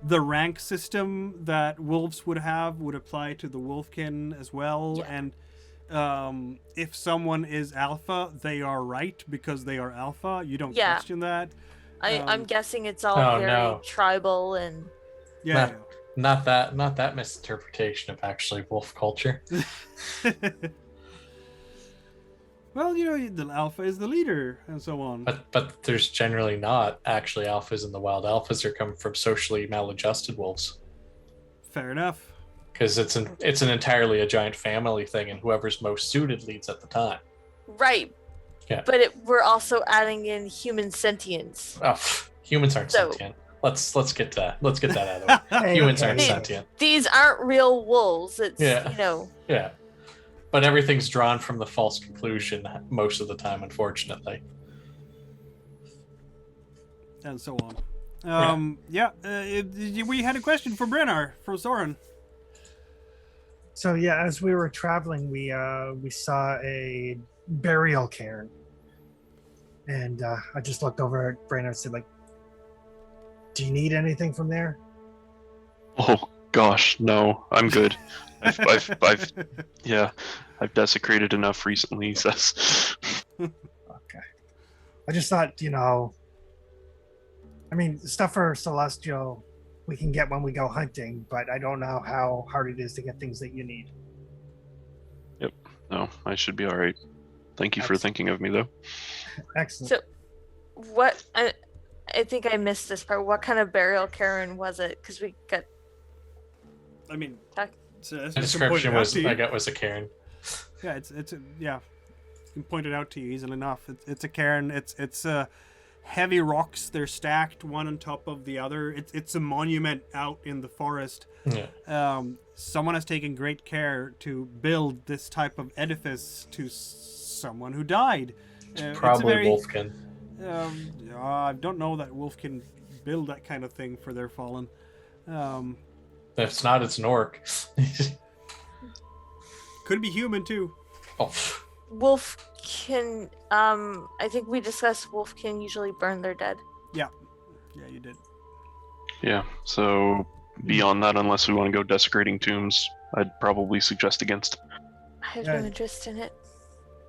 the rank system that wolves would have would apply to the wolfkin as well. Yeah. And if someone is alpha, they are right because they are alpha. You don't Yeah. question that. I'm guessing it's all Oh, very no. tribal and Yeah. Not that misinterpretation of actually wolf culture. Well, the alpha is the leader, and so on. But there's generally not actually alphas in the wild. Alphas are coming from socially maladjusted wolves. Fair enough. Because it's an entirely a giant family thing, and whoever's most suited leads at the time. right. Yeah. But we're also adding in human sentience. Oh, humans aren't So- sentient. Let's get that out of the way. Hey, Humans aren't hey, hey. sentient. These aren't real wolves. It's Yeah. Yeah. But everything's drawn from the false conclusion most of the time, unfortunately. And so on. We had a question for Brennar from Soren. So yeah, as we were traveling, we saw a burial cairn, and I just looked over at Brandon and said, like, "Do you need anything from there?" Oh gosh, no, I'm good. I've I've desecrated enough recently, he says. Okay. I just thought, I mean, stuff for Celestial we can get when we go hunting, but I don't know how hard it is to get things that you need. No, I should be all right. Thank you for Excellent. thinking of me, though. Excellent. So, what? I think I missed this part. What kind of burial cairn was it? Because we got. I mean, Talk- the The description I got was a cairn. Yeah, you can point it out to you easily enough. It's a cairn. It's heavy rocks. They're stacked one on top of the other. It's a monument out in the forest. Yeah. Someone has taken great care to build this type of edifice to someone who died. Probably it's Wolfkin. I don't know that Wolf can build that kind of thing for their fallen. If it's not, it's an orc. Could be human too. Oh, Wolf can. I think we discussed wolf can usually burn their dead. Yeah, you did. Yeah, so beyond that, unless we want to go desecrating tombs, I'd probably suggest against. I have Yeah. no interest in it.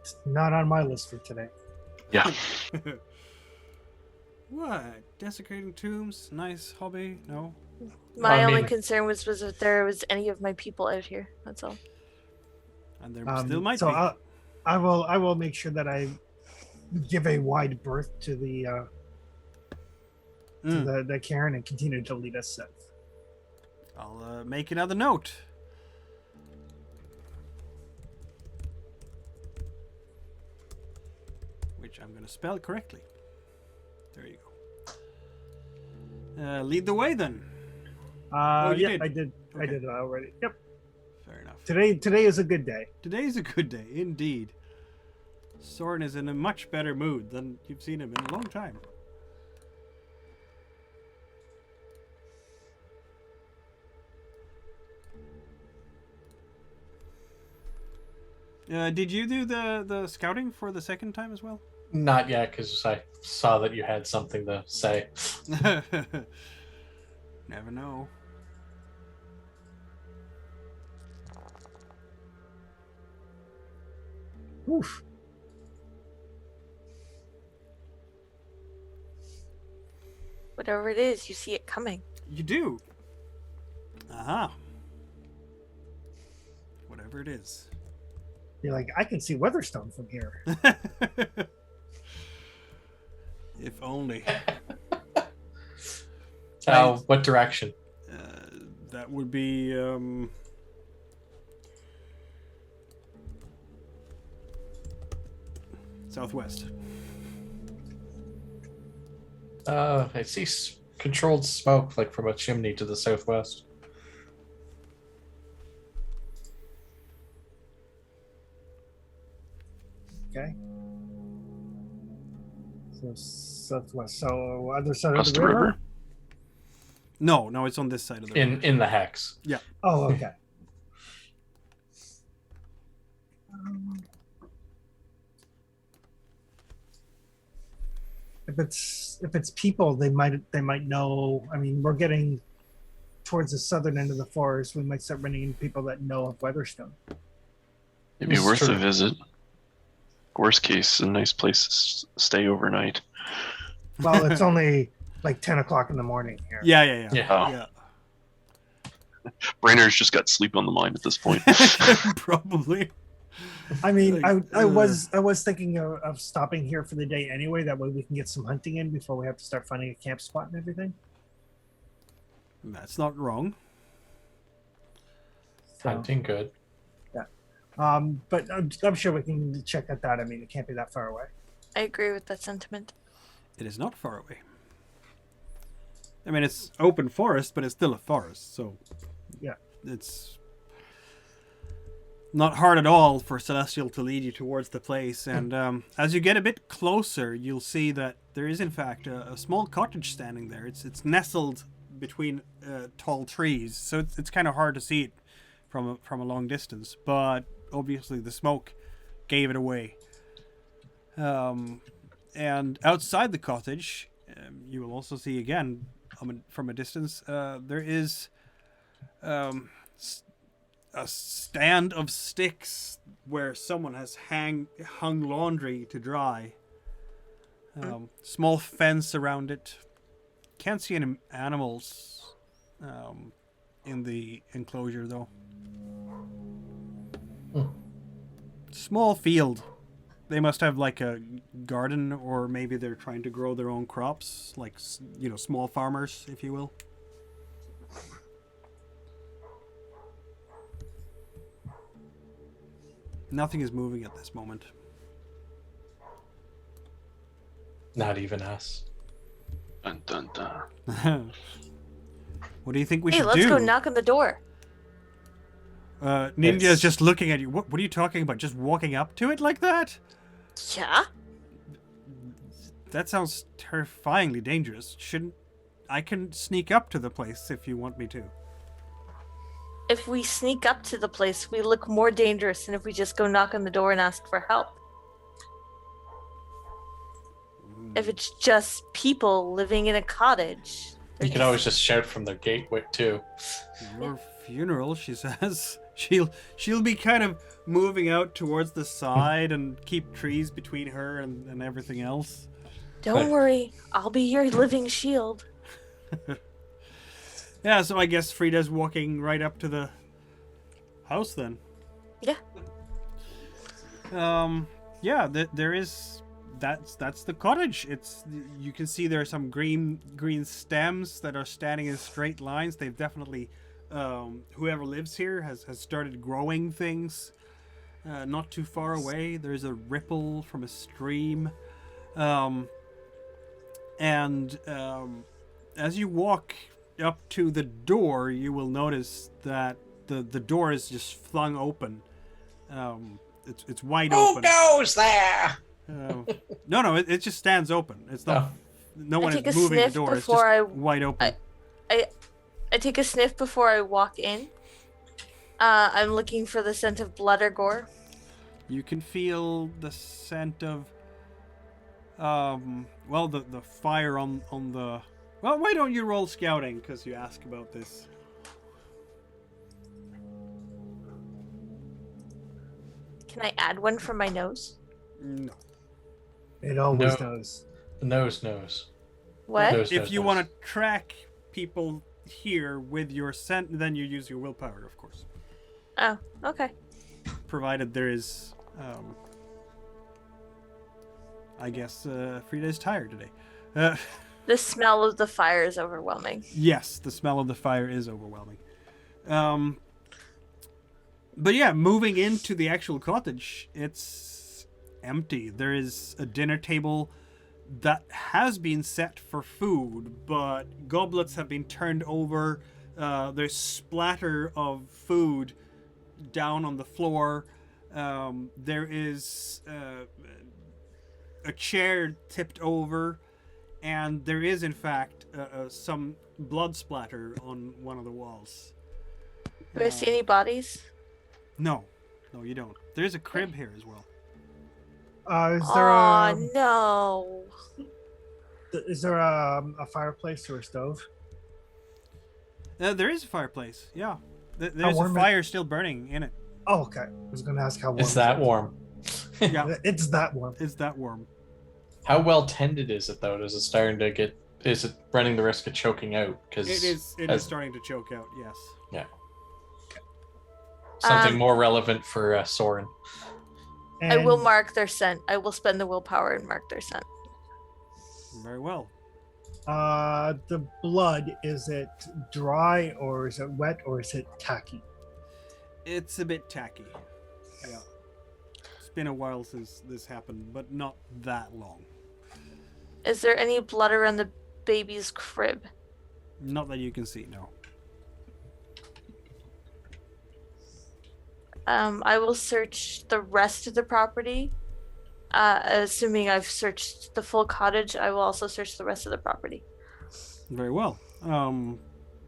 It's not on my list for today. Yeah. What? Desecrating tombs? Nice hobby? No? My I only mean- concern was if there was any of my people out here. That's all. And there still might so be. I will make sure that I give a wide berth to the the cairn and continue to lead us south. I'll make another note. Which I'm going to spell correctly. There you go. Lead the way then. You Yeah, did? I did. I Okay. did already. Yep. Fair enough. Today is a good day. Today's a good day, indeed. Soren is in a much better mood than you've seen him in a long time. Did you do the scouting for the second time as well? not yet, because I saw that you had something to say. Never know. Oof. Whatever it is, you see it coming. You do. Aha. Whatever it is. You're like, I can see Weatherstone from here. If only. What direction? That would be southwest. I see controlled smoke, like from a chimney to the southwest. Okay. So southwest. So other side Across of the the river. river? No, it's on this side of the road. in the hex. Oh, okay. If it's people, they might know. I mean, we're getting towards the southern end of the forest. We might start running into people that know of Weatherstone. It'd be It's worth true. a visit. Worst case, a nice place to stay overnight. Well, it's only like 10 o'clock in the morning here. Yeah. Yeah. Oh, Yeah. Brainer's just got sleep on the mind at this point. Probably. I mean, Like, I was thinking of stopping here for the day anyway. That way we can get some hunting in before we have to start finding a camp spot and everything. That's not wrong. So, Hunting good. but I'm sure we can check at that. I mean, it can't be that far away. I agree with that sentiment. It is not far away. I mean, it's open forest, but it's still a forest, so Yeah. it's not hard at all for Celestial to lead you towards the place. And as you get a bit closer, you'll see that there is, in fact, a small cottage standing there. It's nestled between tall trees, so it's kind of hard to see it from a long distance. But obviously, the smoke gave it away. And outside the cottage, you will also see again from a distance, there is a stand of sticks where someone has hung laundry to dry. Small fence around it. Can't see any animals in the enclosure though. Small field. They must have like a garden, or maybe they're trying to grow their own crops, like, small farmers, if you will. Nothing is moving at this moment. Not even us. Dun, dun, dun. What do you think we Hey, should let's do? go knock on the door. Ninja's It's- just looking at you. What are you talking about? Just walking up to it like that? Yeah? That sounds terrifyingly dangerous. I can sneak up to the place if you want me to. If we sneak up to the place, we look more dangerous than if we just go knock on the door and ask for help. If it's just people living in a cottage. they're You can always just shout from the gateway too. Your funeral, she says. She'll be kind of moving out towards the side and keep trees between her and everything else. Don't worry, I'll be your living shield. Yeah, so I guess Frida's walking right up to the house then. Yeah. Yeah, there is. That's the cottage. You can see there are some green stems that are standing in straight lines. They've definitely, whoever lives here has started growing things. Not too far away, there's a ripple from a stream, and as you walk up to the door, you will notice that the door is just flung open. It's wide open. goes there? No, it just stands open. It's not. No one take is a moving the sniff door. It's before just wide open. I take a sniff before I walk in. I'm looking for the scent of blood or gore. You can feel the scent of, the fire on the. Well, why don't you roll scouting? Because you ask about this. Can I add one from my nose? No. It always No. does. Nose. What? Nose. If you want to track people here with your scent, then you use your willpower, of course. Oh, okay. Provided there is, I guess Frida is tired today. The smell of the fire is overwhelming. Yes, the smell of the fire is overwhelming. But yeah, moving into the actual cottage, it's empty. There is a dinner table that has been set for food, but goblets have been turned over. There's splatter of food down on the floor. There is a chair tipped over, and there is in fact some blood splatter on one of the walls. Do I see any bodies? No, you don't. There's a crib here as well. Is there Oh no! a fireplace or a stove? There is a fireplace. Yeah, How there's a warm fire still burning in it. Oh, okay. I was going to ask how warm. It's that warm. Yeah, It's that warm. it's that warm. How well tended is it though? Is it starting to get? Is it running the risk of choking out? Because It is starting to choke out. Yes. Yeah. Something Um, more relevant for Soren. I will And, mark their scent. I will spend the willpower and mark their scent. Very well. the blood, is it dry or is it wet or is it tacky? It's a bit tacky. Yeah. It's been a while since this happened, but not that long. Is there any blood around the baby's crib? Not that you can see, no. I will search the rest of the property. Assuming I've searched the full cottage, I will also search the rest of the property. Very well.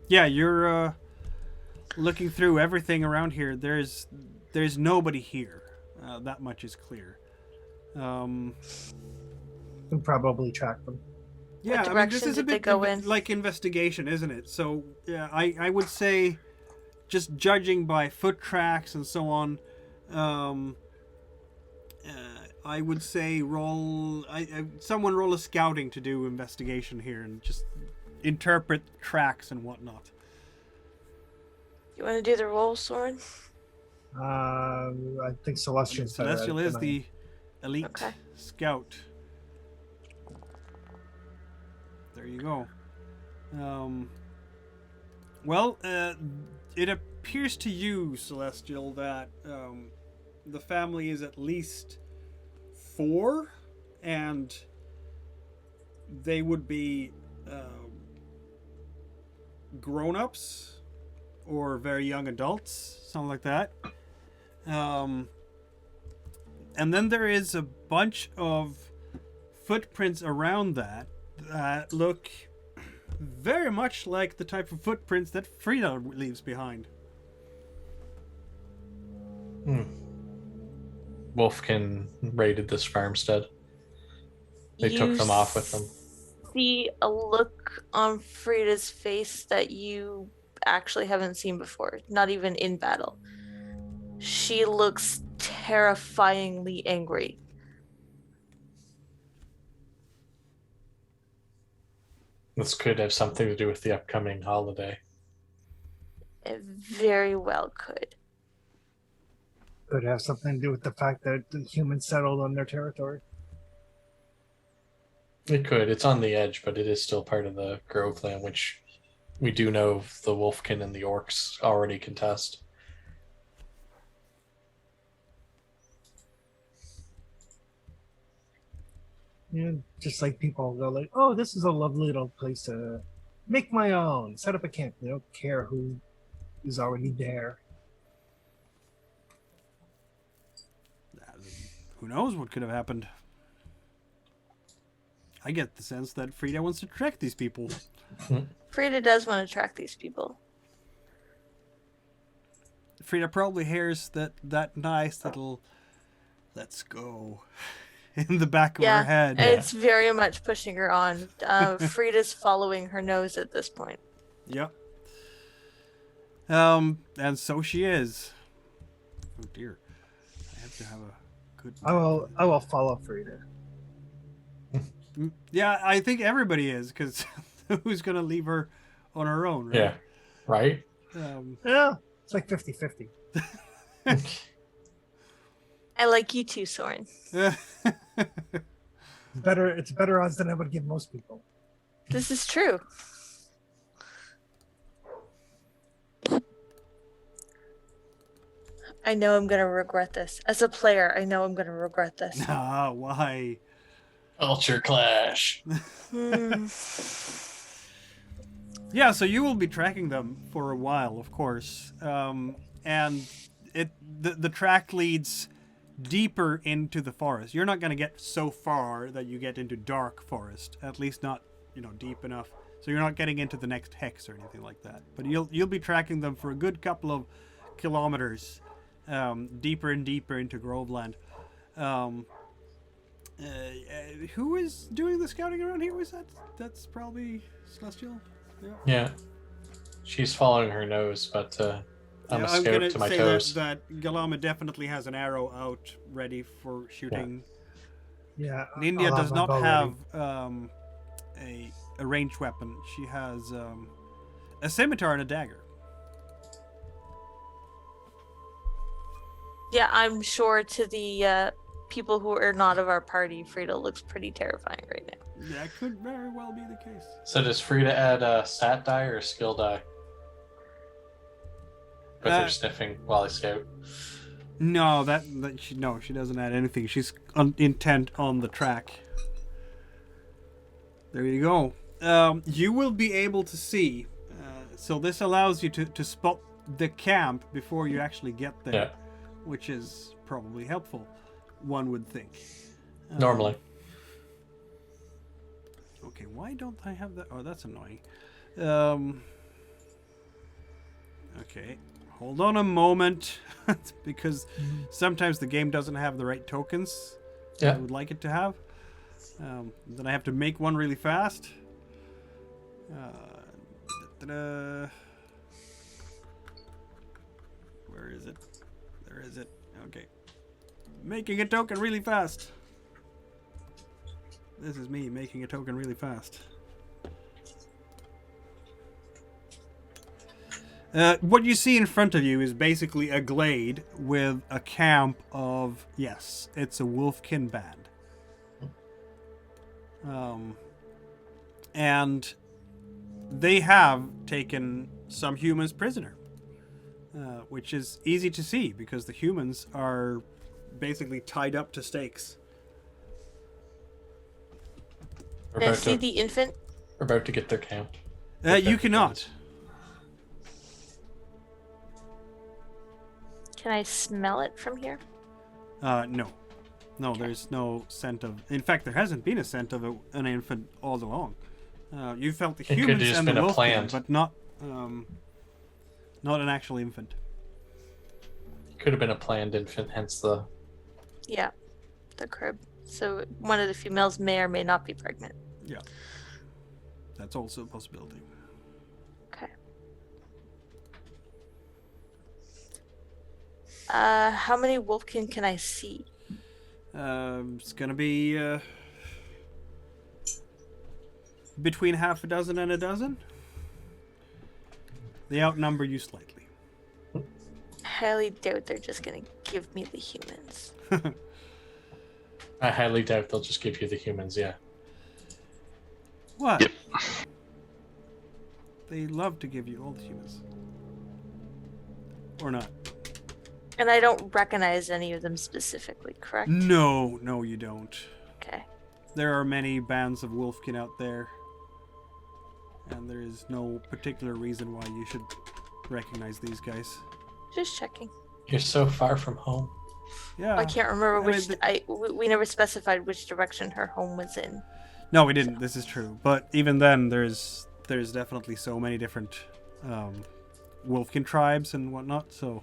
Yeah, you're looking through everything around here. There's nobody here. That much is clear. Can probably track them. Yeah, What I mean, this direction is a did they bit go in? like investigation, isn't it? So, yeah, I would say, just judging by foot tracks and so on, I would say someone roll a scouting to do investigation here and just interpret tracks and whatnot. You want to do the roll, Soren? I think Celestial. Celestial is the elite Okay. scout. There you go. Well, it appears to you, Celestial, that the family is at least 4, and they would be grown-ups or very young adults, something like that. And then there is a bunch of footprints around that look very much like the type of footprints that Frida leaves behind. Wolfkin raided this farmstead. They took them off with them. See a look on Frida's face that you actually haven't seen before, not even in battle. She looks terrifyingly angry. This could have something to do with the upcoming holiday. It very well could. Could have something to do with the fact that the humans settled on their territory. It could. It's on the edge, but it is still part of the Grove Land, which we do know the Wolfkin and the Orcs already contest. Yeah, just like people go like, "Oh, this is a lovely little place to make my own, set up a camp." They don't care who is already there. Who knows what could have happened? I get the sense that Frida wants to track these people. Frida does want to track these people. Frida probably hears that nice little "let's go" in the back of her head. It's very much pushing her on. Frida's following her nose at this point. Yep. And so she is. Oh dear. I have to have a good. I will follow Frida. Yeah, I think everybody is, because who's gonna leave her on her own, right? Yeah. Right? Yeah, it's like 50-50. I like you too, Soren. It's better odds than I would give most people. This is true. I know I'm gonna regret this. As a player, I know I'm gonna regret this. Ah, why? Culture clash. Yeah, so you will be tracking them for a while, of course, and the track leads deeper into the forest. You're not going to get so far that you get into dark forest, at least not, deep enough. So you're not getting into the next hex or anything like that. But you'll be tracking them for a good couple of kilometers, deeper and deeper into Groveland. Who is doing the scouting around here? That's probably Celestial? Yeah. She's following her nose, but I'm a scout gonna to my say toes. that Galama definitely has an arrow out ready for shooting. Yeah. Nindia I'll does my not bow have ready. a ranged weapon. She has a scimitar and a dagger. Yeah, I'm sure to the people who are not of our party, Frida looks pretty terrifying right now. That could very well be the case. So does Frida add a stat die or a skill die? With her sniffing while I scout. No, she doesn't add anything. She's intent on the track. There you go. You will be able to see. So this allows you to spot the camp before you actually get there, which is probably helpful, one would think. Normally. Okay, why don't I have that? Oh, that's annoying. Okay, hold on a moment, because sometimes the game doesn't have the right tokens I would like it to have. Then I have to make one really fast. Where is it? There is it. Okay. Making a token really fast. This is me making a token really fast. What you see in front of you is basically a glade with a camp of, yes, it's a Wolfkin band. And they have taken some humans prisoner, which is easy to see because the humans are basically tied up to stakes. Can I see the infant? We're about to get their camp. You cannot. Can I smell it from here? No. No, there's no scent of... In fact, there hasn't been a scent of an infant all along. You felt the humans and the wolf, but not an actual infant. Could have been a planned infant, hence the... Yeah, the crib. So one of the females may or may not be pregnant. Yeah. That's also a possibility. Okay. How many wolfkin can I see? It's gonna be between half a dozen and a dozen. They outnumber you slightly. I highly doubt they're just gonna give me the humans. I highly doubt they'll just give you the humans, yeah. What? Yep. They love to give you all the humans. Or not. And I don't recognize any of them specifically, correct? No, you don't. Okay. There are many bands of Wolfkin out there. And there is no particular reason why you should recognize these guys. Just checking. You're so far from home. Yeah. I can't remember which... mean, we never specified which direction her home was in. No, we didn't. This is true. But even then, there's definitely so many different Wolfkin tribes and whatnot. So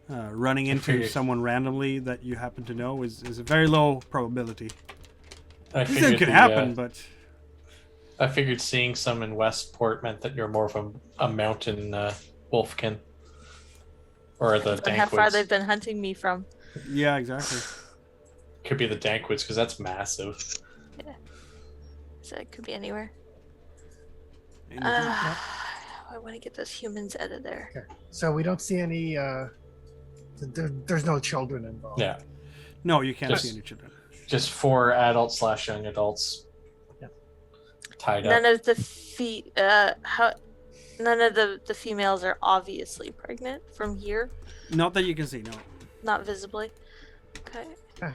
running into someone randomly that you happen to know is a very low probability. It could happen, but... I figured seeing some in Westport meant that you're more of a mountain Wolfkin. Or the Dankwoods. How far they've been hunting me from. Yeah, exactly. Could be the Dankwoods, because that's massive. Yeah. So it could be anywhere. Anything? I want to get those humans out of there. Okay. So we don't see any. There's no children involved. Yeah. No, you can't see any children. Just 4 adults / young adults. Yeah. Tied None up. of the none of the females are obviously pregnant from here. Not that you can see, no. Not visibly. Okay. All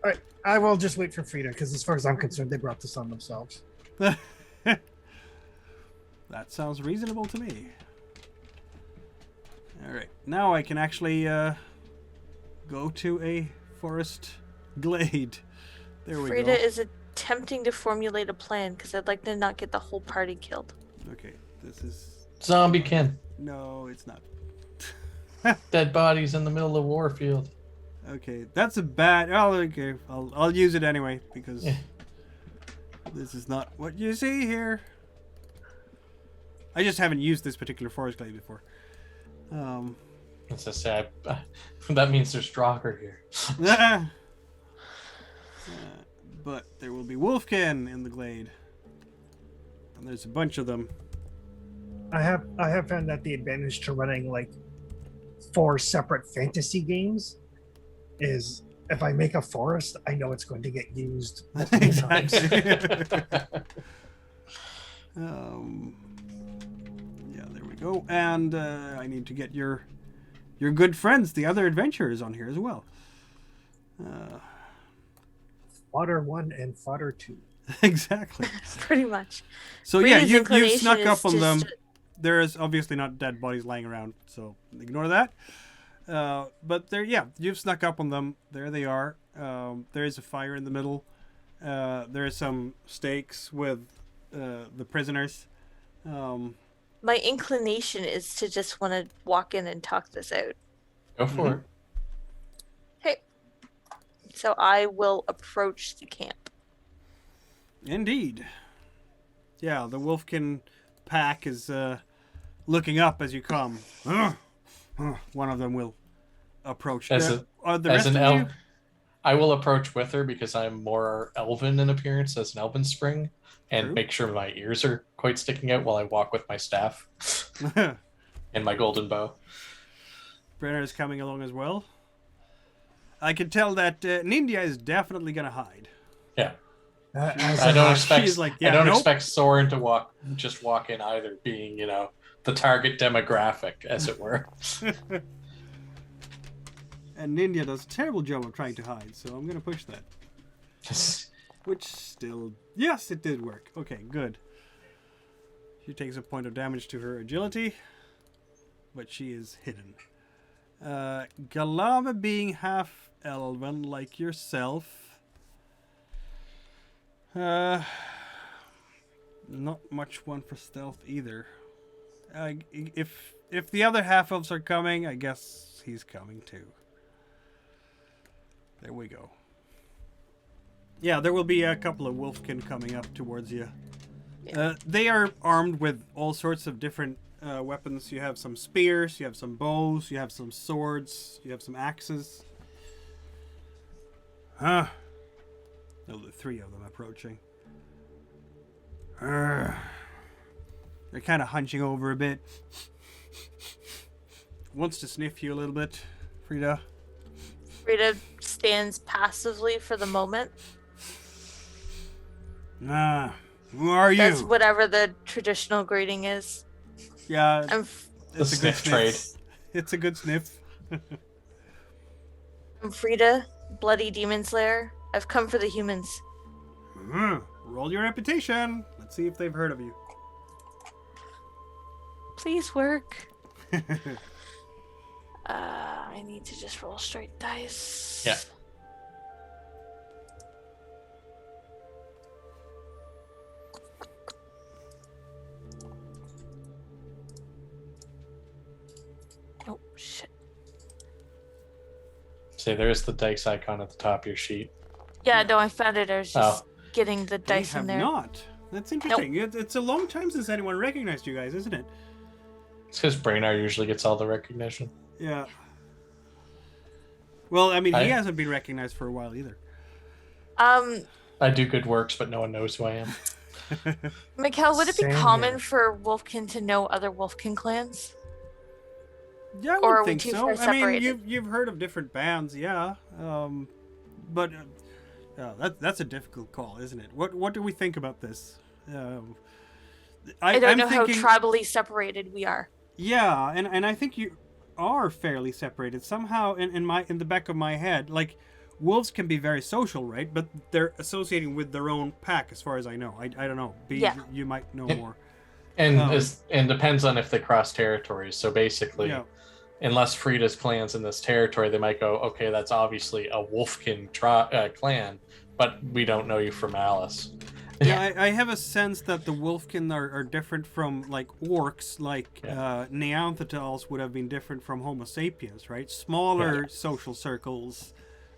right. I will just wait for Frida because, as far as I'm concerned, they brought this on themselves. That sounds reasonable to me. Alright, now I can actually go go to a forest glade. There we Frida go. is attempting to formulate a plan because I'd like to not get the whole party killed. Okay, this is... Zombie Ken. No, it's not. Dead bodies in the middle of Warfield. Okay, that's a bad... Oh, okay. I'll use it anyway, because Yeah. this is not what you see here. I just haven't used this particular forest glade before. As I say, that means there's Strocker here. But there will be wolfkin in the glade. And there's a bunch of them. I have found that the advantage to running like 4 separate fantasy games is if I make a forest, I know it's going to get used multiple times. Yeah, there we go. And I need to get your good friends, the other adventurers, on here as well. Fodder 1 and Fodder 2. Exactly. Pretty much. So yeah, Frida's you've inclination snuck is up on them. just- There is obviously not dead bodies lying around, so ignore that. But there, yeah, you've snuck up on them. There they are. There is a fire in the middle. There are some stakes with the prisoners. My inclination is to just want to walk in and talk this out. Go for it. Hey. So I will approach the camp. Indeed. Yeah, the Wolfkin pack is looking up as you come. One of them will approach. As The an rest of elf, you? I will approach with her because I'm more elven in appearance as an elven spring, and True. make sure my ears are quite sticking out while I walk with my staff and my golden bow. Brenner is coming along as well. I can tell that Nindia is definitely going to hide. Yeah, As I don't a- expect. she's like, I yeah, don't nope. expect Soren to walk in either, being the target demographic, as it were. And Nindia does a terrible job of trying to hide, so I'm going to push that. Which still... Yes, it did work. Okay, good. She takes a point of damage to her agility, but she is hidden. Galava being half elven like yourself. Not much one for stealth either. If the other half elves are coming, I guess he's coming too. There we go. Yeah, there will be a couple of wolfkin coming up towards you. They are armed with all sorts of different weapons. You have some spears, you have some bows, you have some swords, you have some axes. Oh, there are 3 of them approaching. They're kind of hunching over a bit. Wants to sniff you a little bit, Frida. Frida stands passively for the moment. Who are you? That's whatever the traditional greeting is. Yeah, I'm, it's a good sniff trade. sniff. It's a good sniff. I'm Frida, Bloody Demon Slayer. I've come for the humans. Roll your reputation. Let's see if they've heard of you. Please work. I need to just roll straight dice. Yeah. Oh, shit. See, there's the dice icon at the top of your sheet. Yeah, no, I found it. I was just getting the They dice in have there. not. That's interesting. It's a long time since anyone recognized you guys, isn't it? It's because Braynar usually gets all the recognition. Yeah. Well, I mean, he I- hasn't been recognized for a while either. I do good works, but no one knows who I am. Mikkel, would it be Same common here. for Wolfkin to know other Wolfkin clans? Yeah, I Or would are we think too so. far I mean, separated? you've heard of different bands, yeah. But that's a difficult call, isn't it? What do we think about this? I don't I'm know thinking, how tribally separated we are. Yeah, and I think you are fairly separated somehow. In the back of my head, like wolves can be very social, right? But they're associating with their own pack, as far as I know. I don't know. Yeah. You might know Yeah. more. And Oh. and depends on if they cross territories. So basically, Yeah. unless Frida's clan's in this territory, they might go, okay, that's obviously a Wolfkin clan, but we don't know you from Alice. Yeah, I have a sense that the Wolfkin are different from like orcs, like Neanderthals would have been different from Homo sapiens, right? Smaller social circles.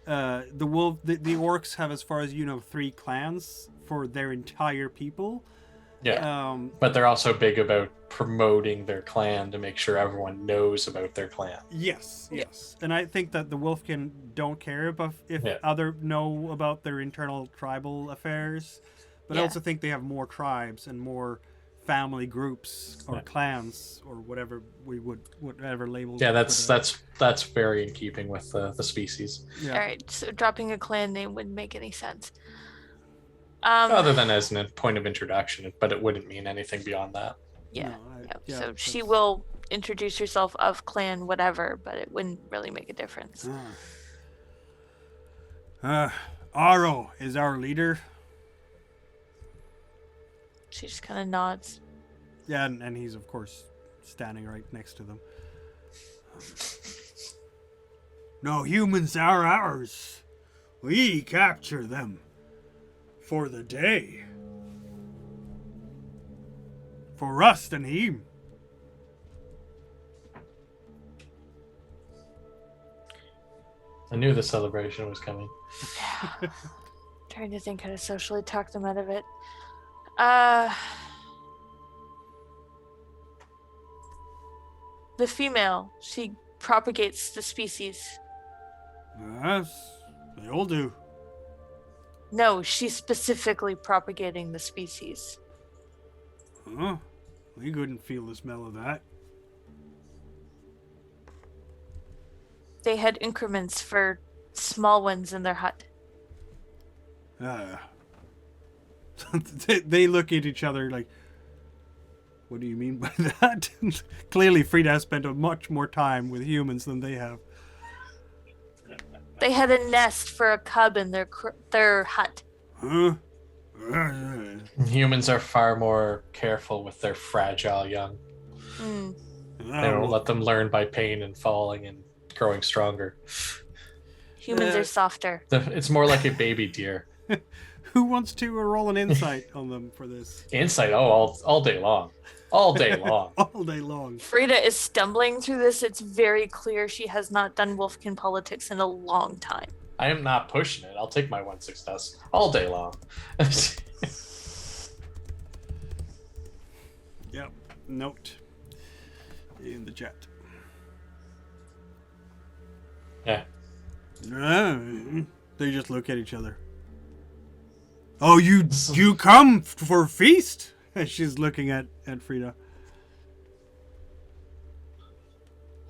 The orcs have, as far as you know, 3 clans for their entire people. Yeah, but they're also big about promoting their clan to make sure everyone knows about their clan. Yes. And I think that the Wolfkin don't care about if other know about their internal tribal affairs, but I also think they have more tribes and more family groups or clans or whatever whatever label. Yeah, that's very in keeping with the species. Yeah. All right, so dropping a clan name wouldn't make any sense. Other than as a point of introduction, but it wouldn't mean anything beyond that. Yeah. No, So she will introduce herself of clan whatever, but it wouldn't really make a difference. Aro is our leader. She just kind of nods. Yeah, and he's of course standing right next to them. No humans are ours. We capture them. For the day. For Rust and him. I knew the celebration was coming. Trying to think how to socially talk them out of it. The female, she propagates the species. Yes, they all do. No, she's specifically propagating the species. Huh? We couldn't feel the smell of that. They had increments for small ones in their hut. They look at each other like, what do you mean by that? Clearly, Frida has spent much more time with humans than they have. They had a nest for a cub in their hut. Huh? Humans are far more careful with their fragile young. They don't let them learn by pain and falling and growing stronger. Humans are softer. It's more like a baby deer. Who wants to roll an insight on them for this? Insight, all day long. All day long. All day long. Frida is stumbling through this. It's very clear she has not done Wolfkin politics in a long time. I am not pushing it. I'll take my 1 success all day long. Yep. Note in the chat. Yeah. They just look at each other. Oh, you come for feast? She's looking at Frida.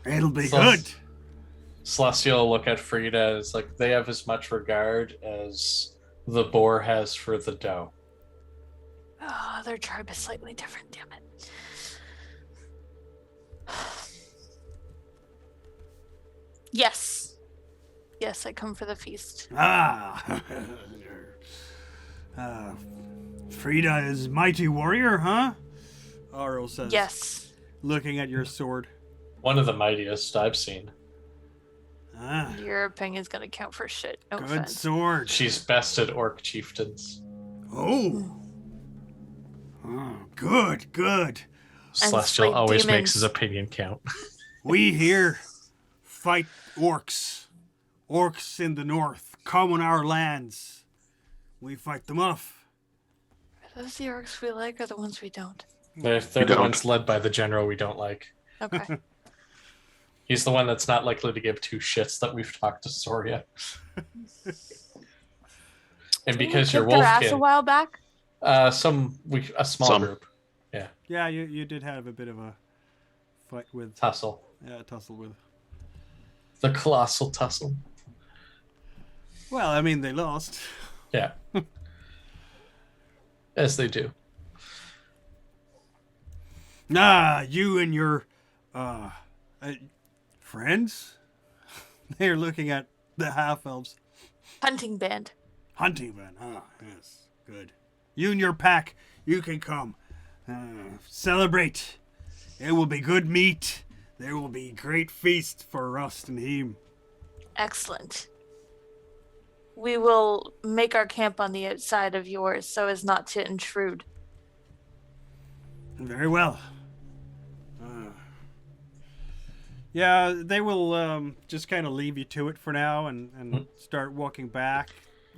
It'll be good. Celestial will look at Frida as like they have as much regard as the boar has for the doe. Oh, their tribe is slightly different, damn it. Yes. Yes, I come for the feast. Frida is mighty warrior, huh? Aro says. Yes. Looking at your sword. One of the mightiest I've seen. Your opinion's gonna count for shit. No Good offense. sword. She's bested orc chieftains. Oh, good. Celestial slayed always demons. makes his opinion count. We here fight orcs. Orcs in the north come on our lands. We fight them off. Are those the orcs we like or the ones we don't? They're the ones led by the general we don't like. Okay. He's the one that's not likely to give 2 shits that we've talked to Soria. And because you're Kicked their ass a Wolfkin, while back. a small group. Yeah, you did have a bit of a fight with. Tussle. Yeah, tussle with. The colossal tussle. Well, I mean, they lost. Yeah. As they do. You and your friends? They're looking at the half-elves. Hunting band. Hunting band. Yes. Good. You and your pack, you can come. Celebrate. It will be good meat. there will be great feast for Rust and him. Excellent. We will make our camp on the outside of yours so as not to intrude. Very well. Yeah, they will just kind of leave you to it for now and start walking back.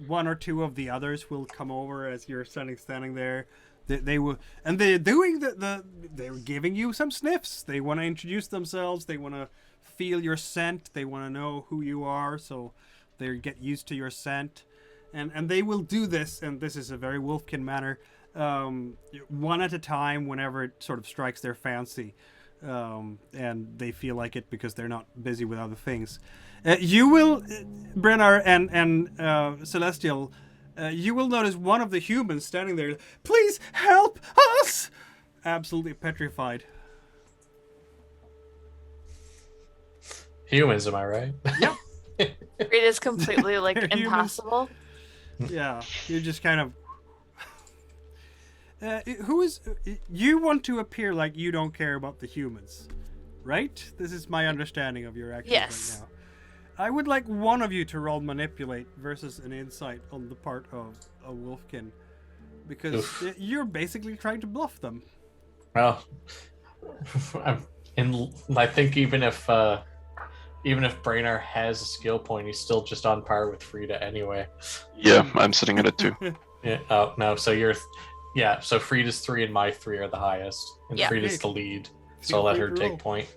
One or two of the others will come over as you're standing there. They will, and they're doing they're giving you some sniffs. They want to introduce themselves. They want to feel your scent. They want to know who you are, so they get used to your scent. And they will do this, and this is a very Wolfkin manner, one at a time whenever it sort of strikes their fancy. And they feel like it because they're not busy with other things. You will, Brennar and Celestial, you will notice one of the humans standing there. Please help us! Absolutely petrified. Humans, am I right? Yep. It is completely like They're humans. impossible. Yeah, you're just kind of. Who is? You want to appear like you don't care about the humans, right? This is my understanding of your actions Yes. right now. I would like one of you to roll manipulate versus an insight on the part of a Wolfkin, because you're basically trying to bluff them. Well, I think even if Brainard has a skill point, he's still just on par with Frida anyway. Yeah, I'm sitting at it too. Yeah. Oh no. So you're. Yeah. So Frida's 3 and my 3 are the highest, and Yeah. Frida's the lead. So Feel I'll let free her to take roll. point.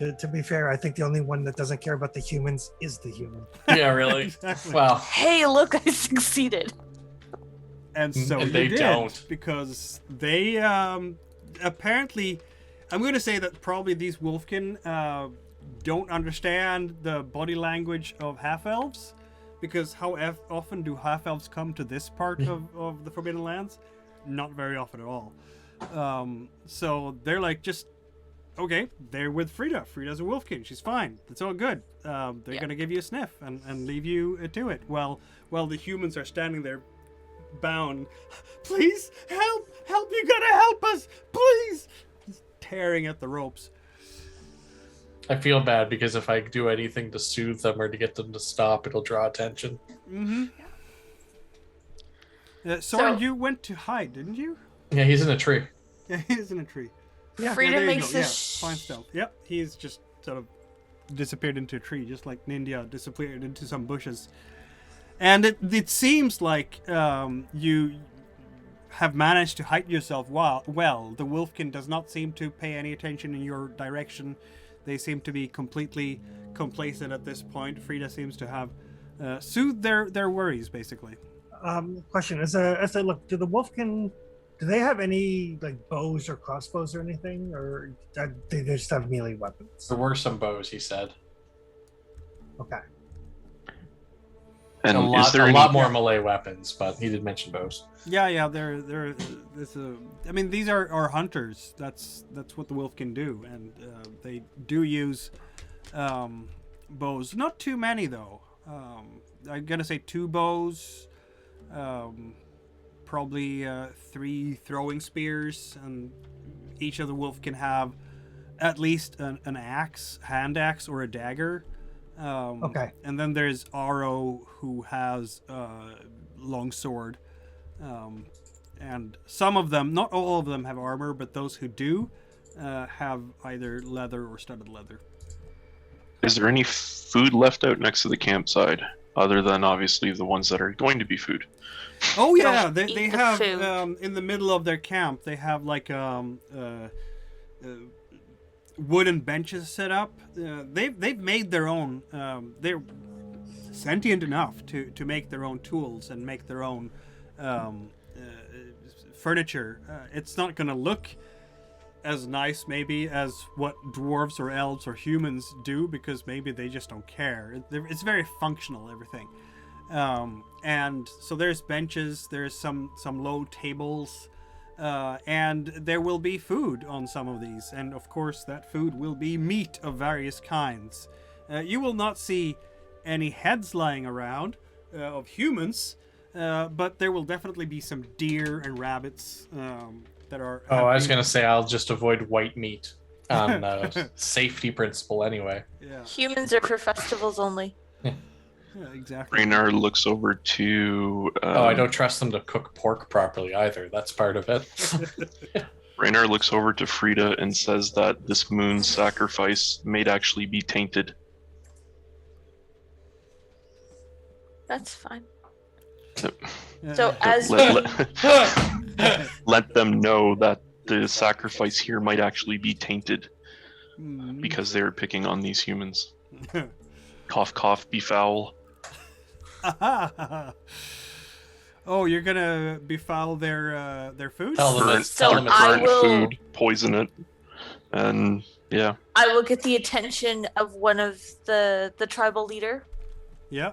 To be fair, I think the only one that doesn't care about the humans is the human. Yeah. Really. Exactly. Well. Hey, look, I succeeded. And so And you they did, don't. because they apparently, I'm going to say that probably these Wolfkin don't understand the body language of half-elves, because how often do half-elves come to this part of the Forbidden Lands? Not very often at all. So they're like, just, okay, they're with Frida. Frida's a Wolfkin. She's fine. It's all good. They're going to give you a sniff and leave you to it. While the humans are standing there bound. Please help! Help! You gotta help us! Please! Just tearing at the ropes. I feel bad because if I do anything to soothe them or to get them to stop, it'll draw attention. Mm-hmm. Soren, So- you went to hide, didn't you? Yeah, he's in a tree. Yeah, he's in a tree. Yeah. Frida there you makes go. a Yeah, fine stealth. Yep, he's just sort of disappeared into a tree, just like Ninja disappeared into some bushes. And it seems like you have managed to hide yourself well. The Wolfkin does not seem to pay any attention in your direction. They seem to be completely complacent at this point. Frida seems to have soothed their worries, basically. Question: As I look, do the Wolfkin, do they have any like bows or crossbows or anything, or do they just have melee weapons? There were some bows, he said. Okay. And a is lot, there a any? lot more melee weapons, but he did mention bows. Yeah, they're. I mean, these are hunters. That's what the Wolfkin do, and they do use bows. Not too many though. I'm gonna say 2 bows, probably 3 throwing spears, and each of the wolf can have at least an axe, hand axe, or a dagger. Okay. And then there's Aro, who has long sword. And some of them, not all of them, have armor, but those who do have either leather or studded leather. Is there any food left out next to the campsite, other than obviously the ones that are going to be food? Oh yeah, Don't they eat the have food. in the middle of their camp. They have like wooden benches set up. They've made their own. They're sentient enough to make their own tools and make their own furniture. It's not going to look as nice maybe as what dwarves or elves or humans do, because maybe they just don't care. It's very functional, everything. And so there's benches, there's some low tables, and there will be food on some of these, and of course that food will be meat of various kinds. You will not see any heads lying around of humans, but there will definitely be some deer and rabbits that are. Oh, I was gonna say I'll just avoid white meat. on safety principle anyway. Yeah, Humans are for festivals only. yeah, exactly. Raynar looks over to. Oh, I don't trust them to cook pork properly either. That's part of it. Raynar looks over to Frida and says that this moon sacrifice may actually be tainted. That's fine. Yeah. So as Let them know that the sacrifice here might actually be tainted Mm. because they're picking on these humans. Cough, cough, be foul. Oh, you're gonna befoul their food? Tell them Burn, it's So tell them I it's will- food, poison it, and yeah. I will get the attention of one of the tribal leader, Yeah.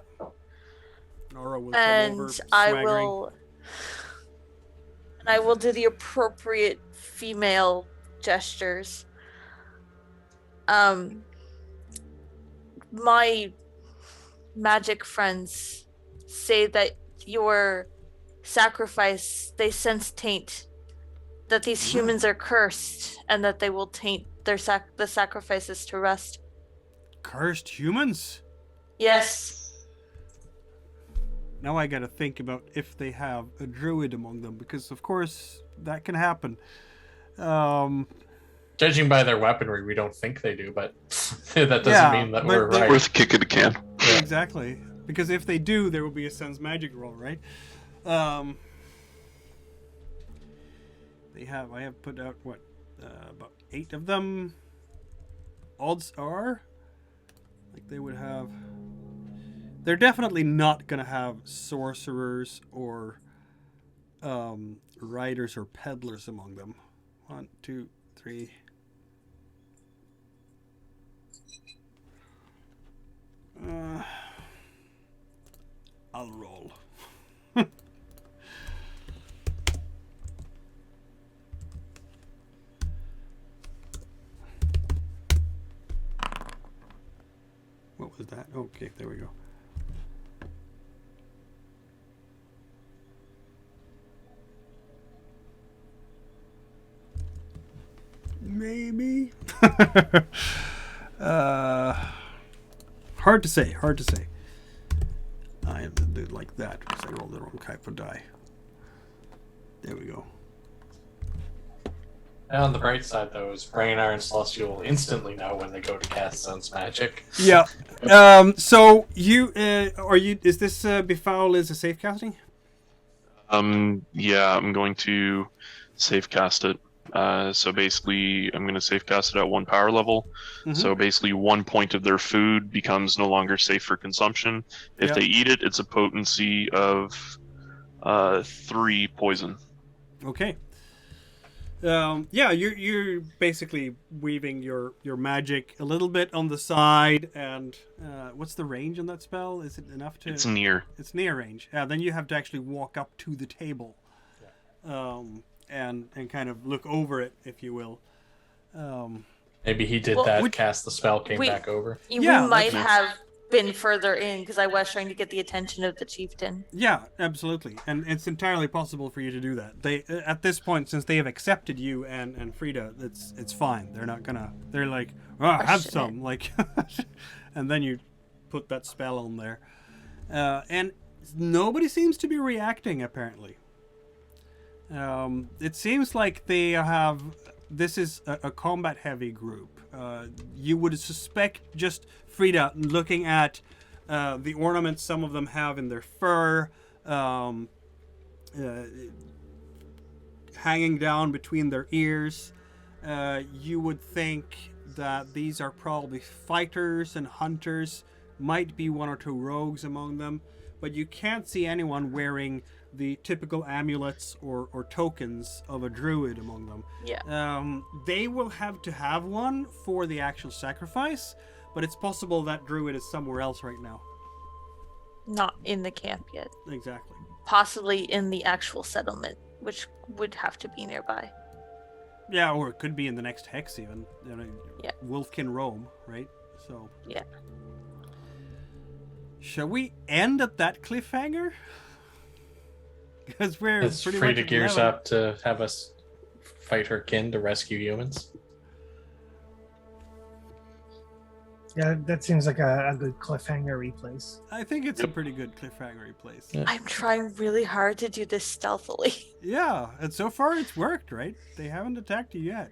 Nora will come and over, I swaggering. will do the appropriate female gestures. My magic friends say that your sacrifice, they sense taint, that these humans are cursed, and that they will taint their the sacrifices to rust. Cursed humans? Yes. Now I gotta think about if they have a druid among them, because of course that can happen. Judging by their weaponry, we don't think they do, but that doesn't Yeah, mean that but we're they- right. Worth a kick at a can. Yeah. Exactly. Because if they do, there will be a sense magic roll, right? I have put out, what, about 8 of them? Odds are, like they would have... They're definitely not going to have sorcerers or riders or peddlers among them. 1, 2, 3... I'll roll. What was that? Okay, there we go. Maybe. Hard to say. Hard to say. I have to do it like that because I rolled the wrong type of die. There we go. And on the bright side, though, is Raynar and Celestial will instantly know when they go to cast Sense Magic. Yeah. So you are you? Is this befoul is a safe casting? Yeah, I'm going to safe cast it. So basically, I'm going to safe cast it at 1 power level. Mhm. So basically, 1 point of their food becomes no longer safe for consumption. If Yeah. they eat it, it's a potency of 3 poison. Okay. Yeah, you're basically weaving your magic a little bit on the side, and what's the range on that spell? Is it enough to? It's near. It's near range. Then you have to actually walk up to the table, and kind of look over it, if you will. Maybe he did Well, that, cast the spell, came we- back over. Yeah, We might that's- have been further in because I was trying to get the attention of the chieftain. Yeah, absolutely, and it's entirely possible for you to do that. They at this point, since they have accepted you and Frida, it's fine. They're not gonna. They're like, oh, have Question some, like, and then you put that spell on there, and nobody seems to be reacting. Apparently, it seems like they have. This is a combat-heavy group. You would suspect just Frida looking at the ornaments some of them have in their fur, hanging down between their ears. You would think that these are probably fighters and hunters. Might be 1 or 2 rogues among them, but you can't see anyone wearing the typical amulets or tokens of a druid among them. Yeah. They will have to have one for the actual sacrifice, but it's possible that druid is somewhere else right now. Not in the camp yet. Exactly. Possibly in the actual settlement, which would have to be nearby. Yeah, or it could be in the next hex even. Yeah. Wolf can roam, right? So. Yeah. Shall we end at that cliffhanger? Because we're It's pretty free much to at gears 11. up to have us fight her kin to rescue humans. Yeah, that seems like a good cliffhanger place. I think it's a pretty good cliffhanger place. Yeah. I'm trying really hard to do this stealthily. Yeah, and so far it's worked, right? They haven't attacked you yet.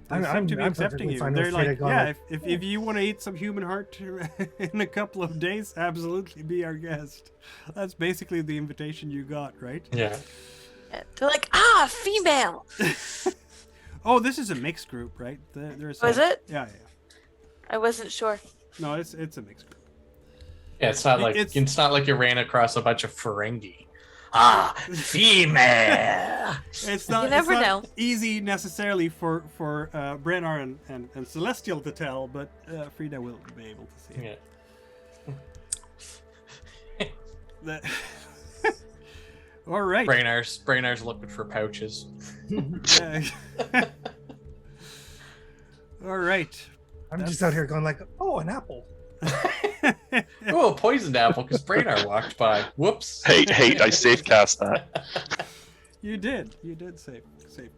They seem to be accepting perfectly you. fine They're with Frida like, going yeah, like, if you want to eat some human heart in a couple of days, absolutely be our guest. That's basically the invitation you got, right? Yeah. They're like, female. Oh, this is a mixed group, right? There's Was it? Yeah. I wasn't sure. No, it's a mixed group. Yeah, it's not like It's- it's not like you ran across a bunch of Ferengi. Female. It's not, You never it's not know. easy necessarily for Brennar and Celestial to tell, but Frida will be able to see it. Yeah. That- All right. Brainar's looking for pouches. Yeah. All right. I'm just out here going like, oh, an apple. Oh, a poisoned apple because Brainar walked by. Whoops. Hey, I safe cast that. You did save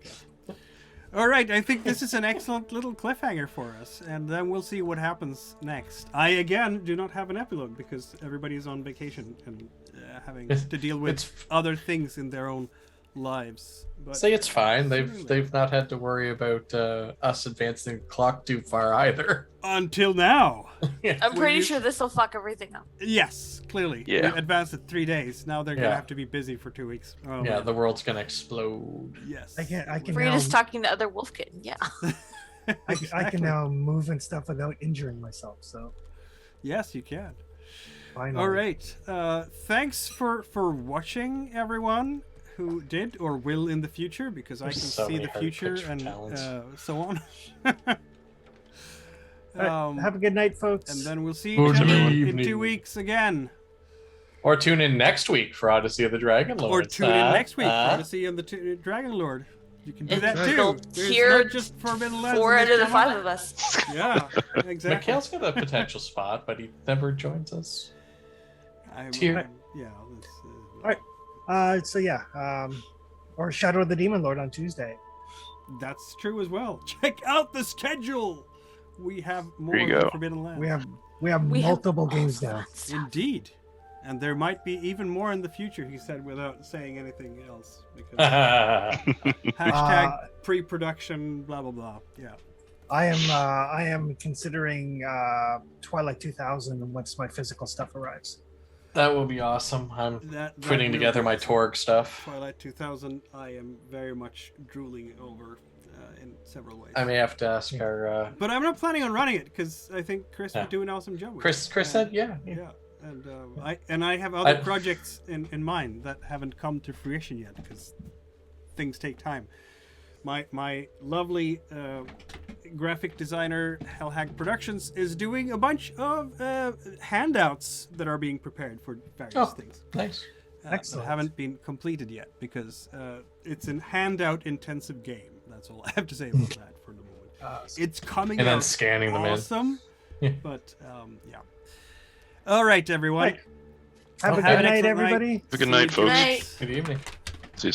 cast. All right, I think this is an excellent little cliffhanger for us, and then we'll see what happens next. I again do not have an epilogue because everybody's on vacation and having to deal with It's other things in their own lives. But say it's fine. Really? They've not had to worry about us advancing the clock too far either. until now, I'm Will pretty you- sure this will fuck everything up. yes, clearly, Yeah. we advanced it 3 days. Now they're gonna Yeah. have to be busy for 2 weeks. Oh, Yeah, man. the world's gonna explode. Yes, I can Frida's now, talking to other wolfkin. Yeah. I Exactly. can now move and stuff without injuring myself. So Yes, you can. finally. All right. Thanks for watching, everyone who did or will in the future, because I can There's so see many the hard future picture and talents. so on. All right, have a good night, folks. and then we'll see Good each other in evening. 2 weeks again, Or tune in next week for Odyssey of the Dragon or Lord. tune in next week for Odyssey and the Dragon Lord. You can do And that we'll too. There's hear not just Forbidden Lands. 4 in out this of the channel. 5 of us. Yeah, exactly. Mikhail's got a potential spot, but he never joins us. I, Tier- yeah. That's, Alright. So yeah, or Shadow of the Demon Lord on Tuesday. That's true as well. Check out the schedule. We have more you than go. Forbidden Lands. We have We have multiple all games the now. fun stuff. Indeed. And there might be even more in the future, he said, without saying anything else. Because hashtag pre-production, blah, blah, blah. Yeah. I am considering Twilight 2000 once my physical stuff arrives. That will be awesome. I'm That putting will together be my awesome. Torg stuff. Twilight 2000, I am very much drooling over in several ways. I may have to ask our But I'm not planning on running it, because I think Chris Yeah. would do an awesome job with Chris. it. Chris said, "Yeah, Yeah. And I have other I- projects in mind that haven't come to fruition yet because things take time. My lovely graphic designer Hellhack Productions is doing a bunch of handouts that are being prepared for various Oh. things. nice." That Excellent. haven't been completed yet because it's an handout intensive game. That's all I have to say about that for the moment. It's coming And then out scanning them in. awesome, Yeah. but yeah. All right, everyone. Right. Have a Have good an night, excellent night. everybody. Have a good See night, you folks. Night. Good evening. See you.